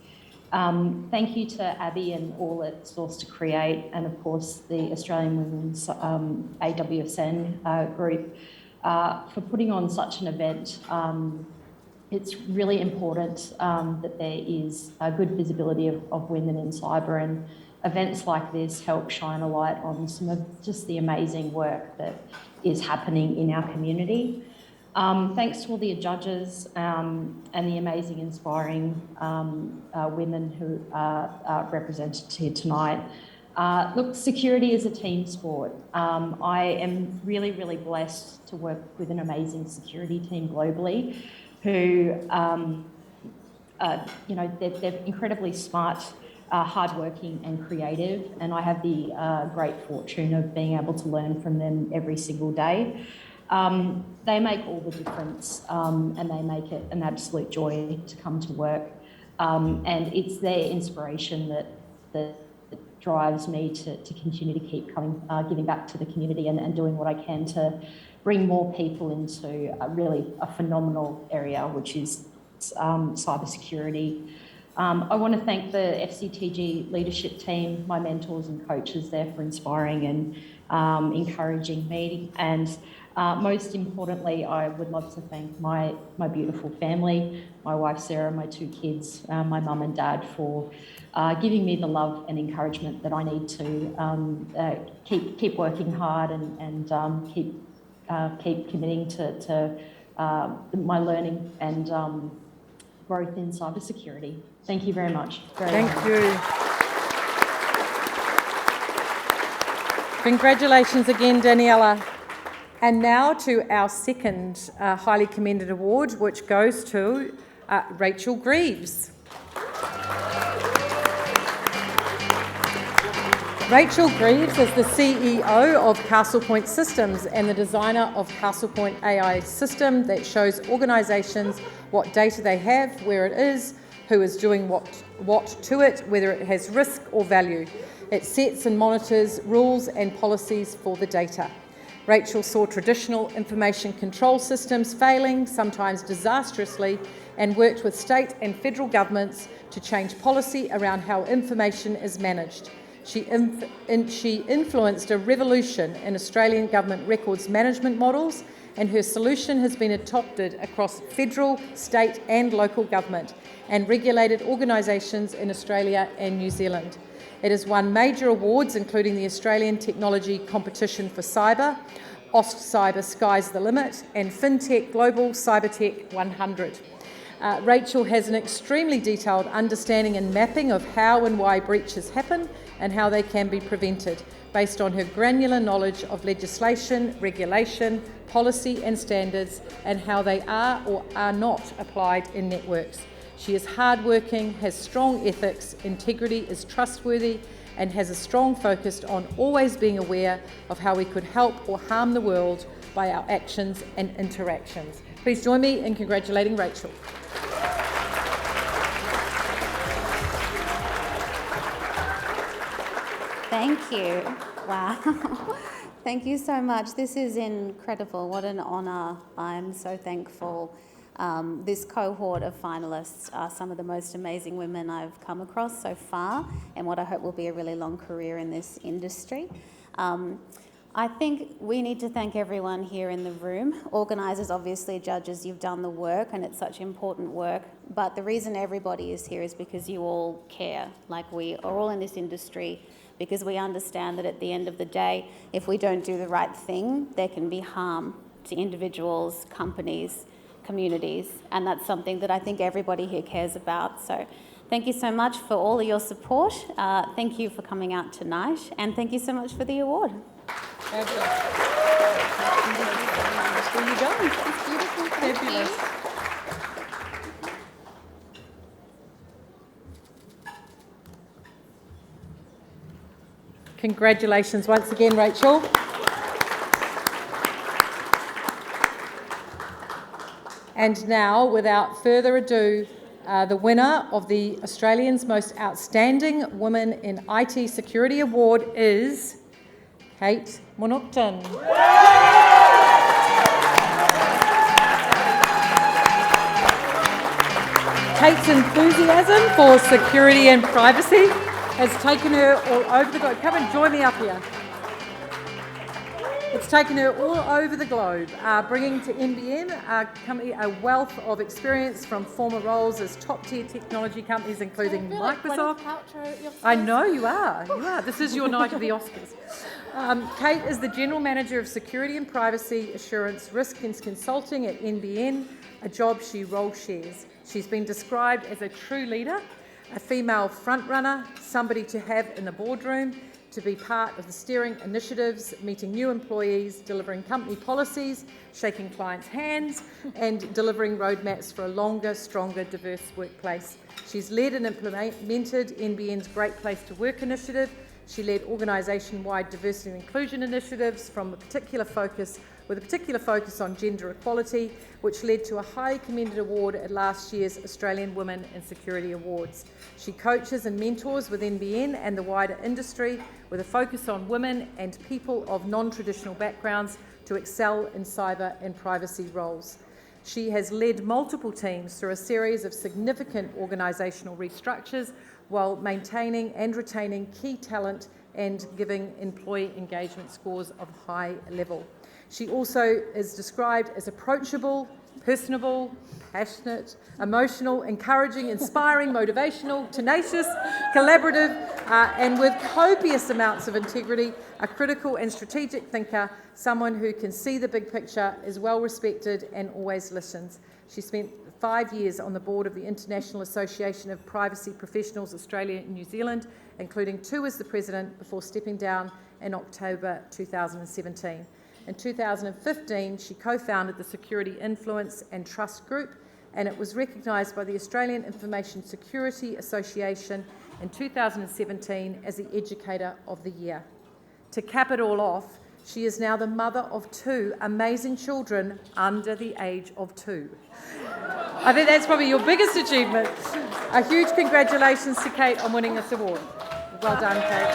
Thank you to Abby and all at Source to Create, and of course the Australian Women's AWSA group for putting on such an event. It's really important that there is a good visibility of women in cyber, and events like this help shine a light on some of just the amazing work that is happening in our community. Thanks to all the judges and the amazing, inspiring women who are represented here tonight. Look, security is a team sport. I am really, really blessed to work with an amazing security team globally who, they're incredibly smart, hardworking and creative, and I have the great fortune of being able to learn from them every single day. They make all the difference, and they make it an absolute joy to come to work. And it's their inspiration that drives me to continue to keep giving back to the community and doing what I can to bring more people into a phenomenal area, which is cybersecurity. I want to thank the FCTG leadership team, my mentors and coaches there for inspiring and encouraging me. And most importantly, I would love to thank my beautiful family, my wife Sarah, my two kids, my mum and dad for giving me the love and encouragement that I need to keep working hard and keep committing to my learning and growth in cybersecurity. Thank you very much. Thank you. Congratulations again, Daniela. And now to our second highly commended award, which goes to Rachel Greaves. Rachel Greaves is the CEO of Castlepoint Systems and the designer of Castlepoint AI system that shows organisations what data they have, where it is, who is doing what to it, whether it has risk or value. It sets and monitors rules and policies for the data. Rachel saw traditional information control systems failing, sometimes disastrously, and worked with state and federal governments to change policy around how information is managed. She influenced a revolution in Australian government records management models, and her solution has been adopted across federal, state and local government and regulated organisations in Australia and New Zealand. It has won major awards, including the Australian Technology Competition for Cyber, AustCyber Sky's the Limit, and FinTech Global Cybertech 100. Rachel has an extremely detailed understanding and mapping of how and why breaches happen and how they can be prevented, based on her granular knowledge of legislation, regulation, policy and standards, and how they are or are not applied in networks. She is hardworking, has strong ethics, integrity, is trustworthy, and has a strong focus on always being aware of how we could help or harm the world by our actions and interactions. Please join me in congratulating Rachel. Thank you. Wow. Thank you so much. This is incredible. What an honour. I'm so thankful. This cohort of finalists are some of the most amazing women I've come across so far, and what I hope will be a really long career in this industry. I think we need to thank everyone here in the room. Organisers, obviously, judges, you've done the work and it's such important work. But the reason everybody is here is because you all care. Like, we are all in this industry because we understand that at the end of the day, if we don't do the right thing, there can be harm to individuals, companies, communities. And that's something that I think everybody here cares about. So thank you so much for all of your support. Thank you for coming out tonight. And thank you so much for the award. Fabulous. There you go. It's beautiful. Thank Fabulous. you. Congratulations once again, Rachel. And now, without further ado, the winner of the Australian's Most Outstanding Woman in IT Security Award is Kate Monukton. Kate's enthusiasm for security and privacy has taken her all over the globe. Come and join me up here. It's taken her all over the globe, bringing to NBN company a wealth of experience from former roles as top-tier technology companies, including Microsoft. I know you are. You are. This is your night of the Oscars. Kate is the General Manager of Security and Privacy Assurance Risk and Consulting at NBN, a job she role shares. She's been described as a true leader, a female frontrunner, somebody to have in the boardroom, to be part of the steering initiatives, meeting new employees, delivering company policies, shaking clients' hands, and delivering roadmaps for a longer, stronger, diverse workplace. She's led and implemented NBN's Great Place to Work initiative. She led organisation-wide diversity and inclusion initiatives with a particular focus on gender equality, which led to a highly commended award at last year's Australian Women in Security Awards. She coaches and mentors with NBN and the wider industry with a focus on women and people of non-traditional backgrounds to excel in cyber and privacy roles. She has led multiple teams through a series of significant organisational restructures while maintaining and retaining key talent and giving employee engagement scores of high level. She also is described as approachable, personable, passionate, emotional, encouraging, inspiring, motivational, tenacious, collaborative, and with copious amounts of integrity, a critical and strategic thinker, someone who can see the big picture, is well respected and always listens. She spent 5 years on the board of the International Association of Privacy Professionals Australia and New Zealand, including 2 as the president before stepping down in October 2017. In 2015, she co-founded the Security Influence and Trust Group, and it was recognised by the Australian Information Security Association in 2017 as the Educator of the Year. To cap it all off, she is now the mother of 2 amazing children under the age of 2. I think that's probably your biggest achievement. A huge congratulations to Kate on winning this award. Well done, Kate.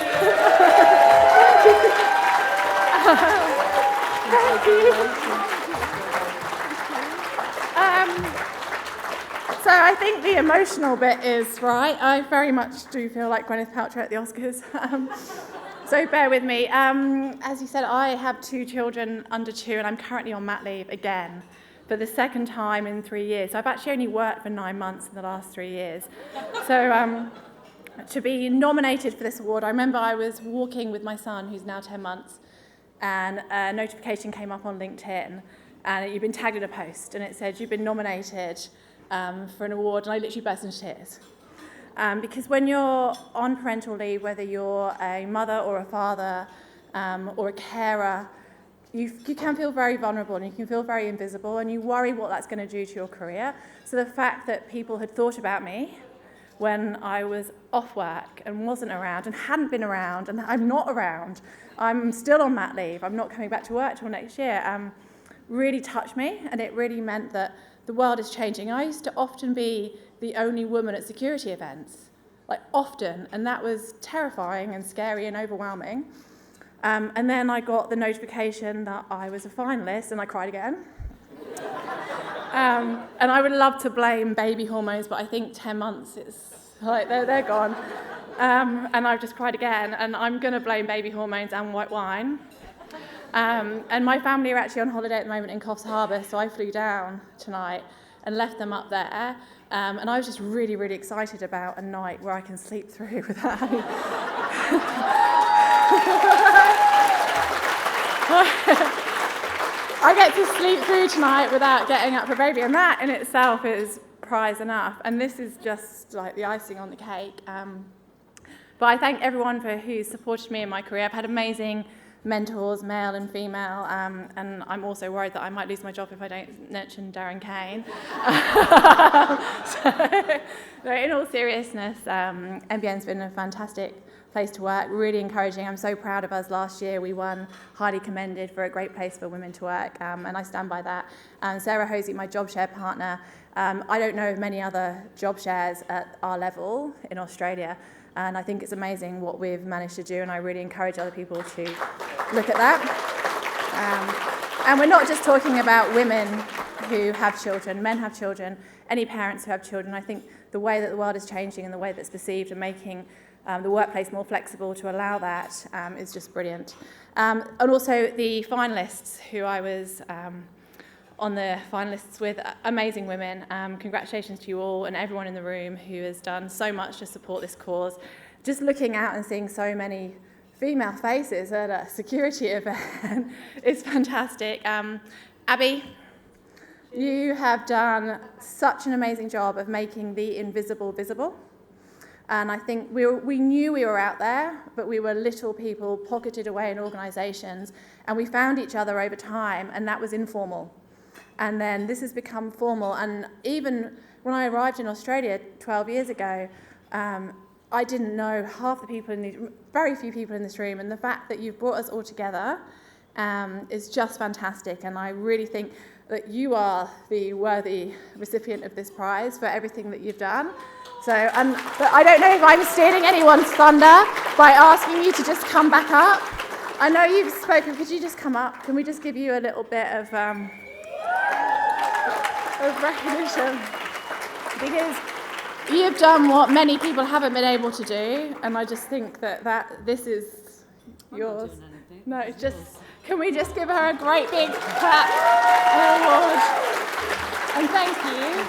Thank you. So I think the emotional bit is right. I very much do feel like Gwyneth Paltrow at the Oscars. So bear with me. As you said, I have 2 children under 2 and I'm currently on mat leave again for the second time in 3 years. So I've actually only worked for 9 months in the last 3 years. So to be nominated for this award, I remember I was walking with my son, who's now 10 months, and a notification came up on LinkedIn, and you've been tagged in a post, and it said you've been nominated for an award, and I literally burst into tears. Because when you're on parental leave, whether you're a mother or a father or a carer, you can feel very vulnerable and you can feel very invisible, and you worry what that's going to do to your career. So the fact that people had thought about me when I was off work and wasn't around and hadn't been around, and I'm not around, I'm still on mat leave, I'm not coming back to work till next year, really touched me, and it really meant that the world is changing. I used to often be the only woman at security events, like often, and that was terrifying and scary and overwhelming. And then I got the notification that I was a finalist, and I cried again. And I would love to blame baby hormones, but I think 10 months, it's like they're gone. And I've just cried again, and I'm going to blame baby hormones and white wine. And my family are actually on holiday at the moment in Coffs Harbour, so I flew down tonight and left them up there. And I was just really, really excited about a night where I can sleep through without having... I get to sleep through tonight without getting up for baby, and that in itself is prize enough. And this is just like the icing on the cake. But I thank everyone who supported me in my career. I've had amazing mentors, male and female, and I'm also worried that I might lose my job if I don't mention Darren Kane. So in all seriousness, NBN's been a fantastic place to work, really encouraging. I'm so proud of us. Last year we won highly commended for a great place for women to work, and I stand by that. And Sarah Hosey, my job share partner, I don't know of many other job shares at our level in Australia, and I think it's amazing what we've managed to do, and I really encourage other people to look at that. And we're not just talking about women who have children, men have children, any parents who have children. I think the way that the world is changing and the way that's perceived and making the workplace more flexible to allow that is just brilliant. And also the finalists who I was on the finalists with, amazing women. Congratulations to you all and everyone in the room who has done so much to support this cause. Just looking out and seeing so many female faces at a security event is fantastic. Abby, you have done such an amazing job of making the invisible visible. And I think we knew we were out there, but we were little people pocketed away in organisations, and we found each other over time, and that was informal. And then this has become formal, and even when I arrived in Australia 12 years ago, I didn't know half the people very few people in this room, and the fact that you've brought us all together is just fantastic, and I really think that you are the worthy recipient of this prize for everything that you've done. So, but I don't know if I'm stealing anyone's thunder by asking you to just come back up. I know you've spoken, could you just come up? Can we just give you a little bit of recognition? Because you've done what many people haven't been able to do, and I just think that this is yours. No, it's just, can we just give her a great big clap and award? And thank you.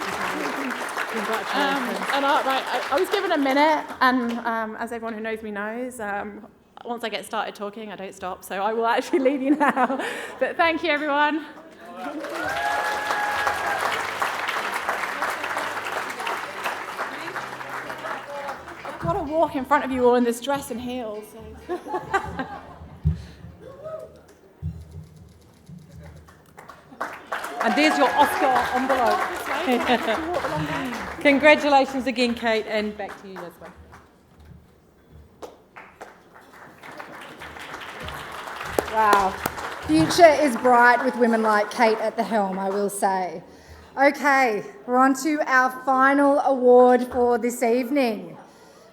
Congratulations. And I was given a minute, and as everyone who knows me knows, once I get started talking, I don't stop, so I will actually leave you now. But thank you, everyone. I've got to walk in front of you all in this dress and heels. So. And there's your Oscar envelope. Congratulations again, Kate, and back to you, Lisbon. Wow. Future is bright with women like Kate at the helm, I will say. Okay, we're on to our final award for this evening.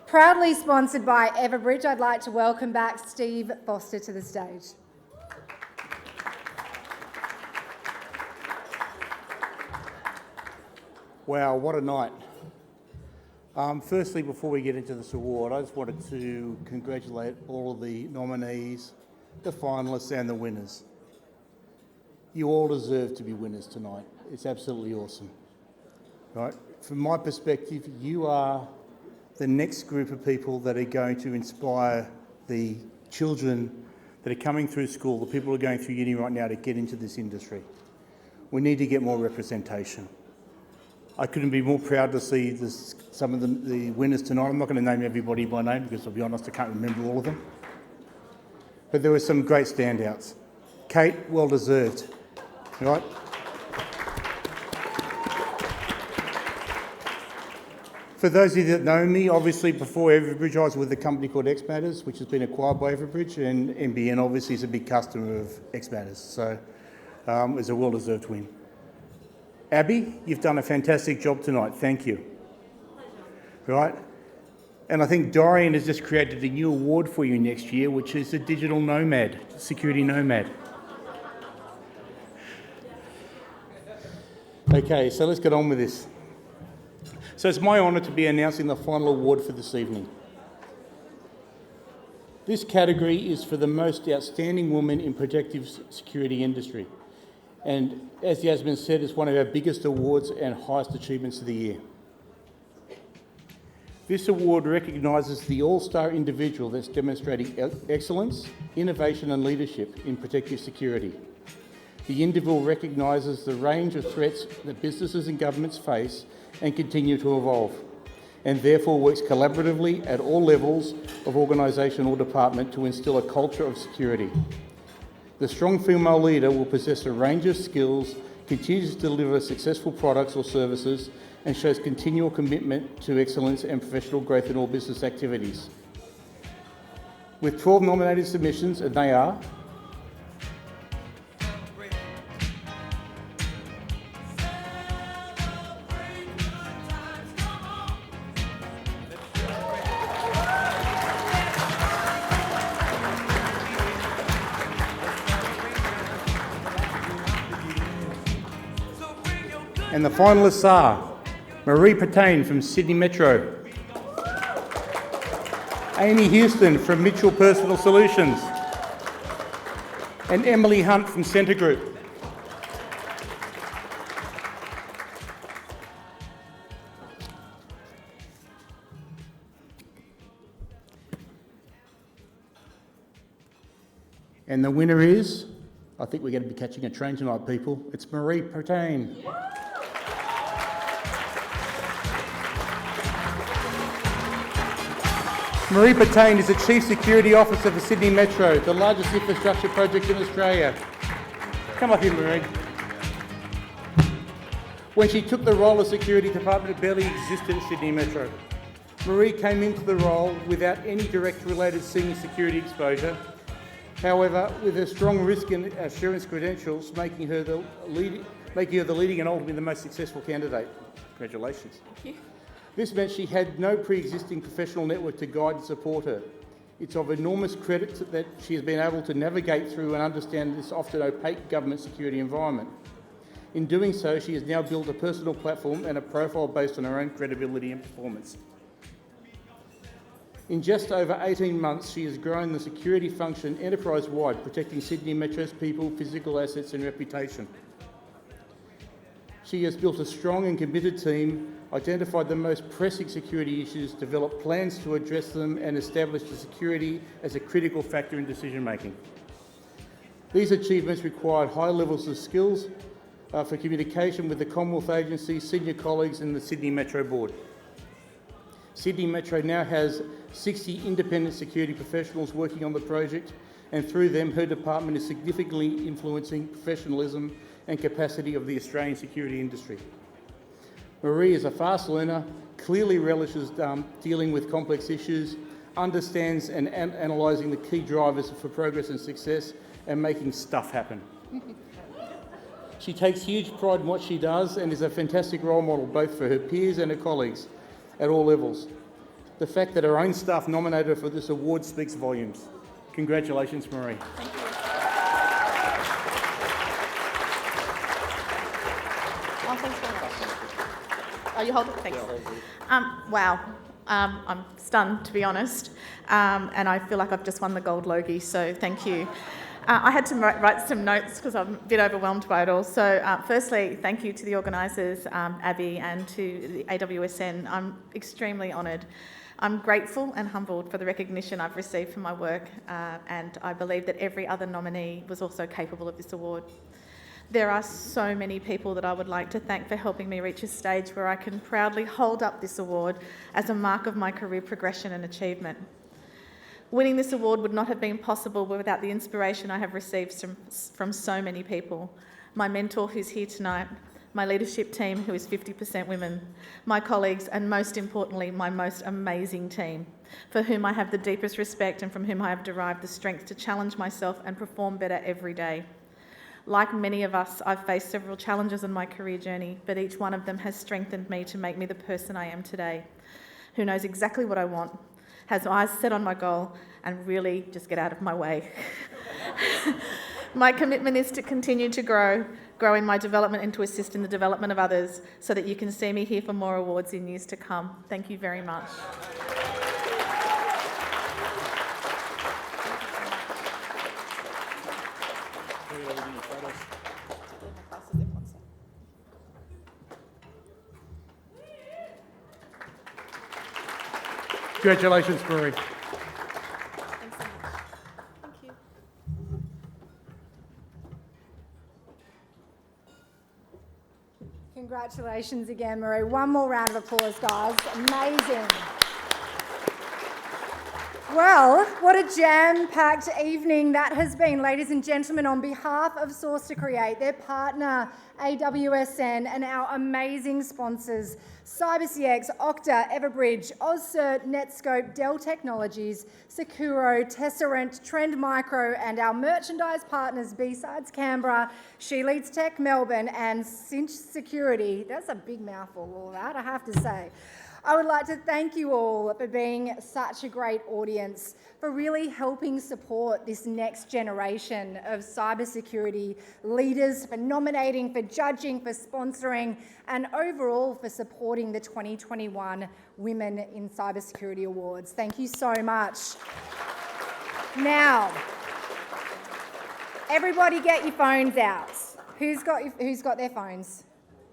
Proudly sponsored by Everbridge, I'd like to welcome back Steve Foster to the stage. Wow, what a night. Firstly, before we get into this award, I just wanted to congratulate all of the nominees, the finalists and the winners. You all deserve to be winners tonight. It's absolutely awesome. Right? From my perspective, you are the next group of people that are going to inspire the children that are coming through school, the people who are going through uni right now to get into this industry. We need to get more representation. I couldn't be more proud to see some of the winners tonight. I'm not going to name everybody by name because, I'll be honest, I can't remember all of them. But there were some great standouts. Kate, well deserved, right? For those of you that know me, obviously before Everbridge I was with a company called X Matters, which has been acquired by Everbridge, and NBN obviously is a big customer of X Matters, so it's a well-deserved win. Abby, you've done a fantastic job tonight. Thank you. Right? And I think Dorian has just created a new award for you next year, which is the Digital Nomad, Security Nomad. Okay, so let's get on with this. So it's my honour to be announcing the final award for this evening. This category is for the most outstanding woman in protective security industry. And as Yasmin said, it's one of our biggest awards and highest achievements of the year. This award recognises the all-star individual that's demonstrating excellence, innovation and leadership in protective security. The individual recognises the range of threats that businesses and governments face and continue to evolve, and therefore works collaboratively at all levels of organisation or department to instil a culture of security. The strong female leader will possess a range of skills, continues to deliver successful products or services, and shows continual commitment to excellence and professional growth in all business activities. With 12 nominated submissions, and they are and the finalists are Marie Pertain from Sydney Metro, Amy Houston from Mitchell Personal Solutions, and Emily Hunt from Centre Group. And the winner is, I think we're going to be catching a train tonight, people. It's Marie Pertain. Marie Pertain is the Chief Security Officer for Sydney Metro, the largest infrastructure project in Australia. Come up here, Marie. When she took the role of Security Department, it barely existed at Sydney Metro. Marie came into the role without any direct related senior security exposure. However, with her strong risk and assurance credentials, making her the leading and ultimately the most successful candidate. Congratulations. Thank you. This meant she had no pre-existing professional network to guide and support her. It's of enormous credit that she has been able to navigate through and understand this often opaque government security environment. In doing so, she has now built a personal platform and a profile based on her own credibility and performance. In just over 18 months, she has grown the security function enterprise-wide, protecting Sydney Metro's people, physical assets and reputation. She has built a strong and committed team, identified the most pressing security issues, developed plans to address them and established the security as a critical factor in decision-making. These achievements required high levels of skills for communication with the Commonwealth Agency, senior colleagues and the Sydney Metro Board. Sydney Metro now has 60 independent security professionals working on the project, and through them her department is significantly influencing professionalism and capacity of the Australian security industry. Marie is a fast learner, clearly relishes dealing with complex issues, understands and analysing the key drivers for progress and success, and making stuff happen. She takes huge pride in what she does and is a fantastic role model both for her peers and her colleagues at all levels. The fact that her own staff nominated her for this award speaks volumes. Congratulations, Marie. Thank you. Oh, thanks very much. Oh, you hold it? Thanks. Wow. I'm stunned, to be honest, and I feel like I've just won the Gold Logie, so thank you. I had to write some notes because I'm a bit overwhelmed by it all. So firstly, thank you to the organisers, Abby, and to the AWSN. I'm extremely honoured. I'm grateful and humbled for the recognition I've received for my work, and I believe that every other nominee was also capable of this award. There are so many people that I would like to thank for helping me reach a stage where I can proudly hold up this award as a mark of my career progression and achievement. Winning this award would not have been possible without the inspiration I have received from so many people. My mentor who's here tonight, my leadership team who is 50% women, my colleagues, and most importantly, my most amazing team, for whom I have the deepest respect and from whom I have derived the strength to challenge myself and perform better every day. Like many of us, I've faced several challenges in my career journey, but each one of them has strengthened me to make me the person I am today, who knows exactly what I want, has eyes set on my goal, and really just get out of my way. My commitment is to continue to grow in my development and to assist in the development of others so that you can see me here for more awards in years to come. Thank you very much. Congratulations, Marie. Thanks so much. Thank you. Congratulations again, Marie. One more round of applause, guys. Amazing. Well, what a jam-packed evening that has been, ladies and gentlemen. On behalf of Source to Create, their partner AWSN, and our amazing sponsors CyberCX, Okta, Everbridge, AusCert, Netscope, Dell Technologies, Securo, Tesserent, Trend Micro, and our merchandise partners B-Sides Canberra, She Leads Tech Melbourne, and Cinch Security. That's a big mouthful, all that, I have to say. I would like to thank you all for being such a great audience, for really helping support this next generation of cybersecurity leaders, for nominating, for judging, for sponsoring, and overall for supporting the 2021 Women in Cybersecurity Awards. Thank you so much. Now, everybody get your phones out. Who's got their phones?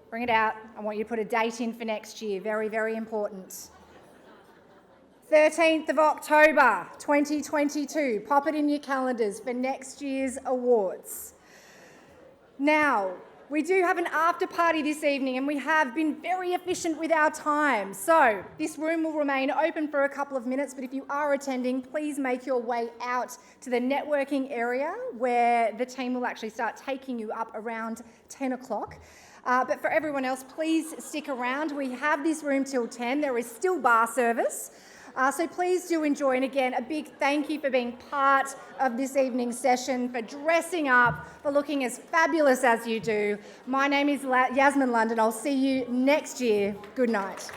Bring it out. I want you to put a date in for next year. Very, very important. 13th of October, 2022. Pop it in your calendars for next year's awards. Now, we do have an after party this evening, and we have been very efficient with our time. So this room will remain open for a couple of minutes, but if you are attending, please make your way out to the networking area where the team will actually start taking you up around 10 o'clock. But for everyone else, please stick around. We have this room till 10. There is still bar service. So please do enjoy. And again, a big thank you for being part of this evening's session, for dressing up, for looking as fabulous as you do. My name is Yasmin London. I'll see you next year. Good night.